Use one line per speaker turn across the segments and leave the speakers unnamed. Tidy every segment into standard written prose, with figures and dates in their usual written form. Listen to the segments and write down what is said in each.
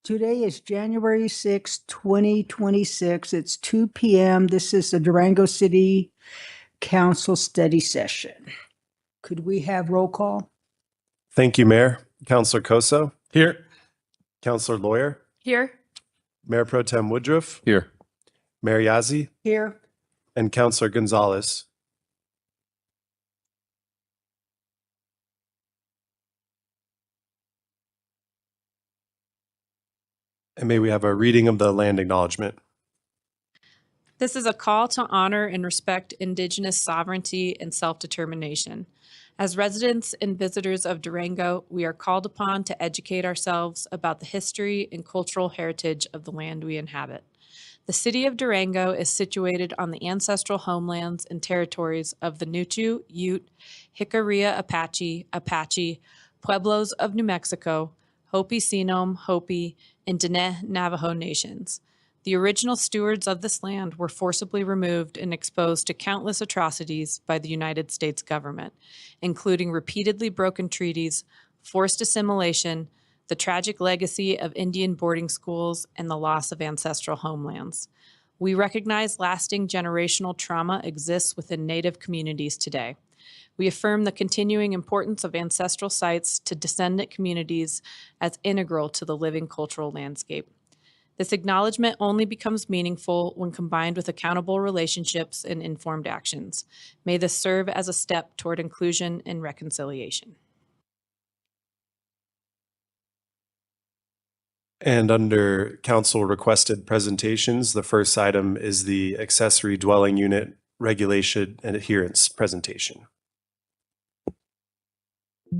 Today is January 6, 2026. It's 2 p.m. This is the Durango City Council study session. Could we have roll call?
Thank you, Mayor. Councilor Koso. Here. Councilor Lawyer.
Here.
Mayor Pro Tem Woodruff.
Here.
Mayor Yazzie.
Here.
And Councilor Gonzalez. And may we have a reading of the land acknowledgement.
This is a call to honor and respect Indigenous sovereignty and self-determination. As residents and visitors of Durango, we are called upon to educate ourselves about the history and cultural heritage of the land we inhabit. The city of Durango is situated on the ancestral homelands and territories of the Nuchu, Ute, Jicarilla Apache, Pueblos of New Mexico, Hopi Sinom, Hopi, and Diné Navajo nations. The original stewards of this land were forcibly removed and exposed to countless atrocities by the United States government, including repeatedly broken treaties, forced assimilation, the tragic legacy of Indian boarding schools, and the loss of ancestral homelands. We recognize lasting generational trauma exists within Native communities today. We affirm the continuing importance of ancestral sites to descendant communities as integral to the living cultural landscape. This acknowledgement only becomes meaningful when combined with accountable relationships and informed actions. May this serve as a step toward inclusion and reconciliation.
And under council requested presentations, the first item is the accessory dwelling unit regulation and adherence presentation.
Good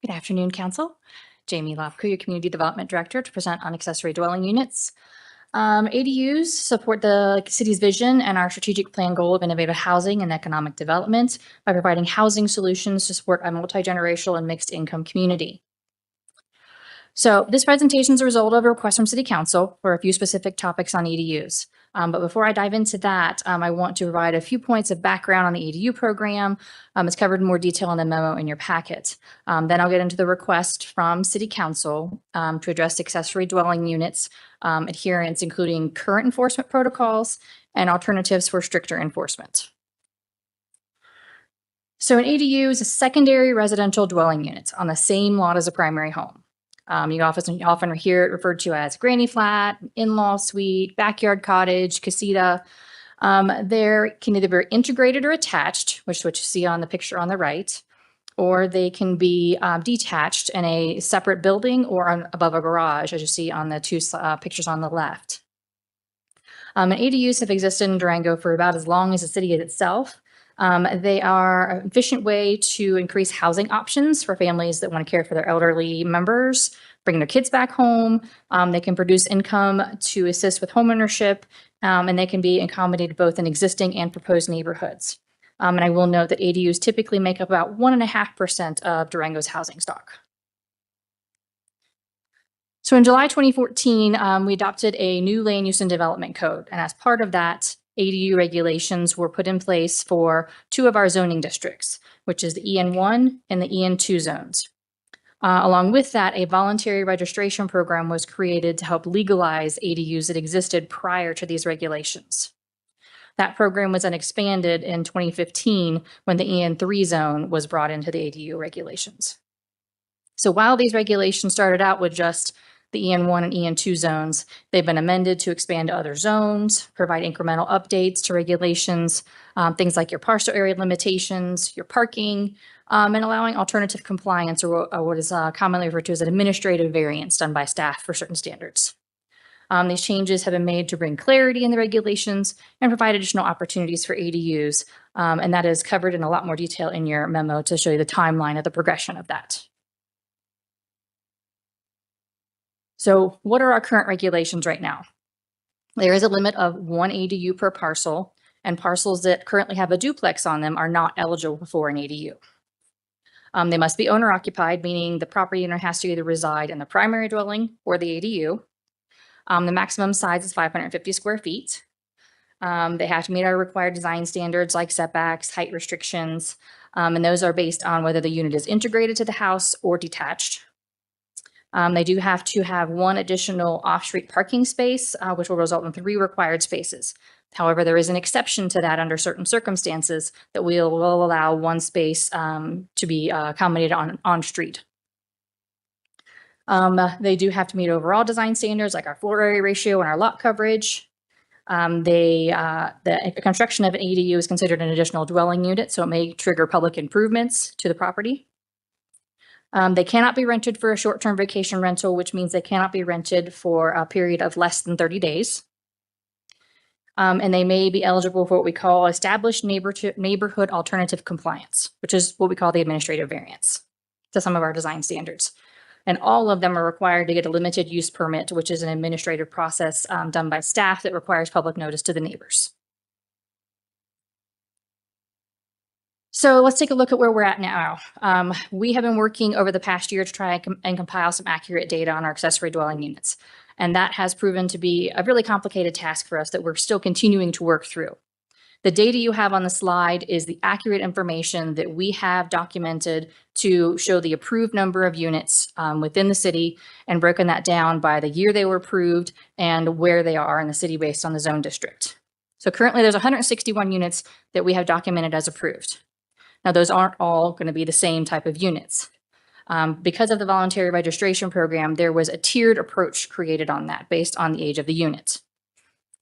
afternoon, Council. Jamie Lofku, your Community Development Director, to present on accessory dwelling units. ADUs support the city's vision and our strategic plan goal of innovative housing and economic development by providing housing solutions to support a multi-generational and mixed income community. So this presentation is a result of a request from City Council for a few specific topics on ADUs. But before I dive into that, I want to provide a few points of background on the ADU program. It's covered in more detail in the memo in your packet. Then I'll get into the request from City Council to address accessory dwelling units adherence, including current enforcement protocols and alternatives for stricter enforcement. So an ADU is a secondary residential dwelling unit on the same lot as a primary home. You often hear it referred to as granny flat, in-law suite, backyard cottage, casita. They can either be integrated or attached, which is what you see on the picture on the right, or they can be detached in a separate building or above a garage, as you see on the two pictures on the left. And ADUs have existed in Durango for about as long as the city is itself. They are an efficient way to increase housing options for families that want to care for their elderly members, bring their kids back home. They can produce income to assist with homeownership, and they can be accommodated both in existing and proposed neighborhoods. And I will note that ADUs typically make up about 1.5% of Durango's housing stock. So in July 2014, we adopted a new land use and development code. And as part of that, ADU regulations were put in place for two of our zoning districts, which is the EN1 and the EN2 zones. Along with that, a voluntary registration program was created to help legalize ADUs that existed prior to these regulations. That program was then expanded in 2015 when the EN3 zone was brought into the ADU regulations. So while these regulations started out with just the EN1 and EN2 zones, they've been amended to expand to other zones, provide incremental updates to regulations, things like your parcel area limitations, your parking, and allowing alternative compliance, or what is commonly referred to as an administrative variance done by staff for certain standards. These changes have been made to bring clarity in the regulations and provide additional opportunities for ADUs, and that is covered in a lot more detail in your memo to show you the timeline of the progression of that. So what are our current regulations right now? There is a limit of 1 ADU per parcel, and parcels that currently have a duplex on them are not eligible for an ADU. They must be owner occupied, meaning the property owner has to either reside in the primary dwelling or the ADU. The maximum size is 550 square feet. They have to meet our required design standards like setbacks, height restrictions, and those are based on whether the unit is integrated to the house or detached. They do have to have one additional off-street parking space, which will result in 3 required spaces. However, there is an exception to that under certain circumstances that will allow 1 space to be accommodated on street. They do have to meet overall design standards like our floor area ratio and our lot coverage. The construction of an ADU is considered an additional dwelling unit, so it may trigger public improvements to the property. They cannot be rented for a short-term vacation rental, which means they cannot be rented for a period of less than 30 days. And they may be eligible for what we call established neighborhood alternative compliance, which is what we call the administrative variance to some of our design standards. And all of them are required to get a limited use permit, which is an administrative process done by staff that requires public notice to the neighbors. So let's take a look at where we're at now. We have been working over the past year to try and compile some accurate data on our accessory dwelling units. And that has proven to be a really complicated task for us that we're still continuing to work through. The data you have on the slide is the accurate information that we have documented to show the approved number of units within the city and broken that down by the year they were approved and where they are in the city based on the zone district. So currently there's 161 units that we have documented as approved. Now those aren't all going to be the same type of units. Because of the voluntary registration program, there was a tiered approach created on that based on the age of the unit.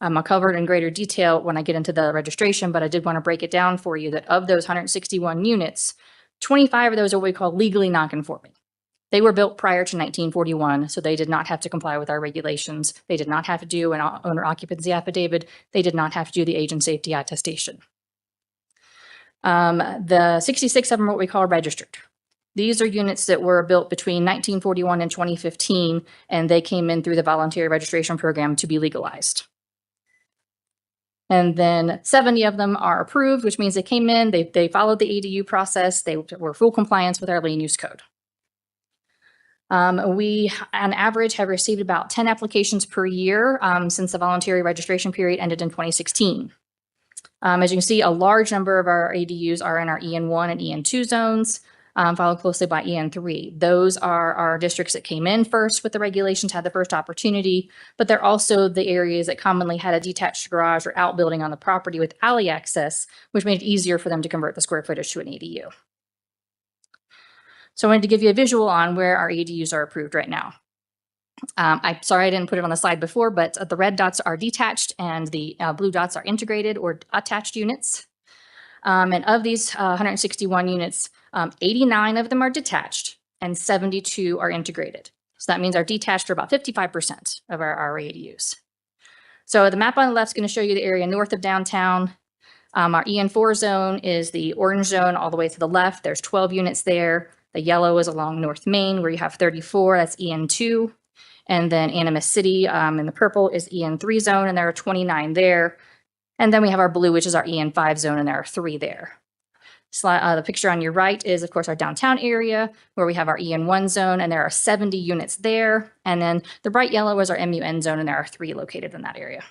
I'll cover it in greater detail when I get into the registration, but I did want to break it down for you that of those 161 units, 25 of those are what we call legally nonconforming. They were built prior to 1941, so they did not have to comply with our regulations. They did not have to do an owner occupancy affidavit. They did not have to do the age and safety attestation. The 66 of them are what we call registered. These are units that were built between 1941 and 2015, and they came in through the voluntary registration program to be legalized. And then 70 of them are approved, which means they came in, they followed the ADU process, they were full compliance with our land use code. We, on average, have received about 10 applications per year since the voluntary registration period ended in 2016. As you can see, a large number of our ADUs are in our EN1 and EN2 zones, followed closely by EN3. Those are our districts that came in first with the regulations, had the first opportunity, but they're also the areas that commonly had a detached garage or outbuilding on the property with alley access, which made it easier for them to convert the square footage to an ADU. So I wanted to give you a visual on where our ADUs are approved right now. I'm sorry I didn't put it on the slide before, but the red dots are detached and the blue dots are integrated or attached units. And of these 161 units, 89 of them are detached and 72 are integrated. So that means our detached are about 55% of our ADUs. So the map on the left is going to show you the area north of downtown. Our EN4 zone is the orange zone all the way to the left. There's 12 units there. The yellow is along North Main where you have 34. That's EN2. And then Animas City in the purple is EN3 zone, and there are 29 there. And then we have our blue, which is our EN5 zone, and there are 3 there. The picture on your right is, of course, our downtown area, where we have our EN1 zone, and there are 70 units there. And then the bright yellow is our MUN zone, and there are 3 located in that area.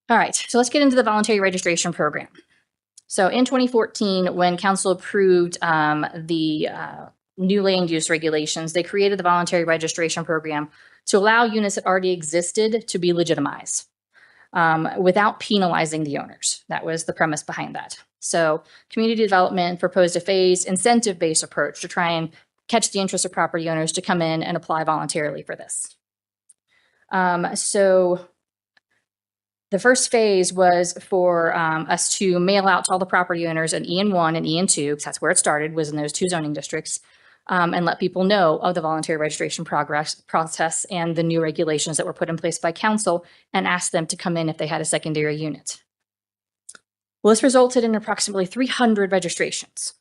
All right, so let's get into the voluntary registration program. So in 2014, when council approved the new land use regulations, they created the voluntary registration program to allow units that already existed to be legitimized without penalizing the owners. That was the premise behind that. So community development proposed a phased incentive-based approach to try and catch the interest of property owners to come in and apply voluntarily for this. So the first phase was for us to mail out to all the property owners in EN1 and EN2, because that's where it started, was in those 2 zoning districts, and let people know of the voluntary registration process and the new regulations that were put in place by council, and ask them to come in if they had a secondary unit. Well, this resulted in approximately 300 registrations.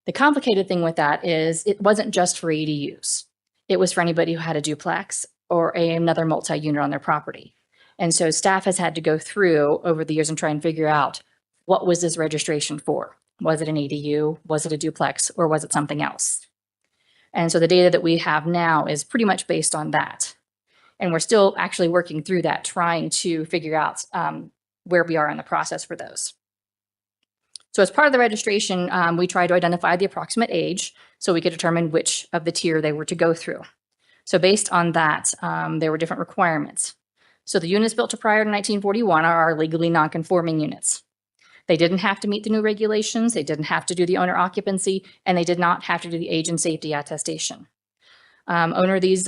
The complicated thing with that is it wasn't just for ADUs. It was for anybody who had a duplex or another multi-unit on their property. And so staff has had to go through over the years and try and figure out, what was this registration for? Was it an ADU? Was it a duplex? Or was it something else? And so the data that we have now is pretty much based on that. And we're still actually working through that, trying to figure out where we are in the process for those. So as part of the registration, we tried to identify the approximate age so we could determine which of the tier they were to go through. So based on that, there were different requirements. So the units built prior to 1941 are our legally non-conforming units. They didn't have to meet the new regulations, they didn't have to do the owner occupancy, and they did not have to do the age and safety attestation. Owner of these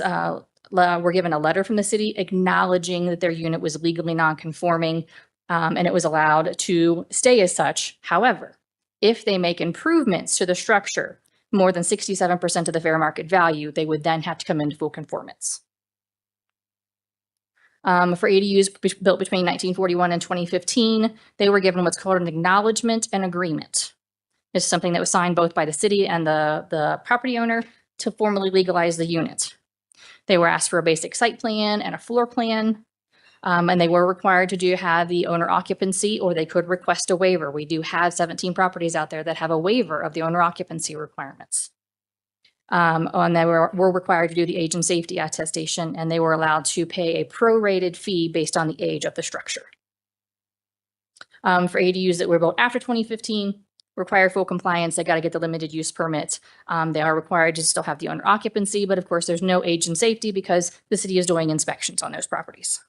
were given a letter from the city acknowledging that their unit was legally non-conforming, and it was allowed to stay as such. However, if they make improvements to the structure more than 67% of the fair market value, they would then have to come into full conformance. For ADUs built between 1941 and 2015, they were given what's called an acknowledgement and agreement. It's something that was signed both by the city and the property owner to formally legalize the unit. They were asked for a basic site plan and a floor plan, and they were required to have the owner occupancy, or they could request a waiver. We do have 17 properties out there that have a waiver of the owner occupancy requirements. And they were required to do the age and safety attestation, and they were allowed to pay a prorated fee based on the age of the structure. For ADUs that were built after 2015, require full compliance. They got to get the limited use permit. They are required to still have the owner occupancy, but of course there's no age and safety because the city is doing inspections on those properties.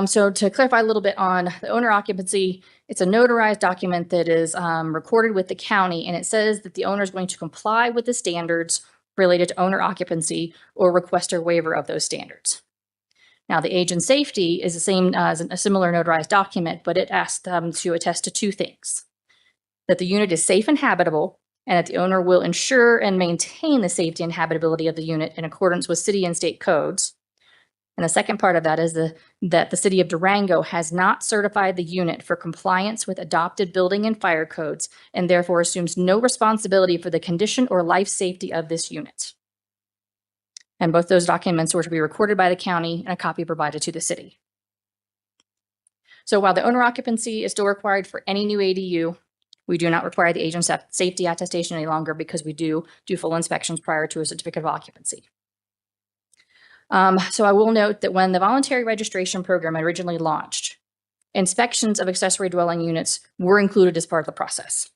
So to clarify a little bit on the owner occupancy, it's a notarized document that is recorded with the county, and it says that the owner is going to comply with the standards related to owner occupancy or request a waiver of those standards. Now, the age and safety is the same as a similar notarized document, but it asks them to attest to two things: that the unit is safe and habitable, and that the owner will ensure and maintain the safety and habitability of the unit in accordance with city and state codes. And the second part of that is that the city of Durango has not certified the unit for compliance with adopted building and fire codes, and therefore assumes no responsibility for the condition or life safety of this unit. And both those documents were to be recorded by the county and a copy provided to the city. So while the owner occupancy is still required for any new ADU, we do not require the age and safety attestation any longer because we do full inspections prior to a certificate of occupancy. So I will note that when the voluntary registration program originally launched, inspections of accessory dwelling units were included as part of the process.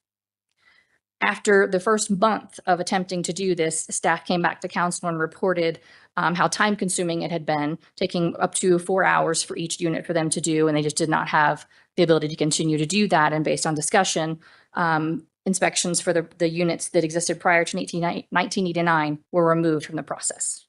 After the first month of attempting to do this, staff came back to council and reported how time consuming it had been, taking up to 4 hours for each unit for them to do, and they just did not have the ability to continue to do that. And based on discussion, inspections for the units that existed prior to 1989 were removed from the process.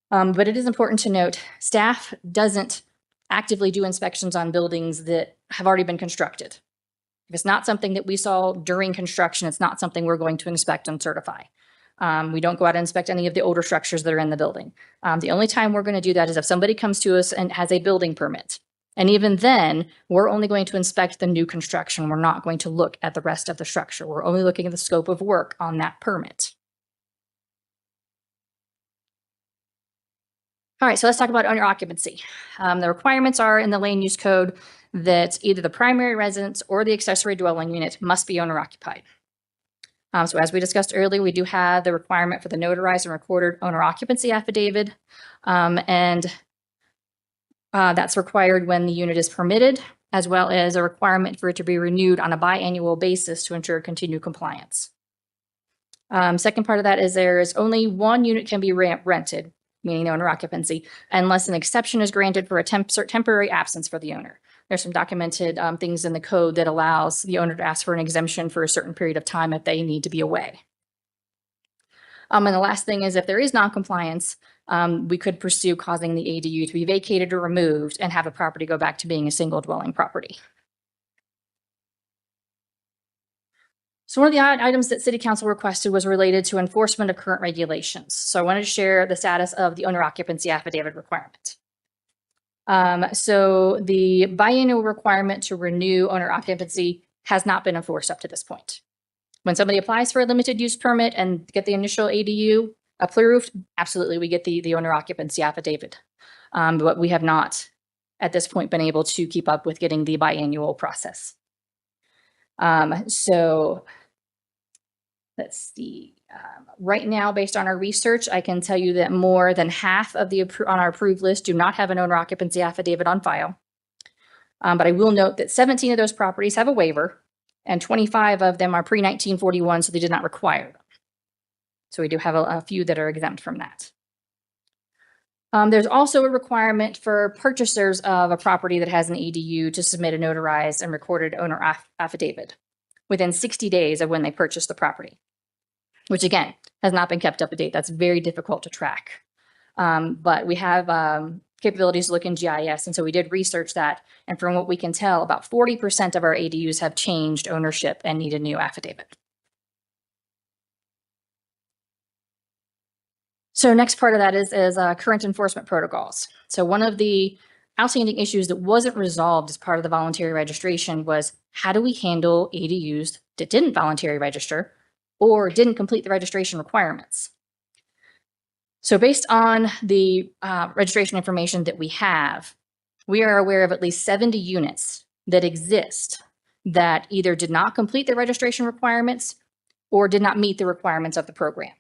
But it is important to note, staff doesn't actively do inspections on buildings that have already been constructed. If it's not something that we saw during construction, it's not something we're going to inspect and certify. We don't go out and inspect any of the older structures that are in the building. The only time we're going to do that is if somebody comes to us and has a building permit. And even then, we're only going to inspect the new construction. We're not going to look at the rest of the structure. We're only looking at the scope of work on that permit. All right, so let's talk about owner occupancy. The requirements are in the land use code that either the primary residence or the accessory dwelling unit must be owner occupied. So as we discussed earlier, we do have the requirement for the notarized and recorded owner occupancy affidavit, and that's required when the unit is permitted, as well as a requirement for it to be renewed on a biannual basis to ensure continued compliance. Second part of that is there is only one unit can be rented, meaning the owner occupancy, unless an exception is granted for a temporary absence for the owner. There's some documented things in the code that allows the owner to ask for an exemption for a certain period of time if they need to be away. And the last thing is if there is noncompliance, we could pursue causing the ADU to be vacated or removed and have a property go back to being a single dwelling property. So one of the items that City Council requested was related to enforcement of current regulations. So I wanted to share the status of the owner occupancy affidavit requirement. So the biannual requirement to renew owner occupancy has not been enforced up to this point. When somebody applies for a limited use permit and get the initial ADU approved, absolutely we get the owner occupancy affidavit. But we have not at this point been able to keep up with getting the biannual process. So let's see. Right now, based on our research, I can tell you that more than half of the on our approved list do not have an owner occupancy affidavit on file. But I will note that 17 of those properties have a waiver and 25 of them are pre-1941, so they did not require them. So we do have a few that are exempt from that. There's also a requirement for purchasers of a property that has an ADU to submit a notarized and recorded owner affidavit within 60 days of when they purchase the property, which again, has not been kept up to date. That's very difficult to track. But we have capabilities to look in GIS, and so we did research that. And from what we can tell, about 40% of our ADUs have changed ownership and need a new affidavit. So next part of that is current enforcement protocols. So one of the outstanding issues that wasn't resolved as part of the voluntary registration was, how do we handle ADUs that didn't voluntarily register or didn't complete the registration requirements? So based on the registration information that we have, we are aware of at least 70 units that exist that either did not complete the registration requirements or did not meet the requirements of the program.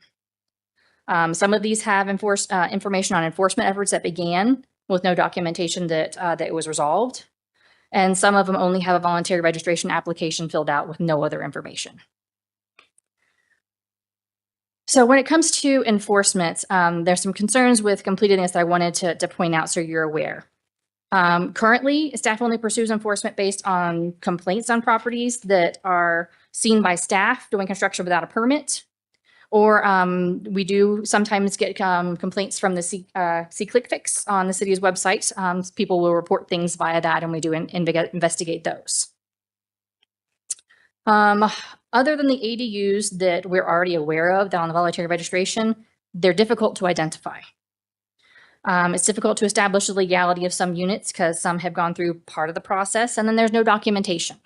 Some of these have information on enforcement efforts that began with no documentation that it was resolved. And some of them only have a voluntary registration application filled out with no other information. So when it comes to enforcement, there's some concerns with completeness that I wanted to point out so you're aware. Currently, staff only pursues enforcement based on complaints on properties that are seen by staff doing construction without a permit. Or we do sometimes get complaints from the SeeClickFix on the city's website. People will report things via that, and we do investigate those. Other than the ADUs that we're already aware of that on the voluntary registration, they're difficult to identify. It's difficult to establish the legality of some units because some have gone through part of the process, and then there's no documentation.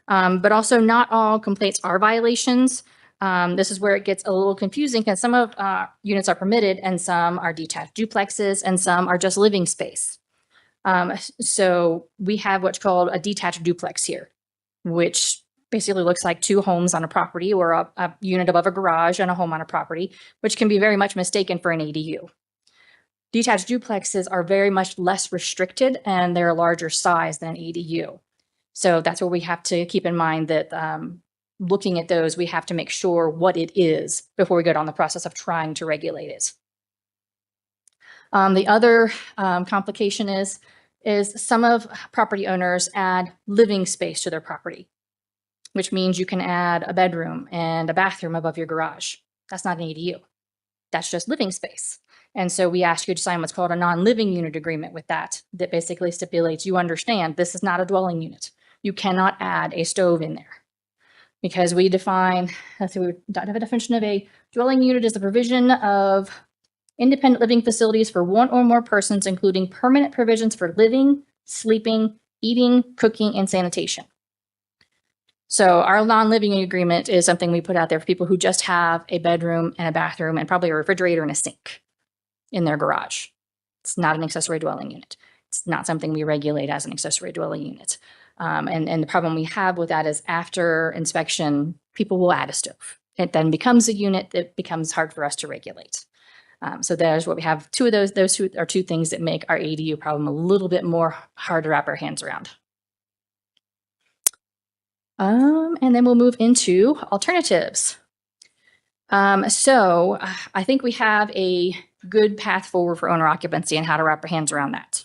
But also not all complaints are violations. This is where it gets a little confusing because some of units are permitted and some are detached duplexes and some are just living space. So we have what's called a detached duplex here, which basically looks like two homes on a property or a unit above a garage and a home on a property, which can be very much mistaken for an ADU. Detached duplexes are very much less restricted and they're a larger size than an ADU. So that's where we have to keep in mind that looking at those, we have to make sure what it is before we go down the process of trying to regulate it. The other complication is some of property owners add living space to their property, which means you can add a bedroom and a bathroom above your garage. That's not an ADU. That's just living space. And so we ask you to sign what's called a non-living unit agreement with that basically stipulates you understand this is not a dwelling unit. You cannot add a stove in there. Because we define, let's see, we have a definition of a dwelling unit as the provision of independent living facilities for one or more persons, including permanent provisions for living, sleeping, eating, cooking, and sanitation. So our non-living agreement is something we put out there for people who just have a bedroom and a bathroom and probably a refrigerator and a sink in their garage. It's not an accessory dwelling unit. It's not something we regulate as an accessory dwelling unit. And the problem we have with that is after inspection, people will add a stove. It then becomes a unit that becomes hard for us to regulate. So there's what we have. Two of those two are two things that make our ADU problem a little bit more hard to wrap our hands around. And then we'll move into alternatives. So I think we have a good path forward for owner occupancy and how to wrap our hands around that.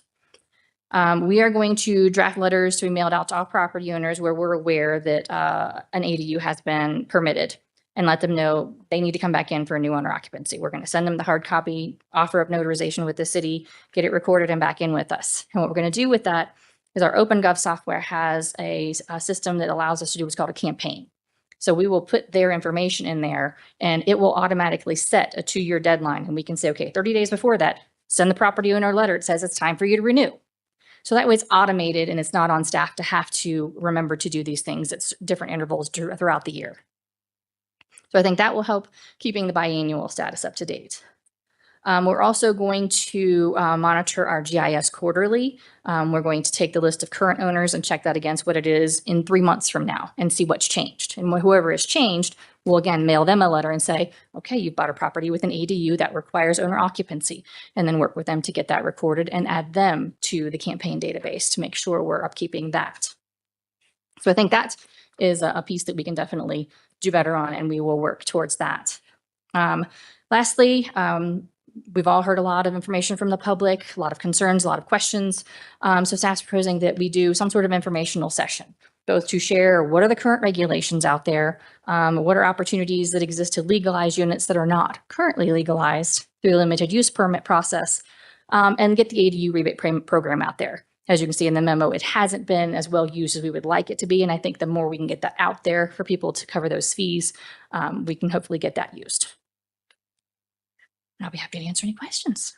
We are going to draft letters to be mailed out to all property owners where we're aware that an ADU has been permitted and let them know they need to come back in for a new owner occupancy. We're going to send them the hard copy, offer up notarization with the city, get it recorded and back in with us. And what we're going to do with that is our OpenGov software has a system that allows us to do what's called a campaign. So we will put their information in there and it will automatically set a 2-year deadline. And we can say, okay, 30 days before that, send the property owner a letter. It says it's time for you to renew. So that way it's automated and it's not on staff to have to remember to do these things at different intervals throughout the year. So I think that will help keeping the biannual status up to date. We're also going to monitor our GIS quarterly. We're going to take the list of current owners and check that against what it is in 3 months from now and see what's changed. And whoever has changed, we'll again mail them a letter and say, okay, you've bought a property with an ADU that requires owner occupancy, and then work with them to get that recorded and add them to the campaign database to make sure we're upkeeping that. So I think that is a piece that we can definitely do better on, and we will work towards that. Lastly, we've all heard a lot of information from the public, a lot of concerns, a lot of questions. So staff's proposing that we do some sort of informational session, both to share what are the current regulations out there, what are opportunities that exist to legalize units that are not currently legalized through the limited use permit process, and get the ADU rebate program out there. As you can see in the memo, it hasn't been as well used as we would like it to be. And I think the more we can get that out there for people to cover those fees, we can hopefully get that used. And I'll be happy to answer any questions.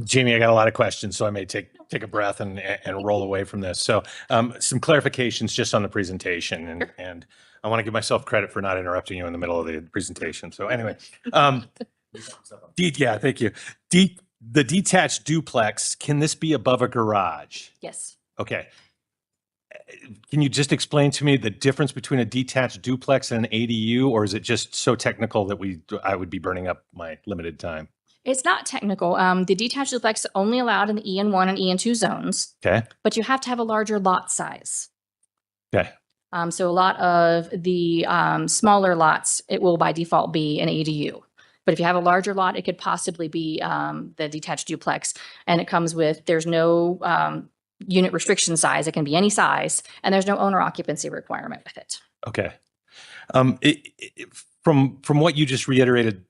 Jamie, I got a lot of questions, so I may take a breath and roll away from this. So some clarifications just on the presentation, and I want to give myself credit for not interrupting you in the middle of the presentation. So anyway, yeah, thank you. The detached duplex, can this be above a garage?
Yes.
Okay. Can you just explain to me the difference between a detached duplex and an ADU, or is it just so technical that I would be burning up my limited time?
It's not technical. The detached duplex is only allowed in the EN1 and EN2 zones,
Okay.
but you have to have a larger lot size.
Okay.
So a lot of the smaller lots, it will by default be an ADU. But if you have a larger lot, it could possibly be the detached duplex. And it comes with, there's no unit restriction size. It can be any size. And there's no owner occupancy requirement with it.
Okay. From what you just reiterated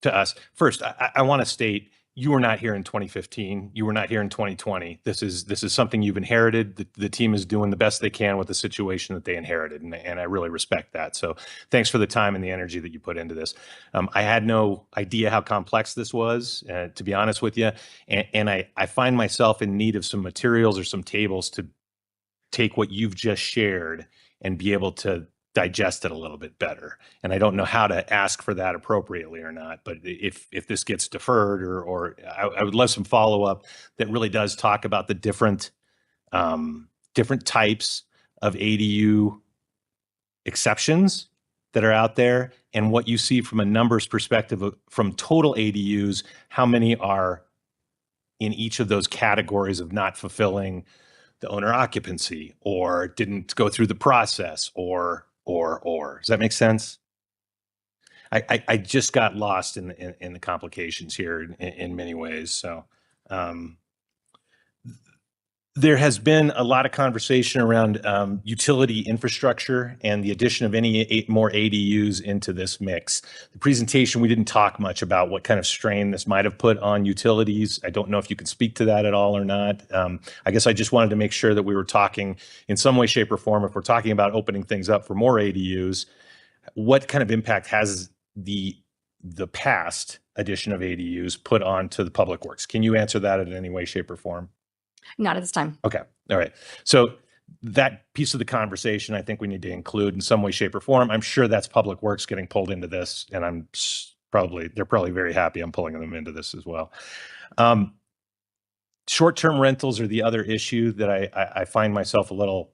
to us, first, I want to state, you were not here in 2015. You were not here in 2020. This is something you've inherited. The team is doing the best they can with the situation that they inherited, and I really respect that. So thanks for the time and the energy that you put into this. I had no idea how complex this was, to be honest with you, and I find myself in need of some materials or some tables to take what you've just shared and be able to digest it a little bit better. And I don't know how to ask for that appropriately or not, but if this gets deferred, or I would love some follow-up that really does talk about the different types of ADU exceptions that are out there, and what you see from a numbers perspective from total ADUs, how many are in each of those categories of not fulfilling the owner occupancy, or didn't go through the process, or. Does that make sense? I just got lost in the complications here in many ways. So there has been a lot of conversation around utility infrastructure and the addition of any more ADUs into this mix. The presentation, we didn't talk much about what kind of strain this might have put on utilities. I don't know if you can speak to that at all or not. I guess I just wanted to make sure that we were talking in some way, shape, or form. If we're talking about opening things up for more ADUs, what kind of impact has the past addition of ADUs put onto the public works? Can you answer that in any way, shape, or form?
Not at this time.
Okay. All right. So that piece of the conversation, I think we need to include in some way, shape, or form. I'm sure that's Public Works getting pulled into this, and they're probably very happy I'm pulling them into this as well. Short-term rentals are the other issue that I find myself a little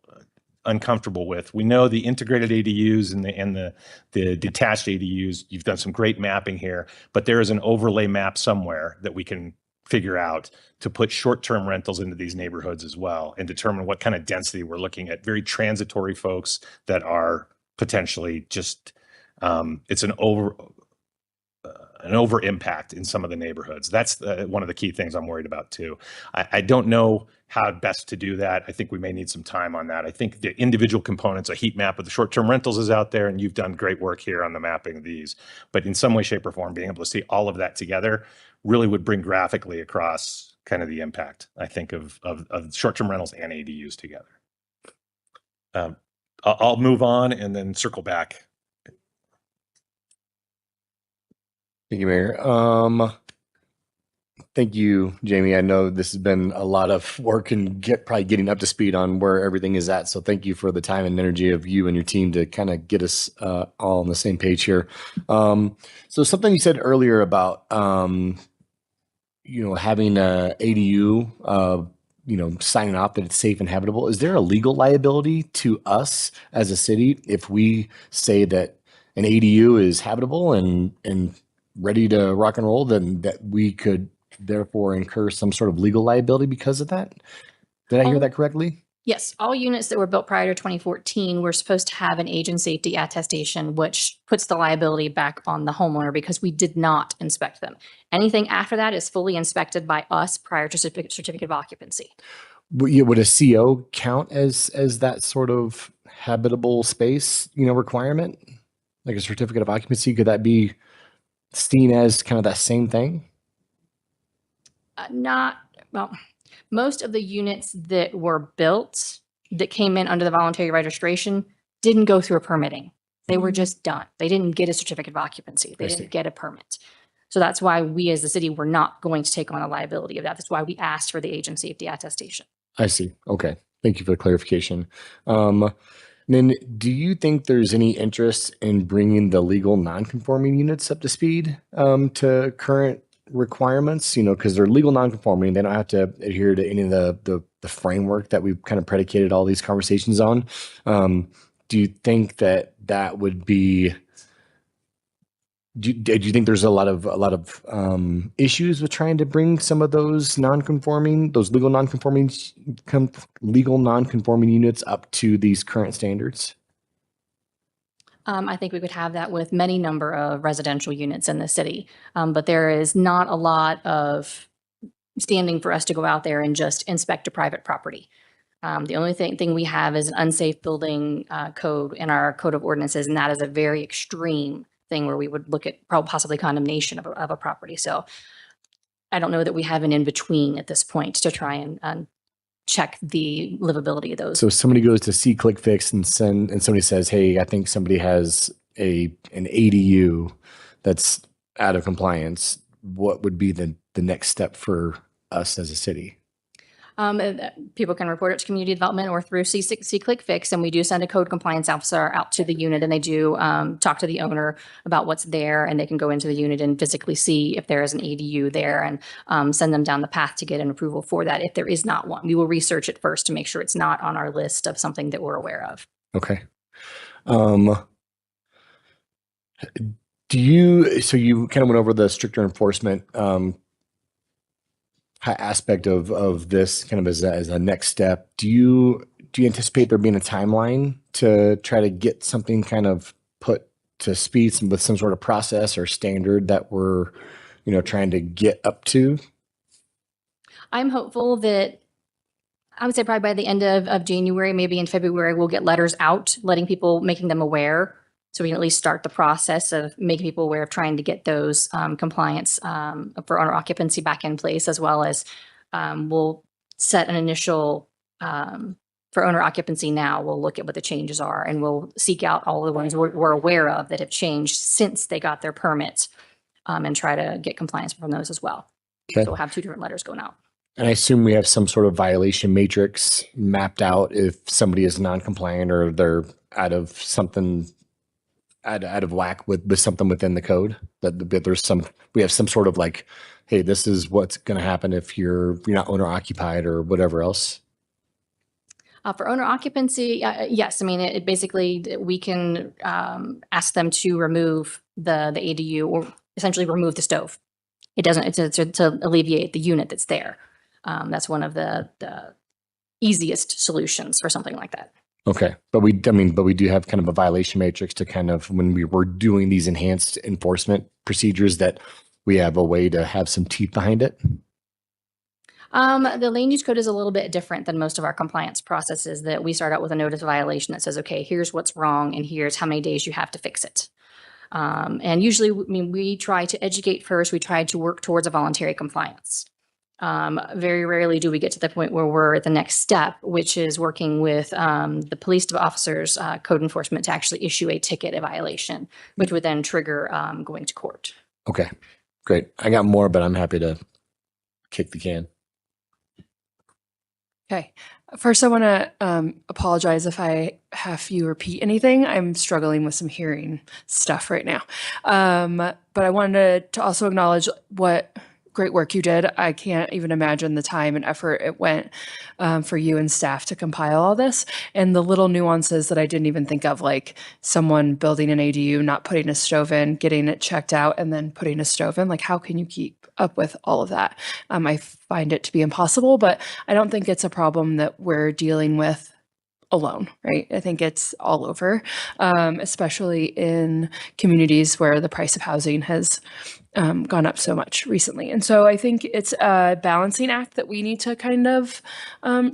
uncomfortable with. We know the integrated ADUs and the detached ADUs, you've done some great mapping here, but there is an overlay map somewhere that we can figure out to put short-term rentals into these neighborhoods as well, and determine what kind of density we're looking at. Very transitory folks that are potentially just, it's an over impact in some of the neighborhoods. That's one of the key things I'm worried about too. I don't know how best to do that. I think we may need some time on that. I think the individual components, a heat map of the short-term rentals is out there, and you've done great work here on the mapping of these. But in some way, shape, or form, being able to see all of that together really would bring graphically across kind of the impact, I think, of short-term rentals and ADUs together. I'll move on and then circle back.
Thank you, Mayor. I Thank you, Jamie. I know this has been a lot of work and probably getting up to speed on where everything is at. So thank you for the time and energy of you and your team to kind of get us all on the same page here. So something you said earlier about, having a ADU, signing off that it's safe and habitable. Is there a legal liability to us as a city if we say that an ADU is habitable and ready to rock and roll, then that we could therefore incur some sort of legal liability because of that? Did I hear that correctly?
Yes, all units that were built prior to 2014 were supposed to have an age and safety attestation, which puts the liability back on the homeowner because we did not inspect them. Anything after that is fully inspected by us prior to certificate of occupancy.
Would a CO count as that sort of habitable space, requirement? Like a certificate of occupancy, could that be seen as kind of that same thing?
Most of the units that were built that came in under the voluntary registration didn't go through a permitting. They were just done. They didn't get a certificate of occupancy. They didn't get a permit. So that's why we as the city were not going to take on a liability of that. That's why we asked for the age and safety attestation.
I see. Okay. Thank you for the clarification. Then do you think there's any interest in bringing the legal non-conforming units up to speed to current requirements? Because they're legal non-conforming, they don't have to adhere to any of the framework that we've kind of predicated all these conversations on. Do you think that would be? Do you think there's a lot of issues with trying to bring some of those legal non-conforming units up to these current standards?
I think we could have that with many number of residential units in the city, but there is not a lot of standing for us to go out there and just inspect a private property. The only thing we have is an unsafe building code in our code of ordinances, and that is a very extreme thing where we would look at possibly condemnation of a property. So I don't know that we have an in-between at this point to try and check the livability of those.
So if somebody goes to SeeClickFix and somebody says, hey, I think somebody has an ADU that's out of compliance, what would be the next step for us as a city?
People can report it to community development or through SeeClickFix, and we do send a code compliance officer out to the unit, and they do talk to the owner about what's there, and they can go into the unit and physically see if there is an ADU there and send them down the path to get an approval for that. If there is not one, we will research it first to make sure it's not on our list of something that we're aware of.
Okay. So you kind of went over the stricter enforcement aspect of this kind of as a next step. Do you anticipate there being a timeline to try to get something kind of put to speed with some sort of process or standard that we're, trying to get up to?
I'm hopeful that I would say probably by the end of January, maybe in February, we'll get letters out, making them aware. So we can at least start the process of making people aware of trying to get those compliance for owner occupancy back in place, as well as we'll set an initial for owner occupancy now. We'll look at what the changes are, and we'll seek out all the ones we're aware of that have changed since they got their permits and try to get compliance from those as well.
Okay.
So we'll have 2 different letters going out.
And I assume we have some sort of violation matrix mapped out if somebody is non-compliant or they're out of whack with something within the code, that we have some sort of like, hey, this is what's going to happen if you're not owner occupied or whatever else.
For owner occupancy, yes. I mean, it basically, we can ask them to remove the ADU or essentially remove the stove. It doesn't, it's to alleviate the unit that's there. That's one of the easiest solutions for something like that.
Okay. But we do have kind of a violation matrix to kind of, when we were doing these enhanced enforcement procedures, that we have a way to have some teeth behind it.
The land use code is a little bit different than most of our compliance processes, that we start out with a notice of violation that says, okay, here's what's wrong and here's how many days you have to fix it. And usually, we try to educate first. We try to work towards a voluntary compliance. Very rarely do we get to the point where we're at the next step, which is working with the police officers, code enforcement, to actually issue a ticket, a violation, which would then trigger going to court.
Okay, great. I got more, but I'm happy to kick the can.
Okay. First, I want to apologize if I have you repeat anything. I'm struggling with some hearing stuff right now. But I wanted to also acknowledge what great work you did. I can't even imagine the time and effort it went for you and staff to compile all this, and the little nuances that I didn't even think of, like someone building an ADU, not putting a stove in, getting it checked out, and then putting a stove in. Like, how can you keep up with all of that? I find it to be impossible, but I don't think it's a problem that we're dealing with alone, right? I think it's all over, especially in communities where the price of housing has gone up so much recently. And so I think it's a balancing act that we need to kind of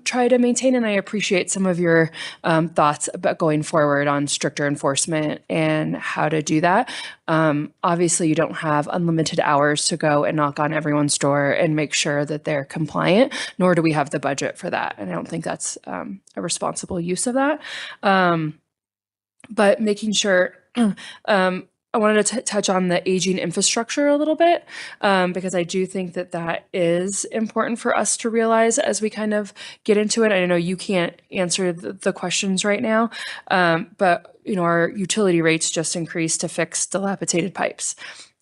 try to maintain. And I appreciate some of your thoughts about going forward on stricter enforcement and how to do that. Obviously, you don't have unlimited hours to go and knock on everyone's door and make sure that they're compliant, nor do we have the budget for that. And I don't think that's a responsible use of that. But making sure, I wanted to touch on the aging infrastructure a little bit, because I do think that that is important for us to realize as we kind of get into it. I know you can't answer the questions right now, but our utility rates just increased to fix dilapidated pipes.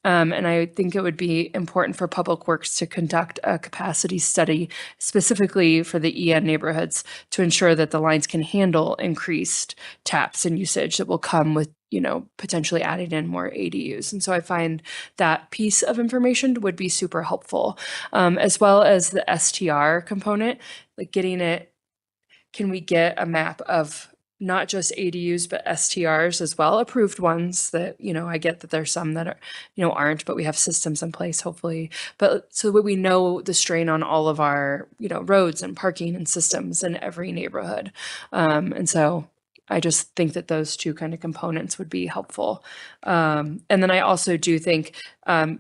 And I think it would be important for Public Works to conduct a capacity study specifically for the EN neighborhoods to ensure that the lines can handle increased taps and usage that will come with, potentially adding in more ADUs. And so I find that piece of information would be super helpful, as well as the STR component, like getting it. Can we get a map of not just ADUs, but STRs as well, approved ones that, I get that there's some that are, aren't, but we have systems in place, hopefully. But so that we know the strain on all of our, roads and parking and systems in every neighborhood. And so I just think that those two kind of components would be helpful. And then I also do think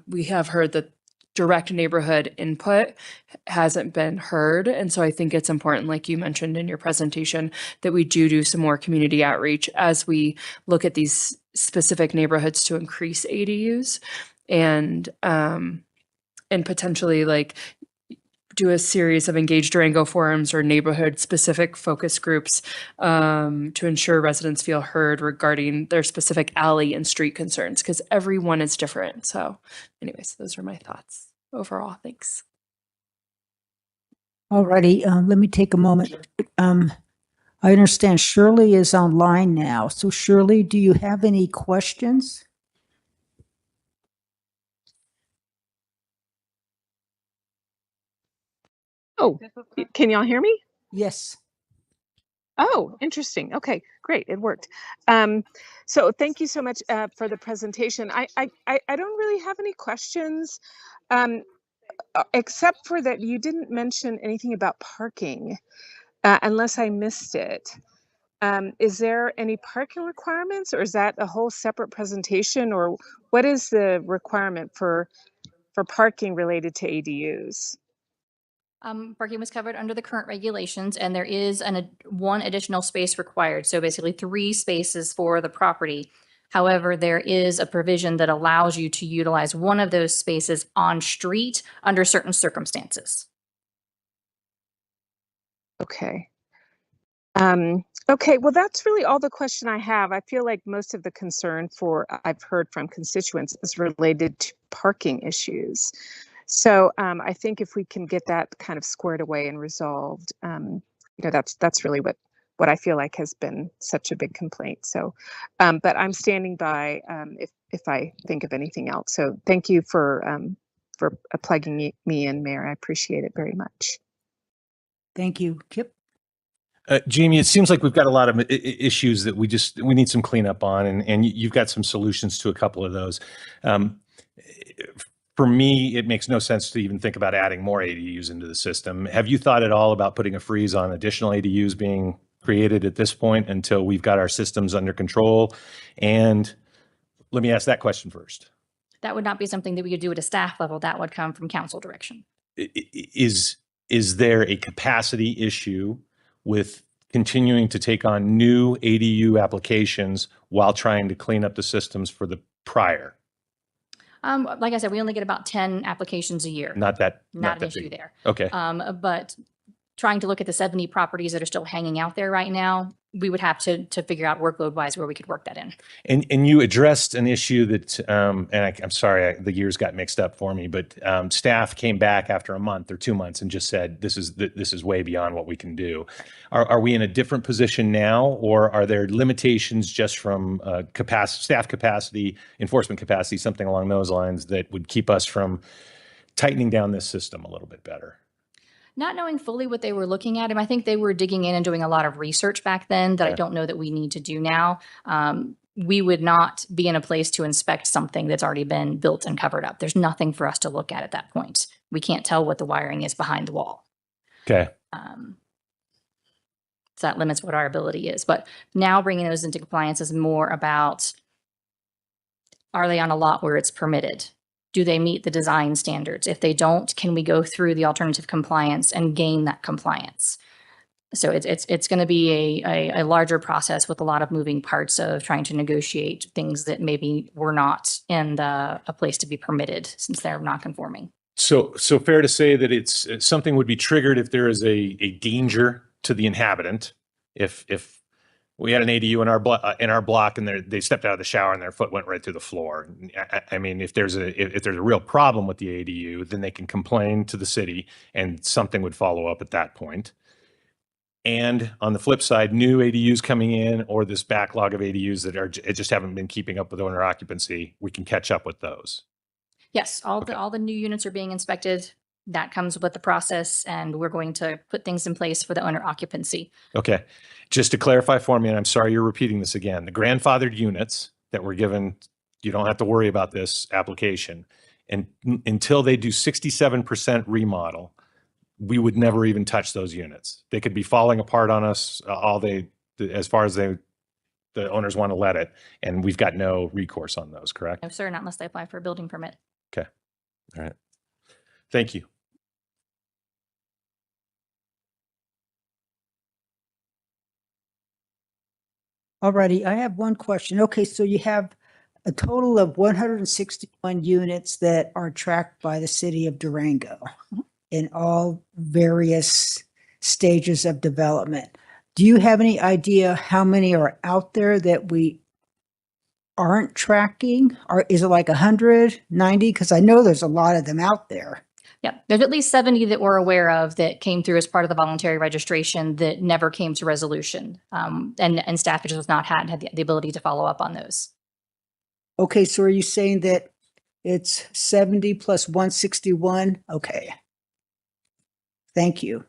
we have heard that direct neighborhood input hasn't been heard. And so I think it's important, like you mentioned in your presentation, that we do some more community outreach as we look at these specific neighborhoods to increase ADUs and potentially like do a series of Engage Durango forums or neighborhood specific focus groups to ensure residents feel heard regarding their specific alley and street concerns, because everyone is different. So anyways, those are my thoughts overall. Thanks.
Alrighty, let me take a moment. I understand Shirley is online now. So Shirley, do you have any questions?
Oh, can y'all hear me?
Yes.
Oh, interesting. Okay, great. It worked. So thank you so much for the presentation. I don't really have any questions, except for that you didn't mention anything about parking, unless I missed it. Is there any parking requirements, or is that a whole separate presentation, or what is the requirement for parking related to ADUs?
Parking was covered under the current regulations, and there is one additional space required. So basically 3 spaces for the property. However, there is a provision that allows you to utilize one of those spaces on street under certain circumstances.
Okay. Okay, well, that's really all the question I have. I feel like most of the concern I've heard from constituents is related to parking issues. So I think if we can get that kind of squared away and resolved, that's really what I feel like has been such a big complaint. So, but I'm standing by if I think of anything else. So thank you for plugging me in, Mayor. I appreciate it very much.
Thank you. Kip?
Jamie, it seems like we've got a lot of issues that we need some cleanup on, and you've got some solutions to a couple of those. For me, it makes no sense to even think about adding more ADUs into the system. Have you thought at all about putting a freeze on additional ADUs being created at this point until we've got our systems under control? And let me ask that question first.
That would not be something that we could do at a staff level. That would come from council direction.
Is there a capacity issue with continuing to take on new ADU applications while trying to clean up the systems for the prior?
Like I said, we only get about 10 applications a year.
Not that,
Not an
that
issue
big.
there.
Okay.
But trying to look at the 70 properties that are still hanging out there right now, we would have to figure out workload wise where we could work that in.
And you addressed an issue that, I'm sorry, the years got mixed up for me, but staff came back after a month or 2 months and just said, this is way beyond what we can do. Are we in a different position now, or are there limitations just from staff capacity, enforcement capacity, something along those lines that would keep us from tightening down this system a little bit better?
Not knowing fully what they were looking at, and I think they were digging in and doing a lot of research back then that I
Okay.
don't know that we need to do now. We would not be in a place to inspect something that's already been built and covered up. There's nothing for us to look at that point. We can't tell what the wiring is behind the wall.
Okay.
So that limits what our ability is. But now bringing those into compliance is more about, are they on a lot where it's permitted? Do they meet the design standards? If they don't, can we go through the alternative compliance and gain that compliance? So it's going to be a larger process with a lot of moving parts of trying to negotiate things that maybe were not in a place to be permitted since they're not conforming.
So fair to say that it's something would be triggered if there is a danger to the inhabitant. If we had an ADU in our block and they stepped out of the shower and their foot went right through the floor. I mean, if there's a real problem with the ADU, then they can complain to the city and something would follow up at that point. And on the flip side, new ADUs coming in or this backlog of ADUs that just haven't been keeping up with owner occupancy, we can catch up with those.
Yes, all
Okay.
the new units are being inspected. That comes with the process, and we're going to put things in place for the owner occupancy.
Okay. Just to clarify for me, and I'm sorry you're repeating this again, the grandfathered units that were given, you don't have to worry about this application. And until they do 67% remodel, we would never even touch those units. They could be falling apart on us as far as the owners want to let it. And we've got no recourse on those, correct?
No, sir, not unless they apply for a building permit.
Okay. All right. Thank you.
Alrighty, I have one question. Okay, so you have a total of 161 units that are tracked by the city of Durango in all various stages of development. Do you have any idea how many are out there that we aren't tracking? Or is it like 100, 90? Because I know there's a lot of them out there.
Yeah, there's at least 70 that we're aware of that came through as part of the voluntary registration that never came to resolution. And staff just has not had the ability to follow up on those.
Okay, so are you saying that it's 70 plus 161? Okay. Thank you.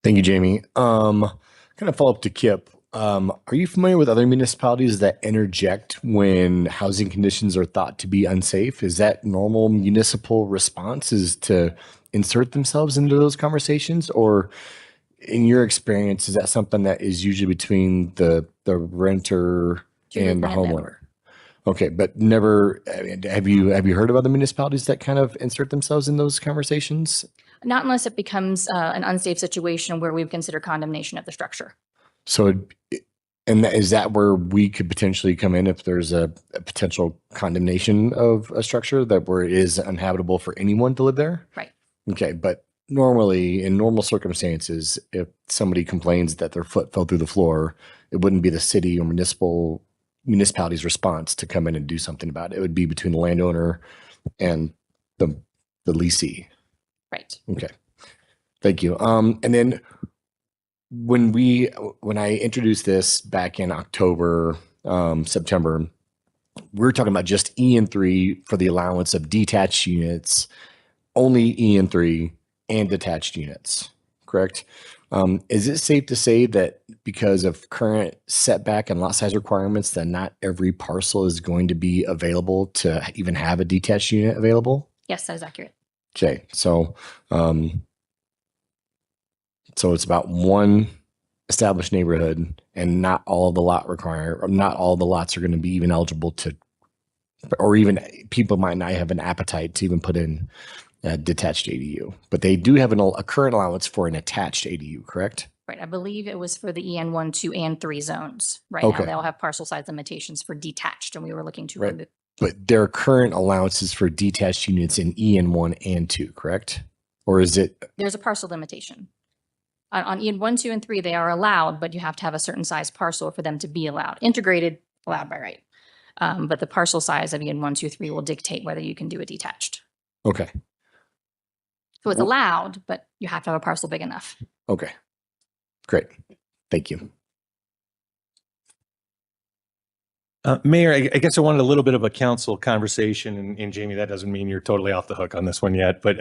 Thank you, Jamie. Kind of follow up to Kip. Are you familiar with other municipalities that interject when housing conditions are thought to be unsafe? Is that normal municipal response, is to insert themselves into those conversations? Or in your experience, is that something that is usually between the renter and the homeowner? Okay, but never, have you heard of other municipalities that kind of insert themselves in those conversations?
Not unless it becomes an unsafe situation where we would consider condemnation of the structure.
So, and is that where we could potentially come in if there's a potential condemnation of a structure that where it is uninhabitable for anyone to live there?
Right.
Okay, but normally in normal circumstances, if somebody complains that their foot fell through the floor, it wouldn't be the city or municipality's response to come in and do something about it. It would be between the landowner and the leasee.
Right.
Okay. Thank you. And then when I introduced this back in October, September, we were talking about just EN3 for the allowance of detached units, only EN3 and detached units, correct? Is it safe to say that because of current setback and lot size requirements, that not every parcel is going to be available to even have a detached unit available?
Yes, that is accurate.
Okay, so it's about one established neighborhood, and not all the lots are going to be even eligible to, or even people might not have an appetite to even put in a detached ADU. But they do have a current allowance for an attached ADU, correct?
Right, I believe it was for the EN 1, 2, and 3 zones. Right now,
Okay.
they all have parcel size limitations for detached, and we were looking to
Right.
remove.
But there are current allowances for detached units in EN 1 and 2, correct? Or is it,
There's a parcel limitation. On EN 1, 2, and 3, they are allowed, but you have to have a certain size parcel for them to be allowed. Integrated, allowed by right. But the parcel size of EN 1, 2, 3 will dictate whether you can do it detached.
okay,
So it's
Well-
allowed, but you have to have a parcel big enough.
okay. Great. Thank you.
Mayor, I guess I wanted a little bit of a council conversation, and Jamie, that doesn't mean you're totally off the hook on this one yet, but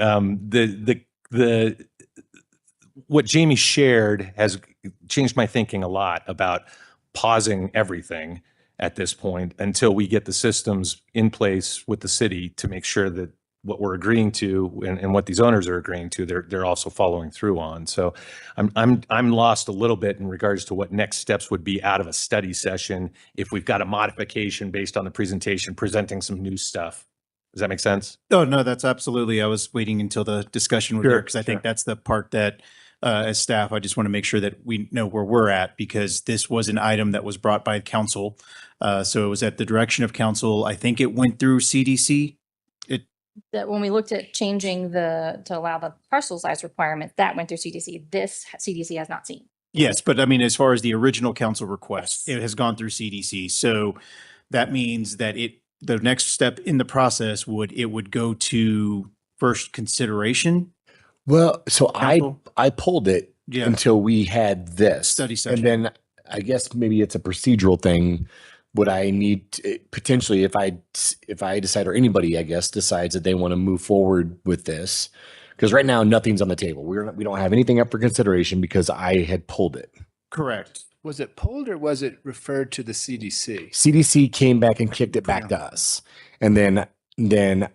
what Jamie shared has changed my thinking a lot about pausing everything at this point until we get the systems in place with the city to make sure that what we're agreeing to and what these owners are agreeing to, they're also following through on. So I'm lost a little bit in regards to what next steps would be out of a study session if we've got a modification based on the presentation, presenting some new stuff. Does that make sense?
Oh, no, that's absolutely. I was waiting until the discussion was there
Sure,
because I think
sure.
that's the part that, as staff, I just want to make sure that we know where we're at because this was an item that was brought by council. So it was at the direction of council. I think it went through CDC.
That when we looked at changing to allow the parcel size requirement, that went through CDC. This CDC has not seen.
Yes, but I mean, as far as the original council request,
Yes.
it has gone through CDC. So that means that the next step in the process would go to first consideration.
Well, so
Council?
I pulled it
Yeah.
until we had this
Study session.
and then I guess maybe it's a procedural thing. Would I need to, potentially if I decide or anybody I guess decides that they want to move forward with this, because right now nothing's on the table. We don't have anything up for consideration because I had pulled it.
Correct.
Was it pulled or was it referred to the CDC?
CDC came back and kicked it back to us, and then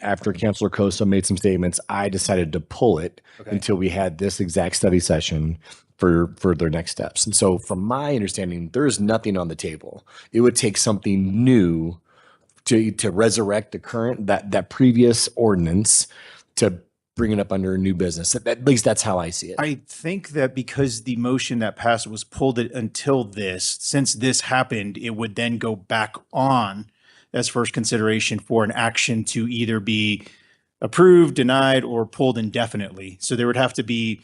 after Councilor Costa made some statements, I decided to pull it
Okay.
until we had this exact study session for their next steps. And so from my understanding, there's nothing on the table. It would take something new to resurrect the current, that previous ordinance to bring it up under a new business. At least that's how I see it.
I think that because the motion that passed was pulled it until this, since this happened, it would then go back on as first consideration for an action to either be approved, denied, or pulled indefinitely. So there would have to be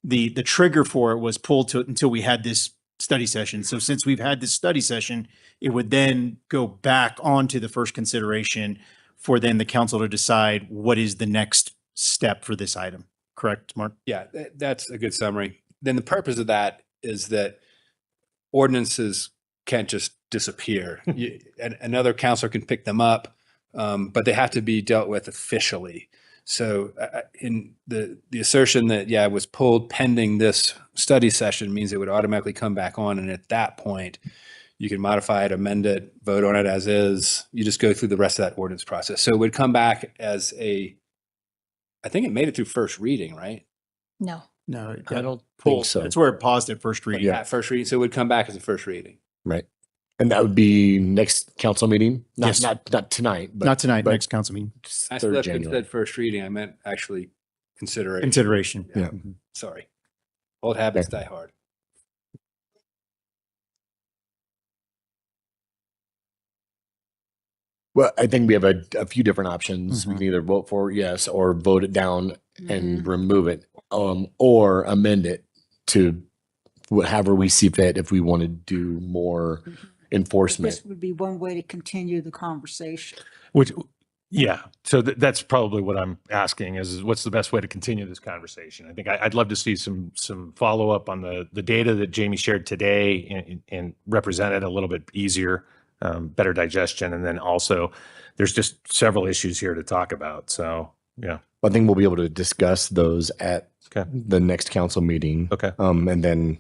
the trigger for it was pulled to until we had this study session. So since we've had this study session, it would then go back onto the first consideration for then the council to decide what is the next step for this item. Correct, Mark?
Yeah, that's a good summary. Then the purpose of that is that ordinances can't just disappear. Another counselor can pick them up, but they have to be dealt with officially. So in the assertion that, yeah, it was pulled pending this study session means it would automatically come back on. And at that point, you can modify it, amend it, vote on it as is. You just go through the rest of that ordinance process. So it would come back as I think it made it through first reading, right?
No.
No,
I don't
pull.
think so.
That's where it paused at first reading.
At first reading. So it would come back as a first reading.
Right. And that would be next council meeting?
Yes.
Not tonight, but
Not tonight,
but
next council meeting.
I
3rd
slipped and
January.
said first reading. I meant actually consideration.
Consideration.
Yeah.
Sorry. Old habits die hard.
Well, I think we have a few different options. We
Mhm.
can either vote for yes or vote it down and remove it, or amend it to however we see fit if we want to do more enforcement.
This would be one way to continue the conversation.
Which, yeah, so that's probably what I'm asking is what's the best way to continue this conversation? I think I'd love to see some follow-up on the data that Jamie shared today and represented a little bit easier, better digestion. And then also there's just several issues here to talk about. So, yeah.
I think we'll be able to discuss those at
Okay.
the next council meeting.
Okay.
And then,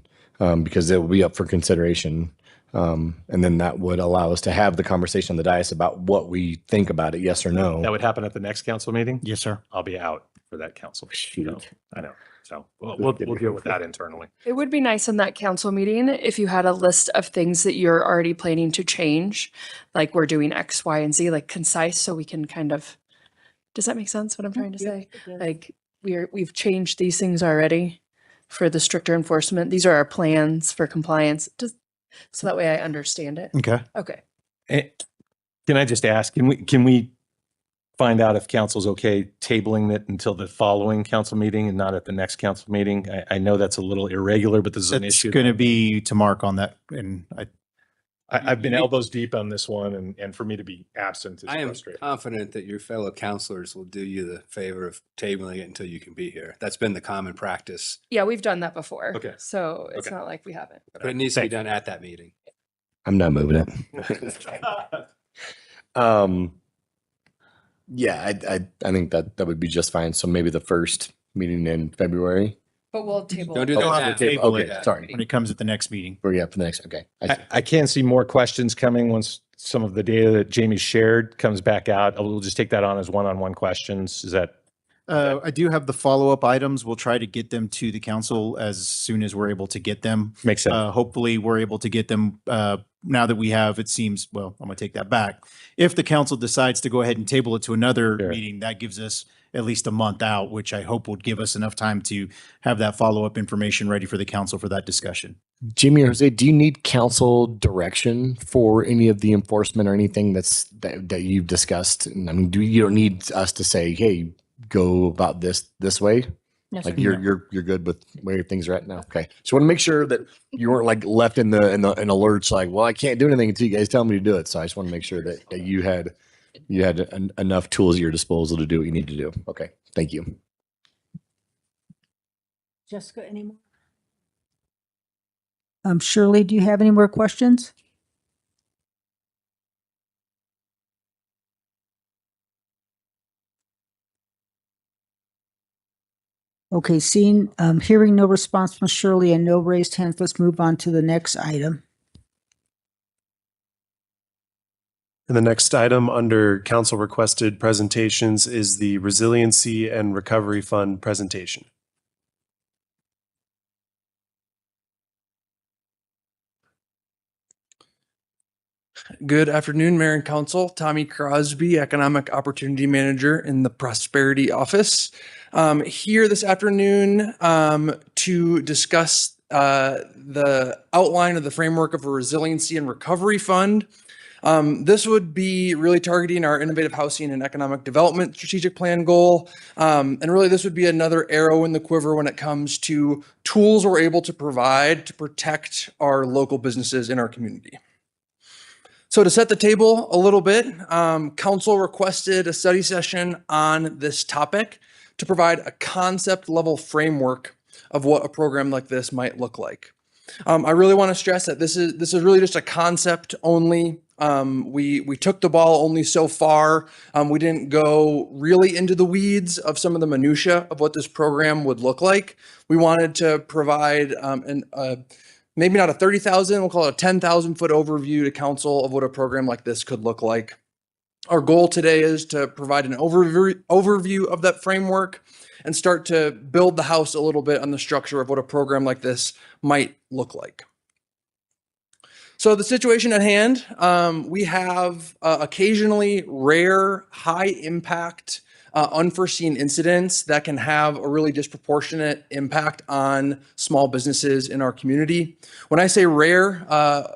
because it will be up for consideration. And then that would allow us to have the conversation on the dais about what we think about it, yes or no.
That would happen at the next council meeting?
Yes, sir.
I'll be out for that council. meeting, so
Shoot.
I know. So we'll deal with that internally.
It would be nice in that council meeting if you had a list of things that you're already planning to change, like we're doing X, Y, and Z, like concise, so we can kind of, does that make sense what I'm trying to say? Like we've changed these things already for the stricter enforcement. These are our plans for compliance, just so that way I understand it.
Okay.
Okay.
Can I just ask, can we find out if council's okay tabling it until the following council meeting and not at the next council meeting? I know that's a little irregular, but this is an
It's
issue.
going to be to Mark on that. And
I've been elbows deep on this one, and for me to be absent is
I am
frustrating.
confident that your fellow counselors will do you the favor of tabling it until you can be here. That's been the common practice,
Yeah, we've done that before.
Okay.
So it's
Okay.
not like we haven't.
but it needs to be done at that meeting.
I'm not moving it. Yeah, I think that would be just fine. So maybe the first meeting in February.
But we'll table.
Don't do
it.
that
We'll
now.
have to table
Okay,
it
sorry.
when it comes at the next meeting.
Or yeah, for the next. Okay.
I can see more questions coming once some of the data that Jamie shared comes back out. We'll just take that on as one-on-one questions. Is that?
I do have the follow-up items. We'll try to get them to the council as soon as we're able to get them.
Makes sense.
Hopefully, we're able to get them now that we have, it seems, well, I'm going to take that back. If the council decides to go ahead and table it to another
Sure.
meeting, that gives us at least a month out, which I hope would give us enough time to have that follow-up information ready for the council for that discussion.
Jimmy or Jose, do you need council direction for any of the enforcement or anything that you've discussed? And I mean, you don't need us to say, hey, go about this way?
No,
Like
sir.
you're good with where things are at now. Okay. Just want to make sure that you weren't like left in the lurch, like, well, I can't do anything until you guys tell me to do it. So I just want to make sure that you had enough tools at your disposal to do what you need to do. Okay. Thank you.
Jessica, any more? Shirley, do you have any more questions? Okay, hearing no response from Shirley and no raised hands, let's move on to the next item.
And the next item under council requested presentations is the Resiliency and Recovery Fund presentation.
Good afternoon, Mayor and Council. Tommy Crosby, Economic Opportunity Manager in the Prosperity Office. Here this afternoon to discuss the outline of the framework of a Resiliency and Recovery Fund. This would be really targeting our Innovative Housing and Economic Development Strategic Plan goal. And really this would be another arrow in the quiver when it comes to tools we're able to provide to protect our local businesses in our community. So to set the table a little bit, council requested a study session on this topic to provide a concept level framework of what a program like this might look like. I really want to stress that this is really just a concept only. We took the ball only so far. We didn't go really into the weeds of some of the minutia of what this program would look like. We wanted to provide maybe not a 30,000, we'll call it a 10,000 foot overview to council of what a program like this could look like. Our goal today is to provide an overview of that framework and start to build the house a little bit on the structure of what a program like this might look like. So the situation at hand, we have occasionally rare, high impact, unforeseen incidents that can have a really disproportionate impact on small businesses in our community. When I say rare,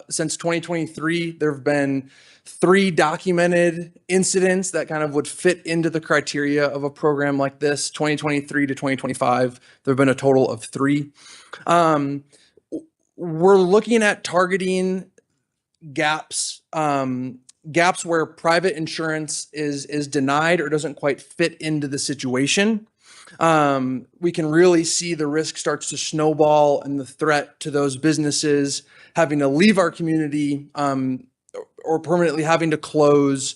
since 2023, there have been 3 documented incidents that kind of would fit into the criteria of a program like this. 2023 to 2025, there have been a total of 3. We're looking at targeting gaps where private insurance is denied or doesn't quite fit into the situation. We can really see the risk starts to snowball and the threat to those businesses having to leave our community or permanently having to close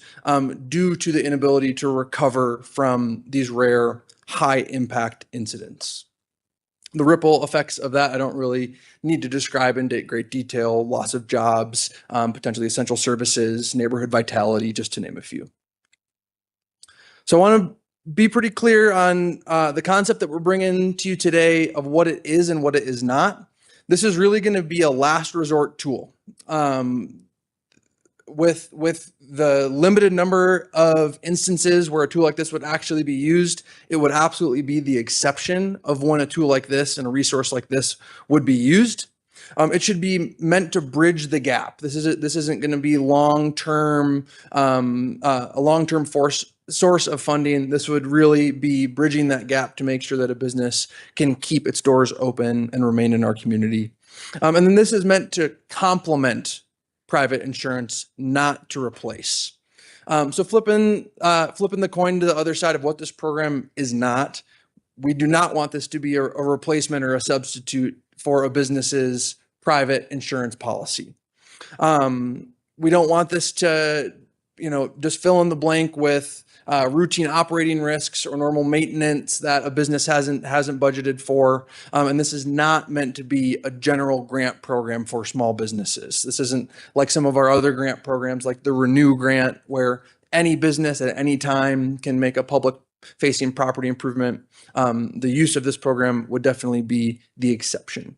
due to the inability to recover from these rare high impact incidents. The ripple effects of that, I don't really need to describe in great detail. Loss of jobs, potentially essential services, neighborhood vitality, just to name a few. So I want to be pretty clear on the concept that we're bringing to you today of what it is and what it is not. This is really going to be a last resort tool. with the limited number of instances where a tool like this would actually be used, it would absolutely be the exception of when a tool like this and a resource like this would be used. It should be meant to bridge the gap. This isn't going to be a long-term source of funding. This would really be bridging that gap to make sure that a business can keep its doors open and remain in our community. And then this is meant to complement private insurance, not to replace. So flipping the coin to the other side of what this program is not, we do not want this to be a replacement or a substitute for a business's private insurance policy. We don't want this to, just fill in the blank with routine operating risks or normal maintenance that a business hasn't budgeted for. And this is not meant to be a general grant program for small businesses. This isn't like some of our other grant programs, like the Renew grant, where any business at any time can make a public-facing property improvement. The use of this program would definitely be the exception.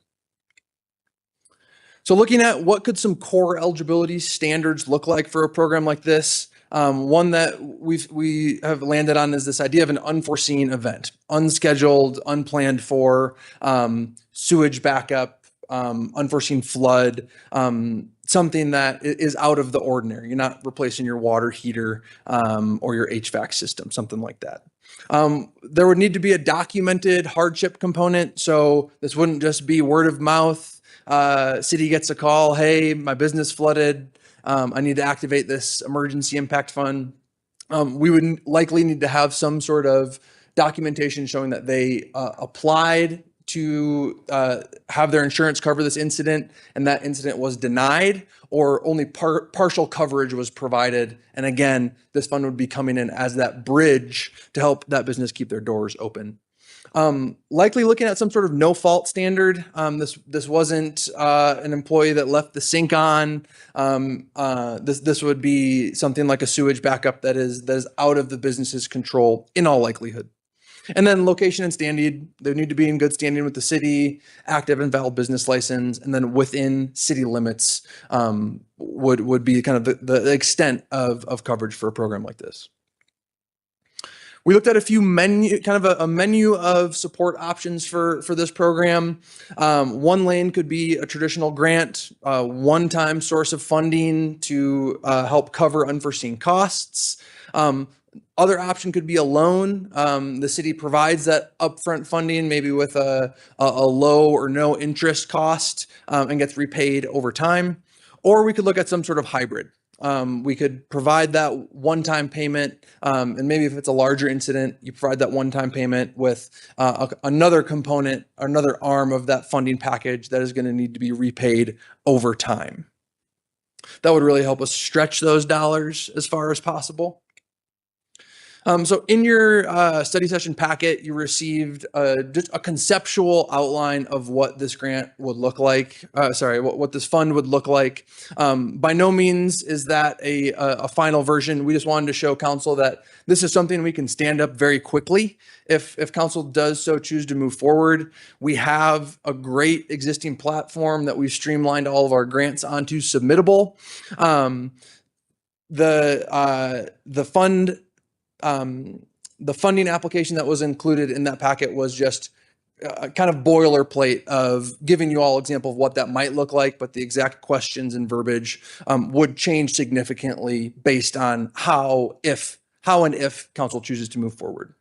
So looking at what could some core eligibility standards look like for a program like this, one that we have landed on is this idea of an unforeseen event, unscheduled, unplanned for, sewage backup, unforeseen flood, something that is out of the ordinary. You're not replacing your water heater or your HVAC system, something like that. There would need to be a documented hardship component. So this wouldn't just be word of mouth. City gets a call, hey, my business flooded. I need to activate this emergency impact fund. We would likely need to have some sort of documentation showing that they applied to have their insurance cover this incident, and that incident was denied, or only partial coverage was provided. And again, this fund would be coming in as that bridge to help that business keep their doors open. Likely looking at some sort of no-fault standard. This wasn't an employee that left the sink on. This would be something like a sewage backup that is out of the business's control in all likelihood. And then location and standing, they need to be in good standing with the city, active and valid business license, and then within city limits would be kind of the extent of coverage for a program like this. We looked at a menu of support options for this program. One lane could be a traditional grant, one-time source of funding to help cover unforeseen costs. Other option could be a loan. The city provides that upfront funding, maybe with a low or no interest cost, and gets repaid over time. Or we could look at some sort of hybrid. We could provide that one-time payment, and maybe if it's a larger incident, you provide that one-time payment with another component, another arm of that funding package that is going to need to be repaid over time. That would really help us stretch those dollars as far as possible. So in your study session packet, you received just a conceptual outline of what this grant would look like. What this fund would look like. By no means is that a final version. We just wanted to show council that this is something we can stand up very quickly if council does so choose to move forward. We have a great existing platform that we've streamlined all of our grants onto Submittable. The funding application that was included in that packet was just kind of boilerplate of giving you all example of what that might look like, but the exact questions and verbiage would change significantly based on how and if council chooses to move forward.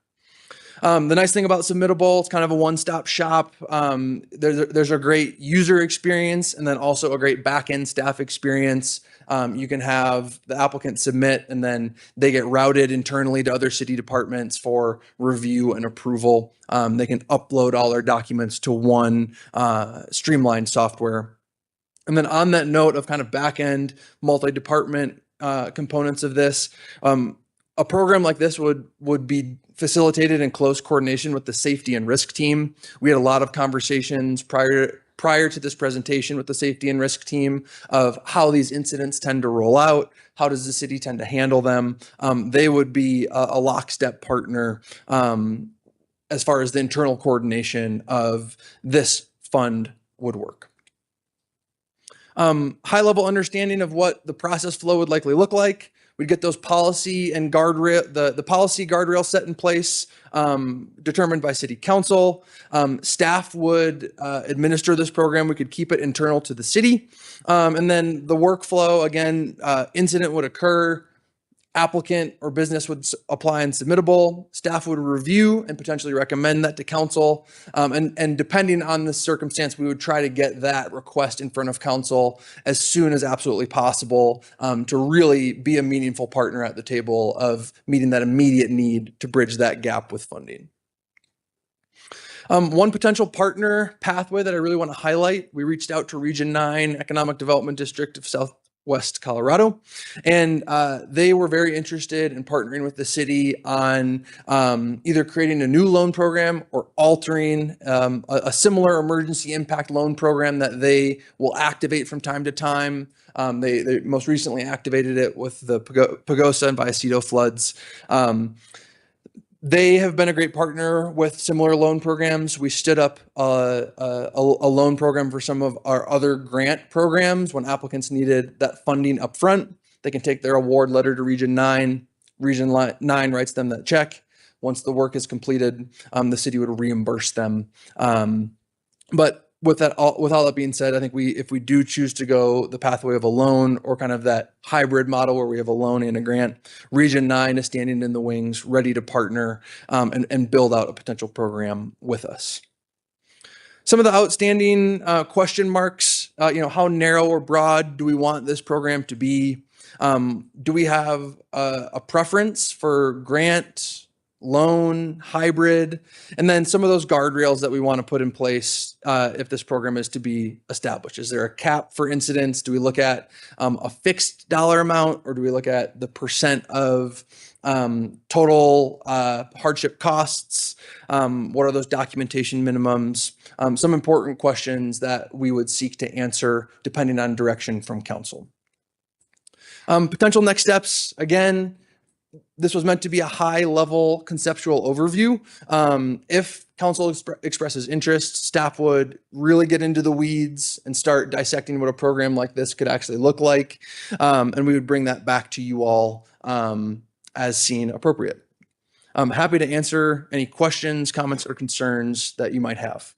The nice thing about Submittable, it's kind of a one-stop shop. There's a great user experience and then also a great back-end staff experience. You can have the applicant submit and then they get routed internally to other city departments for review and approval. They can upload all their documents to one streamlined software. And then on that note of kind of back-end multi-department components of this, a program like this would be facilitated in close coordination with the safety and risk team. We had a lot of conversations prior to this presentation with the safety and risk team of how these incidents tend to roll out. How does the city tend to handle them? They would be a lockstep partner as far as the internal coordination of this fund would work. high level understanding of what the process flow would likely look like. We'd get those policy and guardrail, the policy guardrail set in place, determined by city council. Staff would administer this program. We could keep it internal to the city. And then the workflow, again, incident would occur. Applicant or business would apply and submittable. Staff would review and potentially recommend that to council. And depending on the circumstance, we would try to get that request in front of council as soon as absolutely possible, to really be a meaningful partner at the table of meeting that immediate need to bridge that gap with funding. One potential partner pathway that I really want to highlight, we reached out to Region 9 Economic Development District of Southwest Colorado, and they were very interested in partnering with the city on either creating a new loan program or altering a similar emergency impact loan program that they will activate from time to time. They most recently activated it with the Pagosa and Vallecito floods. They have been a great partner with similar loan programs. We stood up a loan program for some of our other grant programs when applicants needed that funding up front. They can take their award letter to Region 9. Region 9 writes them that check. Once the work is completed, the city would reimburse them. But with all that being said, I think if we do choose to go the pathway of a loan or kind of that hybrid model where we have a loan and a grant, Region 9 is standing in the wings, ready to partner and build out a potential program with us. Some of the outstanding question marks, how narrow or broad do we want this program to be? Do we have a preference for grant, loan, hybrid, and then some of those guardrails that we want to put in place if this program is to be established? Is there a cap for incidents? Do we look at a fixed dollar amount, or do we look at the percent of total hardship costs? What are those documentation minimums? Some important questions that we would seek to answer depending on direction from council. Potential next steps, again, this was meant to be a high-level conceptual overview. If council expresses interest, staff would really get into the weeds and start dissecting what a program like this could actually look like. And we would bring that back to you all as seen appropriate. I'm happy to answer any questions, comments, or concerns that you might have.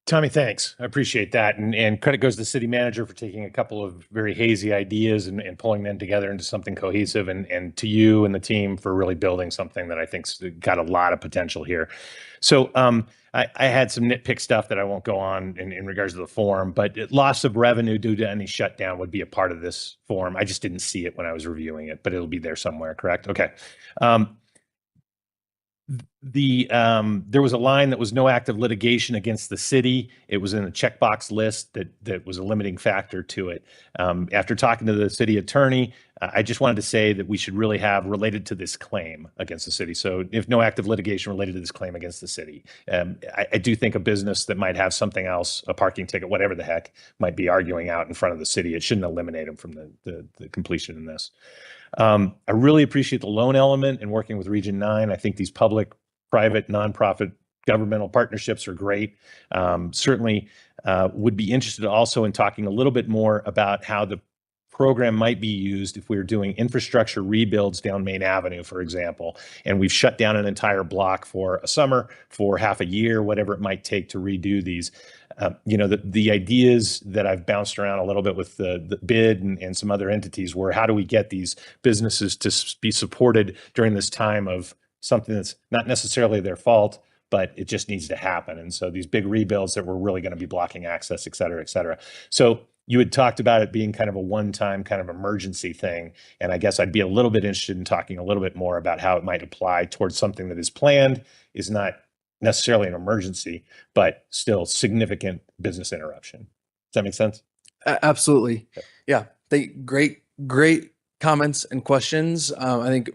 Tommy, thanks. I appreciate that. And credit goes to the city manager for taking a couple of very hazy ideas and pulling them together into something cohesive, and to you and the team for really building something that I think's got a lot of potential here. So I had some nitpick stuff that I won't go on in regards to the form, but loss of revenue due to any shutdown would be a part of this form. I just didn't see it when I was reviewing it, but it'll be there somewhere, correct? Okay. There was a line that was no active litigation against the city. It was in a checkbox list that was a limiting factor to it. After talking to the city attorney, I just wanted to say that we should really have related to this claim against the city. So if no active litigation related to this claim against the city, I do think a business that might have something else, a parking ticket, whatever the heck, might be arguing out in front of the city. It shouldn't eliminate them from the completion in this. I really appreciate the loan element and working with Region 9. I think these public, private, nonprofit, governmental partnerships are great. Certainly would be interested also in talking a little bit more about how the program might be used if we were doing infrastructure rebuilds down Main Avenue, for example, and we've shut down an entire block for a summer, for half a year, whatever it might take to redo these. The ideas that I've bounced around a little bit with the bid and some other entities were, how do we get these businesses to be supported during this time of something that's not necessarily their fault, but it just needs to happen. And so these big rebuilds that were really going to be blocking access, et cetera, et cetera. So you had talked about it being kind of a one-time kind of emergency thing. And I guess I'd be a little bit interested in talking a little bit more about how it might apply towards something that is planned, is not necessarily an emergency, but still significant business interruption. Does that make sense?
Absolutely. Yeah. Great comments and questions. I think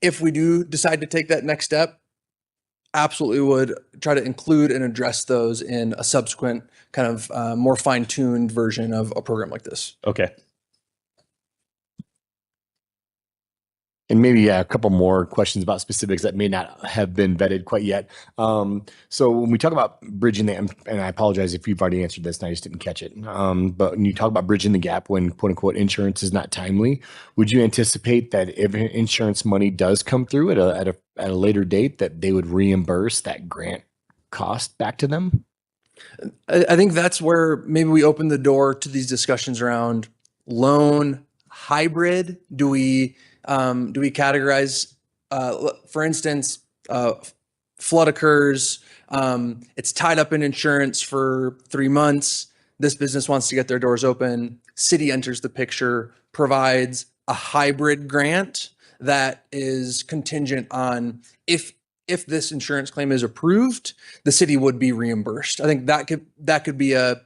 if we do decide to take that next step, absolutely would try to include and address those in a subsequent kind of more fine-tuned version of a program like this.
Okay.
And maybe a couple more questions about specifics that may not have been vetted quite yet. So when we talk about bridging the, and I apologize if you've already answered this and I just didn't catch it. But when you talk about bridging the gap when quote unquote insurance is not timely, would you anticipate that if insurance money does come through at a later date, that they would reimburse that grant cost back to them?
I think that's where maybe we open the door to these discussions around loan hybrid. Do we categorize, for instance, flood occurs, it's tied up in insurance for 3 months. This business wants to get their doors open. City enters the picture, provides a hybrid grant that is contingent on if this insurance claim is approved, the city would be reimbursed. I think that could be a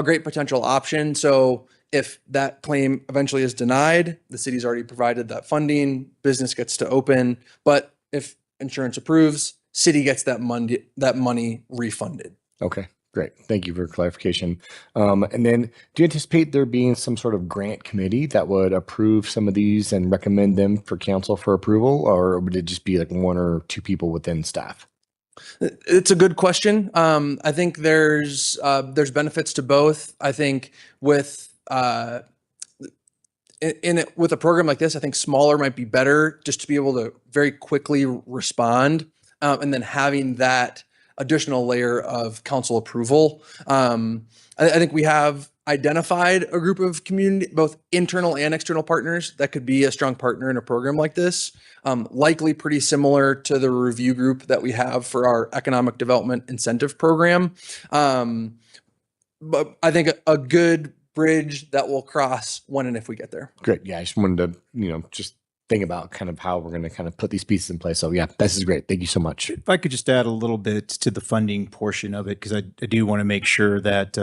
great potential option. So if that claim eventually is denied, the city's already provided that funding, business gets to open. But if insurance approves, city gets that money refunded.
Okay, great. Thank you for clarification. And then do you anticipate there being some sort of grant committee that would approve some of these and recommend them for council for approval? Or would it just be like 1 or 2 people within staff?
It's a good question. I think there's benefits to both. I think with with a program like this, I think smaller might be better just to be able to very quickly respond, and then having that additional layer of council approval. I think we have identified a group of community, both internal and external partners that could be a strong partner in a program like this. Likely pretty similar to the review group that we have for our economic development incentive program. But I think a good bridge that will cross when and if we get there.
Great. Yeah, I just wanted to, just think about kind of how we're going to kind of put these pieces in place. So yeah, this is great. Thank you so much.
If I could just add a little bit to the funding portion of it, because I do want to make sure that,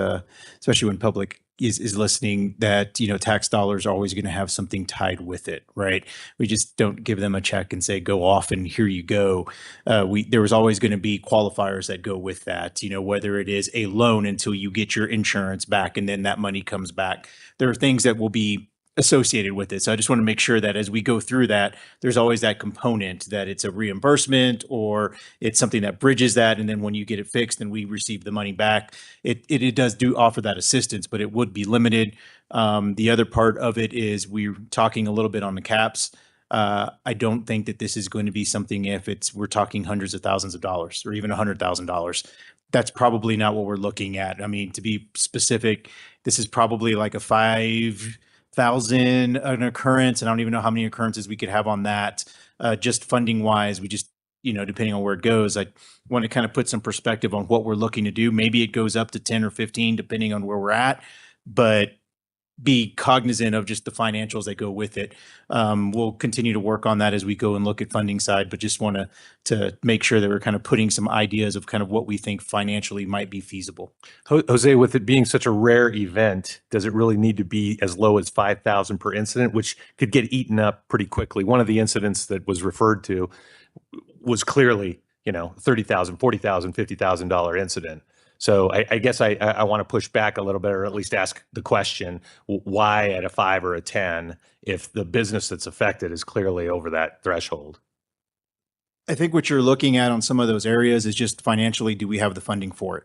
especially when public is listening, that, tax dollars are always going to have something tied with it, right? We just don't give them a check and say, go off and here you go. There was always going to be qualifiers that go with that, whether it is a loan until you get your insurance back and then that money comes back. There are things that will be associated with it. So I just want to make sure that as we go through that, there's always that component that it's a reimbursement or it's something that bridges that. And then when you get it fixed and we receive the money back, it does offer that assistance, but it would be limited. The other part of it is we're talking a little bit on the caps. I don't think that this is going to be something we're talking hundreds of thousands of dollars or even $100,000. That's probably not what we're looking at. I mean, to be specific, this is probably like a 5,000 an occurrence. And I don't even know how many occurrences we could have on that. Just funding wise, we just, depending on where it goes, I want to kind of put some perspective on what we're looking to do. Maybe it goes up to 10 or 15, depending on where we're at, but be cognizant of just the financials that go with it. We'll continue to work on that as we go and look at funding side, but just want to make sure that we're kind of putting some ideas of kind of what we think financially might be feasible.
Jose, with it being such a rare event, does it really need to be as low as 5,000 per incident, which could get eaten up pretty quickly? One of the incidents that was referred to was clearly, $30,000, $40,000, $50,000 incident. So I guess I want to push back a little bit, or at least ask the question, why at a 5 or a 10 if the business that's affected is clearly over that threshold?
I think what you're looking at on some of those areas is just financially, do we have the funding for it?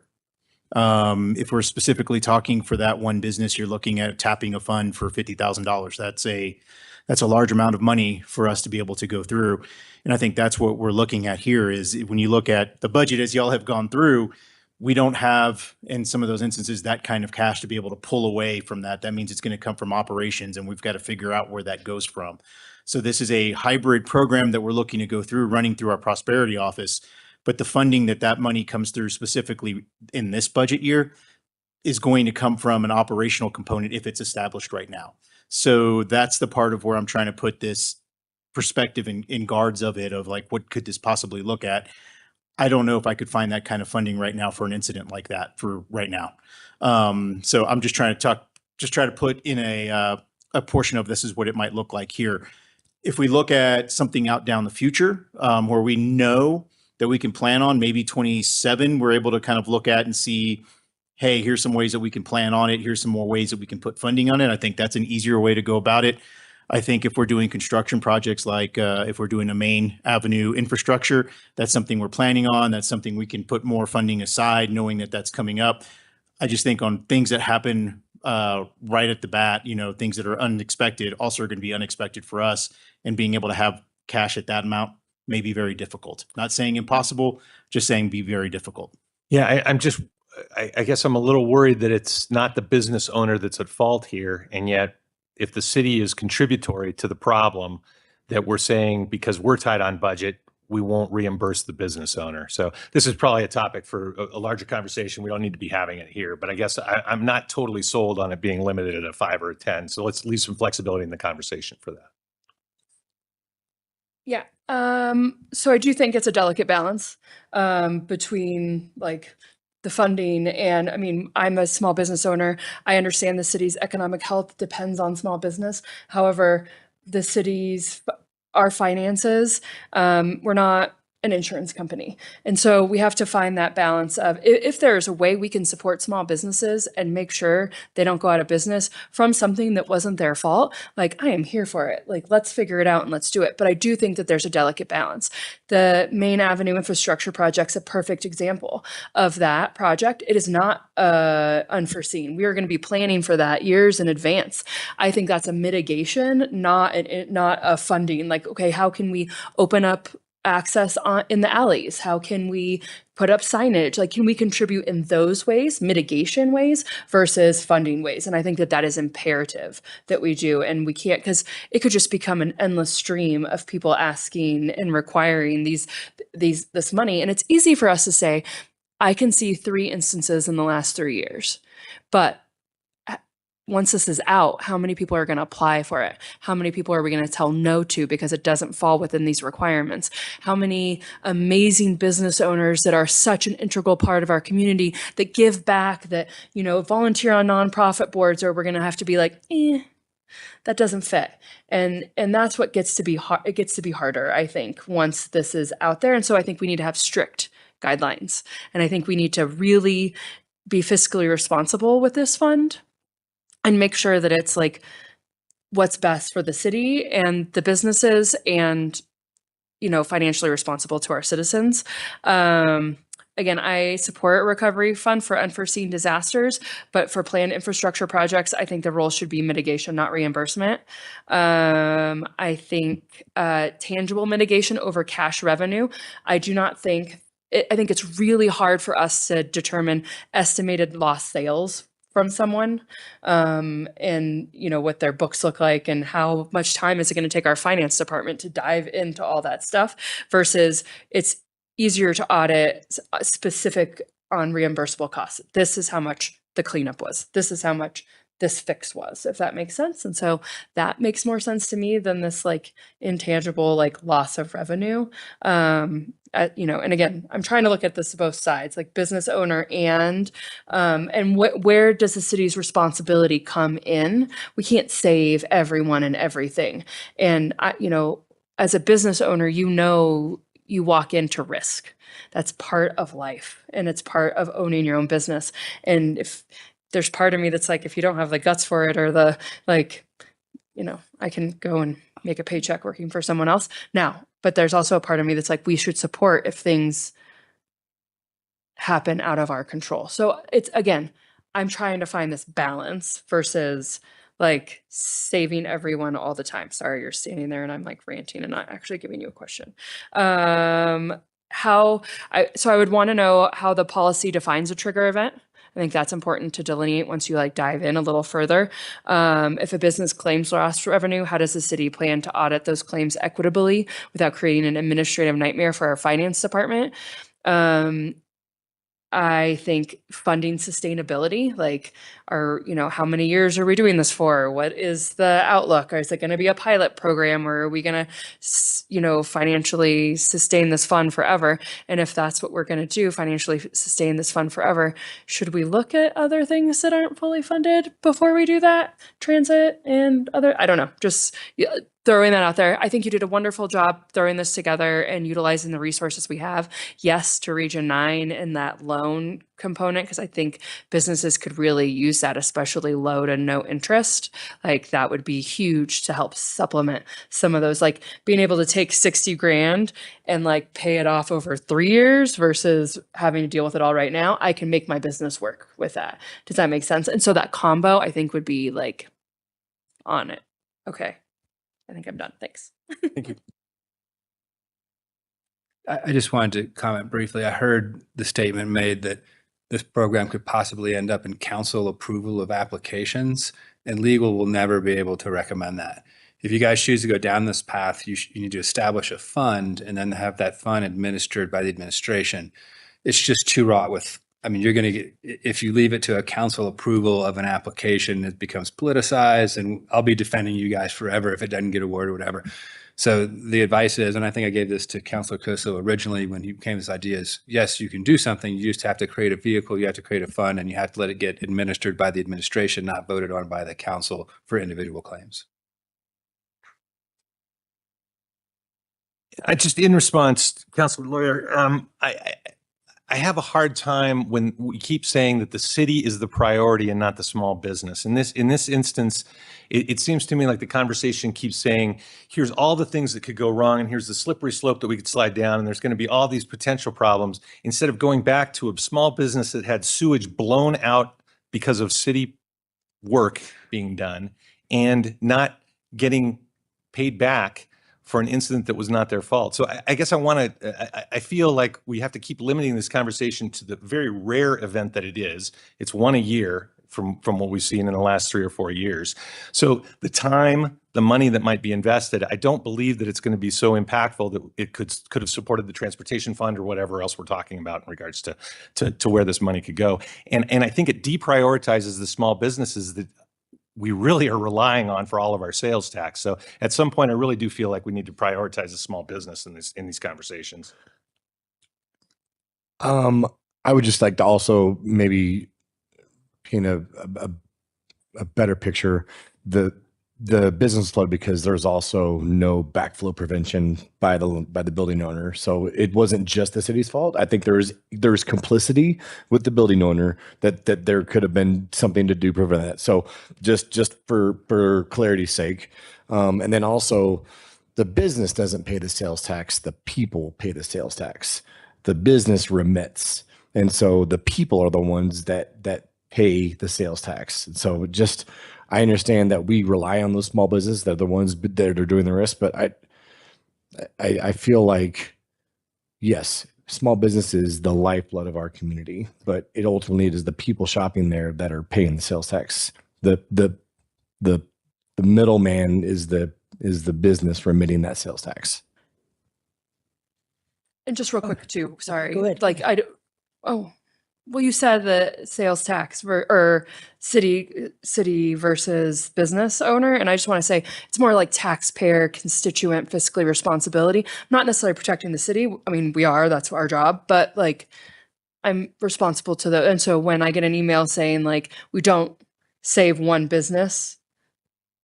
If we're specifically talking for that one business, you're looking at tapping a fund for $50,000. That's a large amount of money for us to be able to go through. And I think that's what we're looking at here is when you look at the budget as y'all have gone through, we don't have, in some of those instances, that kind of cash to be able to pull away from that. That means it's going to come from operations, and we've got to figure out where that goes from. So this is a hybrid program that we're looking to go through, running through our prosperity office. But the funding that money comes through specifically in this budget year is going to come from an operational component if it's established right now. So that's the part of where I'm trying to put this perspective in guards of it, of like, what could this possibly look at? I don't know if I could find that kind of funding right now for an incident like that for right now. So I'm just trying to put in a portion of this is what it might look like here. If we look at something out down the future, where we know that we can plan on, maybe 27, we're able to kind of look at and see, hey, here's some ways that we can plan on it. Here's some more ways that we can put funding on it. I think that's an easier way to go about it. I think if we're doing construction projects like if we're doing a main avenue infrastructure, that's something we're planning on. That's something we can put more funding aside, knowing that that's coming up. I just think on things that happen right at the bat, you know, things that are unexpected also are going to be unexpected for us, and being able to have cash at that amount may be very difficult. Not saying impossible, just saying be very difficult.
Yeah, I guess I'm a little worried that it's not the business owner that's at fault here. And yet, if the city is contributory to the problem, that we're saying because we're tight on budget, we won't reimburse the business owner. So this is probably a topic for a larger conversation. We don't need to be having it here, but I guess I'm not totally sold on it being limited at a 5 or a 10. So let's leave some flexibility in the conversation for that.
Yeah. So I do think it's a delicate balance between like the funding and, I mean, I'm a small business owner. I understand the city's economic health depends on small business. However, our finances, we're not an insurance company. And so we have to find that balance of if there's a way we can support small businesses and make sure they don't go out of business from something that wasn't their fault, like I am here for it. Like, let's figure it out and let's do it. But I do think that there's a delicate balance. The Main Avenue infrastructure project's a perfect example of that project. It is not unforeseen. We are going to be planning for that years in advance. I think that's a mitigation, not a funding. Like, okay, how can we open up access in the alleys? How can we put up signage? Like, can we contribute in those ways, mitigation ways versus funding ways? And I think that that is imperative that we do. And we can't, because it could just become an endless stream of people asking and requiring this money. And it's easy for us to say, I can see 3 instances in the last 3 years, but once this is out, how many people are going to apply for it? How many people are we going to tell no to because it doesn't fall within these requirements? How many amazing business owners that are such an integral part of our community that give back, that, you know, volunteer on nonprofit boards, or we're going to have to be like, that doesn't fit. And that's what gets to be hard. It gets to be harder, I think, once this is out there. And so I think we need to have strict guidelines. And I think we need to really be fiscally responsible with this fund and make sure that it's like what's best for the city and the businesses, and, you know, financially responsible to our citizens. Again, I support a recovery fund for unforeseen disasters, but for planned infrastructure projects, I think the role should be mitigation, not reimbursement. I think tangible mitigation over cash revenue. I think it's really hard for us to determine estimated lost sales from someone, and, you know, what their books look like and how much time is it going to take our finance department to dive into all that stuff, versus it's easier to audit specific on reimbursable costs. This is how much the cleanup was. This is how much this fix was, if that makes sense. And so that makes more sense to me than this like intangible like loss of revenue. You know, and again, I'm trying to look at this both sides, like business owner and where does the city's responsibility come in? We can't save everyone and everything. And you know, as a business owner, you know, you walk into risk. That's part of life, and it's part of owning your own business. And if there's part of me that's like, if you don't have the guts for it, or the, like, you know, I can go and make a paycheck working for someone else now. But there's also a part of me that's like, we should support if things happen out of our control. So it's, again, I'm trying to find this balance versus like saving everyone all the time. Sorry, you're standing there and I'm like ranting and not actually giving you a question. So I would want to know how the policy defines a trigger event. I think that's important to delineate once you like dive in a little further. If a business claims lost revenue, how does the city plan to audit those claims equitably without creating an administrative nightmare for our finance department? I think funding sustainability, like, you know, how many years are we doing this for? What is the outlook? Is it going to be a pilot program, or are we going to, you know, financially sustain this fund forever? And if that's what we're going to do, financially sustain this fund forever, should we look at other things that aren't fully funded before we do that? Transit and other, I don't know, just throwing that out there. I think you did a wonderful job throwing this together and utilizing the resources we have. Yes, to Region 9 and that loan component, because I think businesses could really use that, especially low to no interest. Like that would be huge to help supplement some of those, like being able to take 60 grand and like pay it off over 3 years versus having to deal with it all right now. I can make my business work with that. Does that make sense? And so that combo I think would be like on it. Okay. I think I'm done. Thanks.
Thank you.
I just wanted to comment briefly. I heard the statement made that this program could possibly end up in council approval of applications, and legal will never be able to recommend that. If you guys choose to go down this path, you need to establish a fund and then have that fund administered by the administration. It's just too wrought with, I mean, you're going to get, if you leave it to a council approval of an application, it becomes politicized, and I'll be defending you guys forever if it doesn't get awarded or whatever. So the advice is, and I think I gave this to Councilor Coso originally when he came with this idea, is yes, you can do something. You just have to create a vehicle, you have to create a fund, and you have to let it get administered by the administration, not voted on by the council for individual claims.
I just, in response, Councilor Lawyer, I have a hard time when we keep saying that the city is the priority and not the small business. In this instance, it seems to me like the conversation keeps saying, here's all the things that could go wrong, and here's the slippery slope that we could slide down, and there's going to be all these potential problems, instead of going back to a small business that had sewage blown out because of city work being done and not getting paid back for an incident that was not their fault. So I guess I feel like we have to keep limiting this conversation to the very rare event that it is. It's one a year from what we've seen in the last 3 or 4 years. So the time, the money that might be invested, I don't believe that it's going to be so impactful that it could have supported the transportation fund or whatever else we're talking about in regards to where this money could go. And I think it deprioritizes the small businesses that we really are relying on for all of our sales tax. So at some point, I really do feel like we need to prioritize a small business in these conversations.
I would just like to also maybe paint a better picture. The business flood, because there's also no backflow prevention by the building owner. So it wasn't just the city's fault. I think there's complicity with the building owner that there could have been something to do to prevent that. So just for clarity's sake. And then also the business doesn't pay the sales tax. The people pay the sales tax. The business remits. And so the people are the ones that pay the sales tax. And so I understand that we rely on those small businesses. They're the ones that are doing the risk, but I feel like, yes, small business is the lifeblood of our community, but it ultimately is the people shopping there that are paying the sales tax. The middleman is the business remitting that sales tax.
And just real quick too, sorry.
Go ahead.
Like well, you said the sales tax or city versus business owner. And I just want to say it's more like taxpayer, constituent, fiscally responsibility. I'm not necessarily protecting the city. I mean, we are, that's our job, but like I'm responsible to and so when I get an email saying like, we don't save one business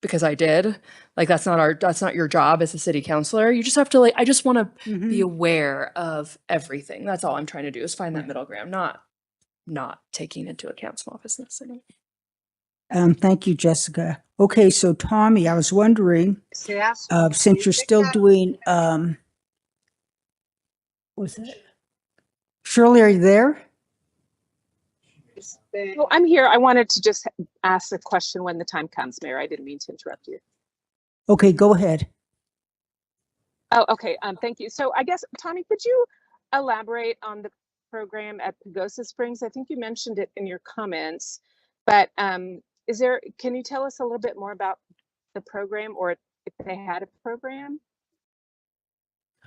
because I did, like, that's not your job as a city councilor. You just have to I just want to be aware of everything. That's all I'm trying to do is find that middle ground, not taking into account small business.
Thank you, Jessica. Okay, so Tommy, I was wondering, since you're still doing, what's that? Shirley, are you there?
Oh, I'm here. I wanted to just ask a question when the time comes, Mayor. I didn't mean to interrupt you.
Okay, go ahead.
Oh, okay. Thank you. So I guess, Tommy, could you elaborate on the program at Pagosa Springs? I think you mentioned it in your comments, but can you tell us a little bit more about the program, or if they had a program?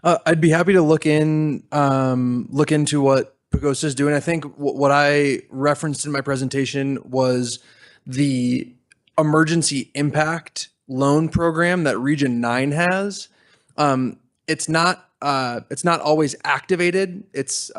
I'd be happy to look into what Pagosa is doing. I think what I referenced in my presentation was the emergency impact loan program that Region 9 has. It's not always activated. It's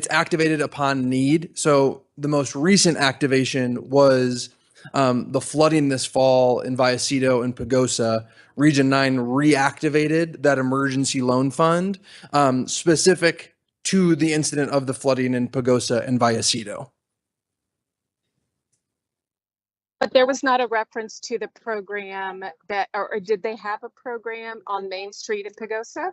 activated upon need. So the most recent activation was the flooding this fall in Vallecito and Pagosa, Region 9 reactivated that emergency loan fund specific to the incident of the flooding in Pagosa and Vallecito.
But there was not a reference to the program that, or did they have a program on Main Street in Pagosa?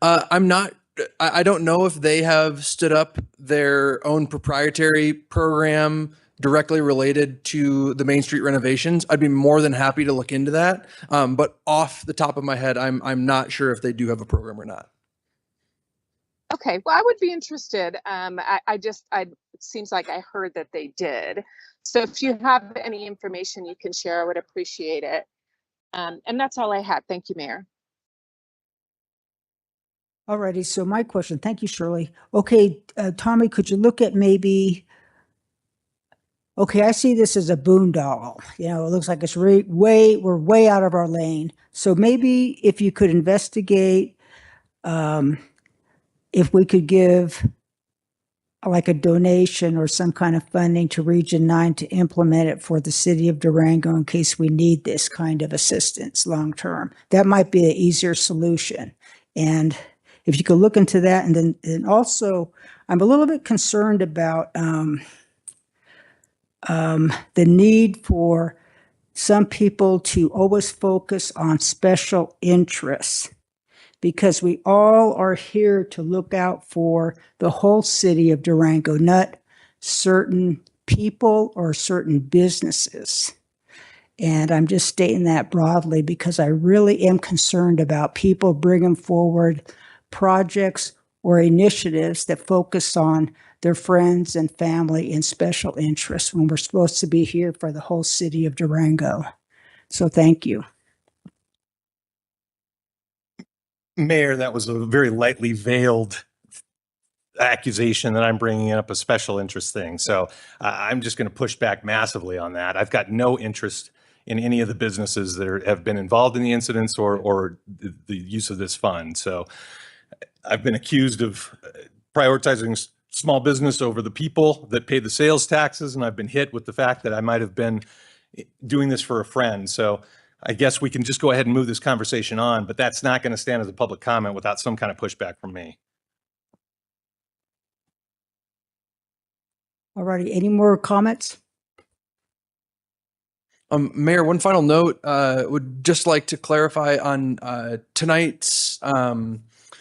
I don't know if they have stood up their own proprietary program directly related to the Main Street renovations. I'd be more than happy to look into that. But off the top of my head, I'm not sure if they do have a program or not.
Okay, well, I would be interested. It seems like I heard that they did. So if you have any information you can share, I would appreciate it. And that's all I had. Thank you, Mayor.
Alrighty, so my question, thank you, Shirley. Okay, Tommy, could you look at maybe, okay, I see this as a boondoggle. You know, it looks like it's we're way out of our lane. So maybe if you could investigate, if we could give like a donation or some kind of funding to Region 9 to implement it for the city of Durango in case we need this kind of assistance long term. That might be an easier solution. And if you could look into that, and also I'm a little bit concerned about the need for some people to always focus on special interests, because we all are here to look out for the whole city of Durango, not certain people or certain businesses. And I'm just stating that broadly because I really am concerned about people bringing forward projects or initiatives that focus on their friends and family and special interests when we're supposed to be here for the whole city of Durango. So thank you.
Mayor, that was a very lightly veiled accusation that I'm bringing up a special interest thing. So I'm just going to push back massively on that. I've got no interest in any of the businesses that have been involved in the incidents or the use of this fund. So I've been accused of prioritizing small business over the people that pay the sales taxes, and I've been hit with the fact that I might have been doing this for a friend. So I guess we can just go ahead and move this conversation on, but that's not going to stand as a public comment without some kind of pushback from me.
All righty, any more comments?
Mayor, one final note, would just like to clarify on tonight's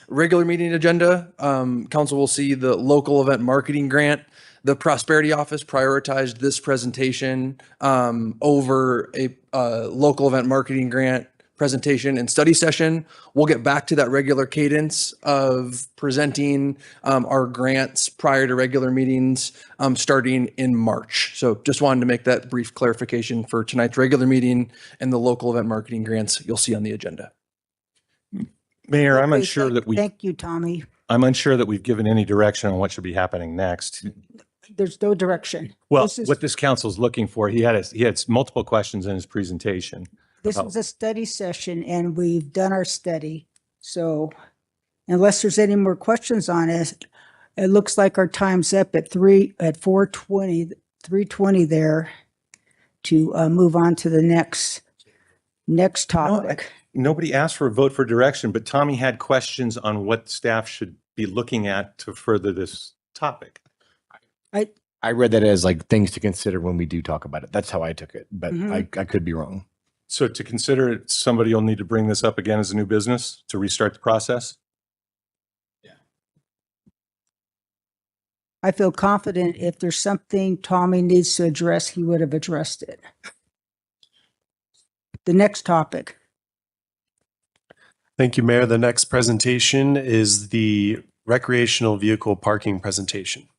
regular meeting agenda. Council will see the local event marketing grant. The Prosperity Office prioritized this presentation over a local event marketing grant presentation and study session. We'll get back to that regular cadence of presenting our grants prior to regular meetings starting in March. So just wanted to make that brief clarification for tonight's regular meeting and the local event marketing grants you'll see on the agenda.
Mayor, I'm
Okay,
unsure that we.
Thank you, Tommy.
I'm unsure that we've given any direction on what should be happening next.
There's no direction.
Well,
This is-
what this council is looking for, he had multiple questions in his presentation.
This is a study session and we've done our study. So unless there's any more questions on it, it looks like our time's up at 3:20 there to move on to the next topic.
Nobody asked for a vote for direction, but Tommy had questions on what staff should be looking at to further this topic.
I read that as like things to consider when we do talk about it. That's how I took it, but
Mhm.
I could be wrong.
So to consider it, somebody will need to bring this up again as a new business to restart the process?
I feel confident if there's something Tommy needs to address, he would have addressed it. The next topic.
Thank you, Mayor. The next presentation is the recreational vehicle parking presentation.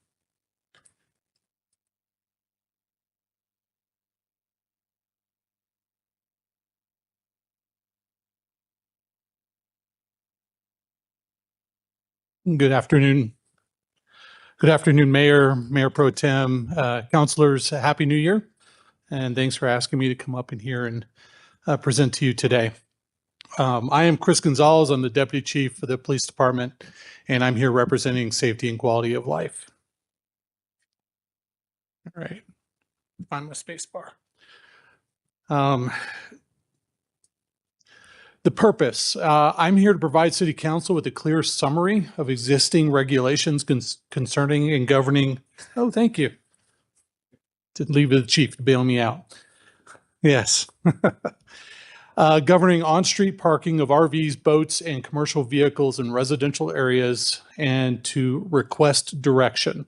Good afternoon. Good afternoon, Mayor, Mayor Pro Tem, councilors. Happy New Year. And thanks for asking me to come up in here and present to you today. I am Chris Gonzalez. I'm the Deputy Chief for the Police Department, and I'm here representing safety and quality of life. All right. Find my space bar. The purpose, I'm here to provide City Council with a clear summary of existing regulations concerning and governing. Oh, thank you. Didn't leave it to the chief to bail me out. Yes. Governing on-street parking of RVs, boats, and commercial vehicles in residential areas, and to request direction.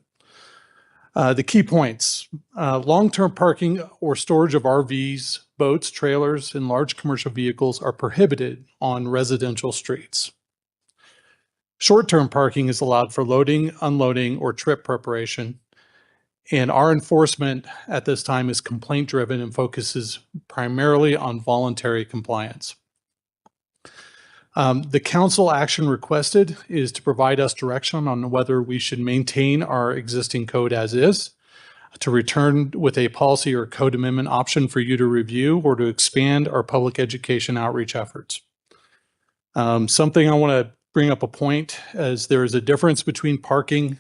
The key points, long-term parking or storage of RVs, boats, trailers, and large commercial vehicles are prohibited on residential streets. Short-term parking is allowed for loading, unloading, or trip preparation. And our enforcement at this time is complaint-driven and focuses primarily on voluntary compliance. The council action requested is to provide us direction on whether we should maintain our existing code as is, to return with a policy or code amendment option for you to review, or to expand our public education outreach efforts. Something I want to bring up a point as there is a difference between parking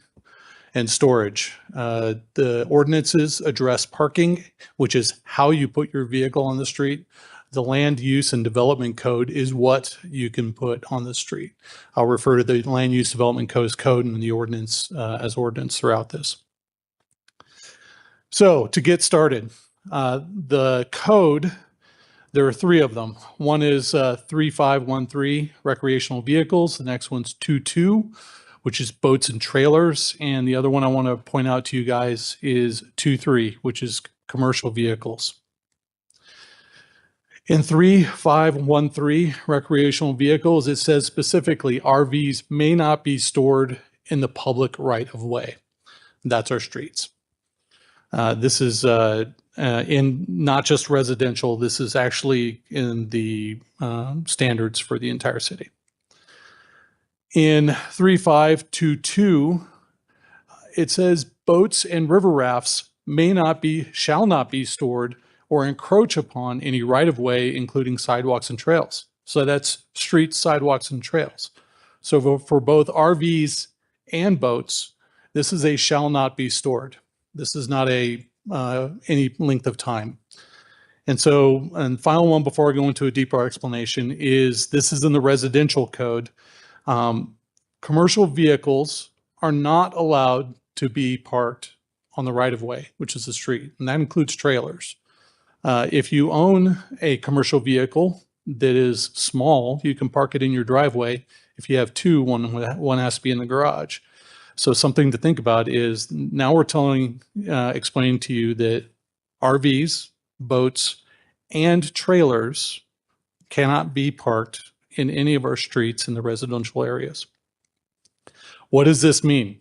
and storage. The ordinances address parking, which is how you put your vehicle on the street. The land use and development code is what you can put on the street. I'll refer to the land use development code as code and the ordinance as ordinance throughout this. So to get started, the code, there are three of them. One is 3513 recreational vehicles. The next one's 22, which is boats and trailers. And the other one I want to point out to you guys is 23, which is commercial vehicles. In 3513 recreational vehicles, it says specifically RVs may not be stored in the public right of way. That's our streets. This is in not just residential, this is actually in the standards for the entire city. In 3522, it says boats and river rafts shall not be stored or encroach upon any right-of-way, including sidewalks and trails. So that's streets, sidewalks, and trails. So for both RVs and boats, this is a shall not be stored. This is not a any length of time. And so, and final one before I go into a deeper explanation is this is in the residential code. Commercial vehicles are not allowed to be parked on the right-of-way, which is the street, and that includes trailers. If you own a commercial vehicle that is small, you can park it in your driveway. If you have two, one has to be in the garage. So something to think about is now we're explaining to you that RVs, boats, and trailers cannot be parked in any of our streets in the residential areas. What does this mean?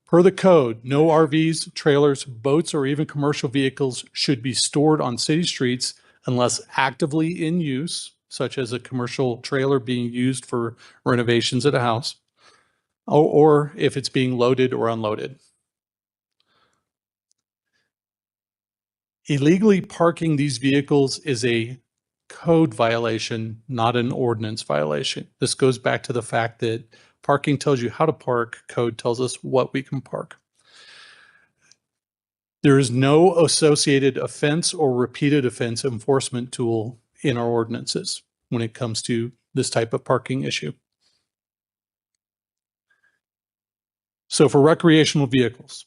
Per the code, no RVs, trailers, boats, or even commercial vehicles should be stored on city streets unless actively in use, such as a commercial trailer being used for renovations at a house, or if it's being loaded or unloaded. Illegally parking these vehicles is a code violation, not an ordinance violation. This goes back to the fact that parking tells you how to park, code tells us what we can park. There is no associated offense or repeated offense enforcement tool in our ordinances when it comes to this type of parking issue. So for recreational vehicles,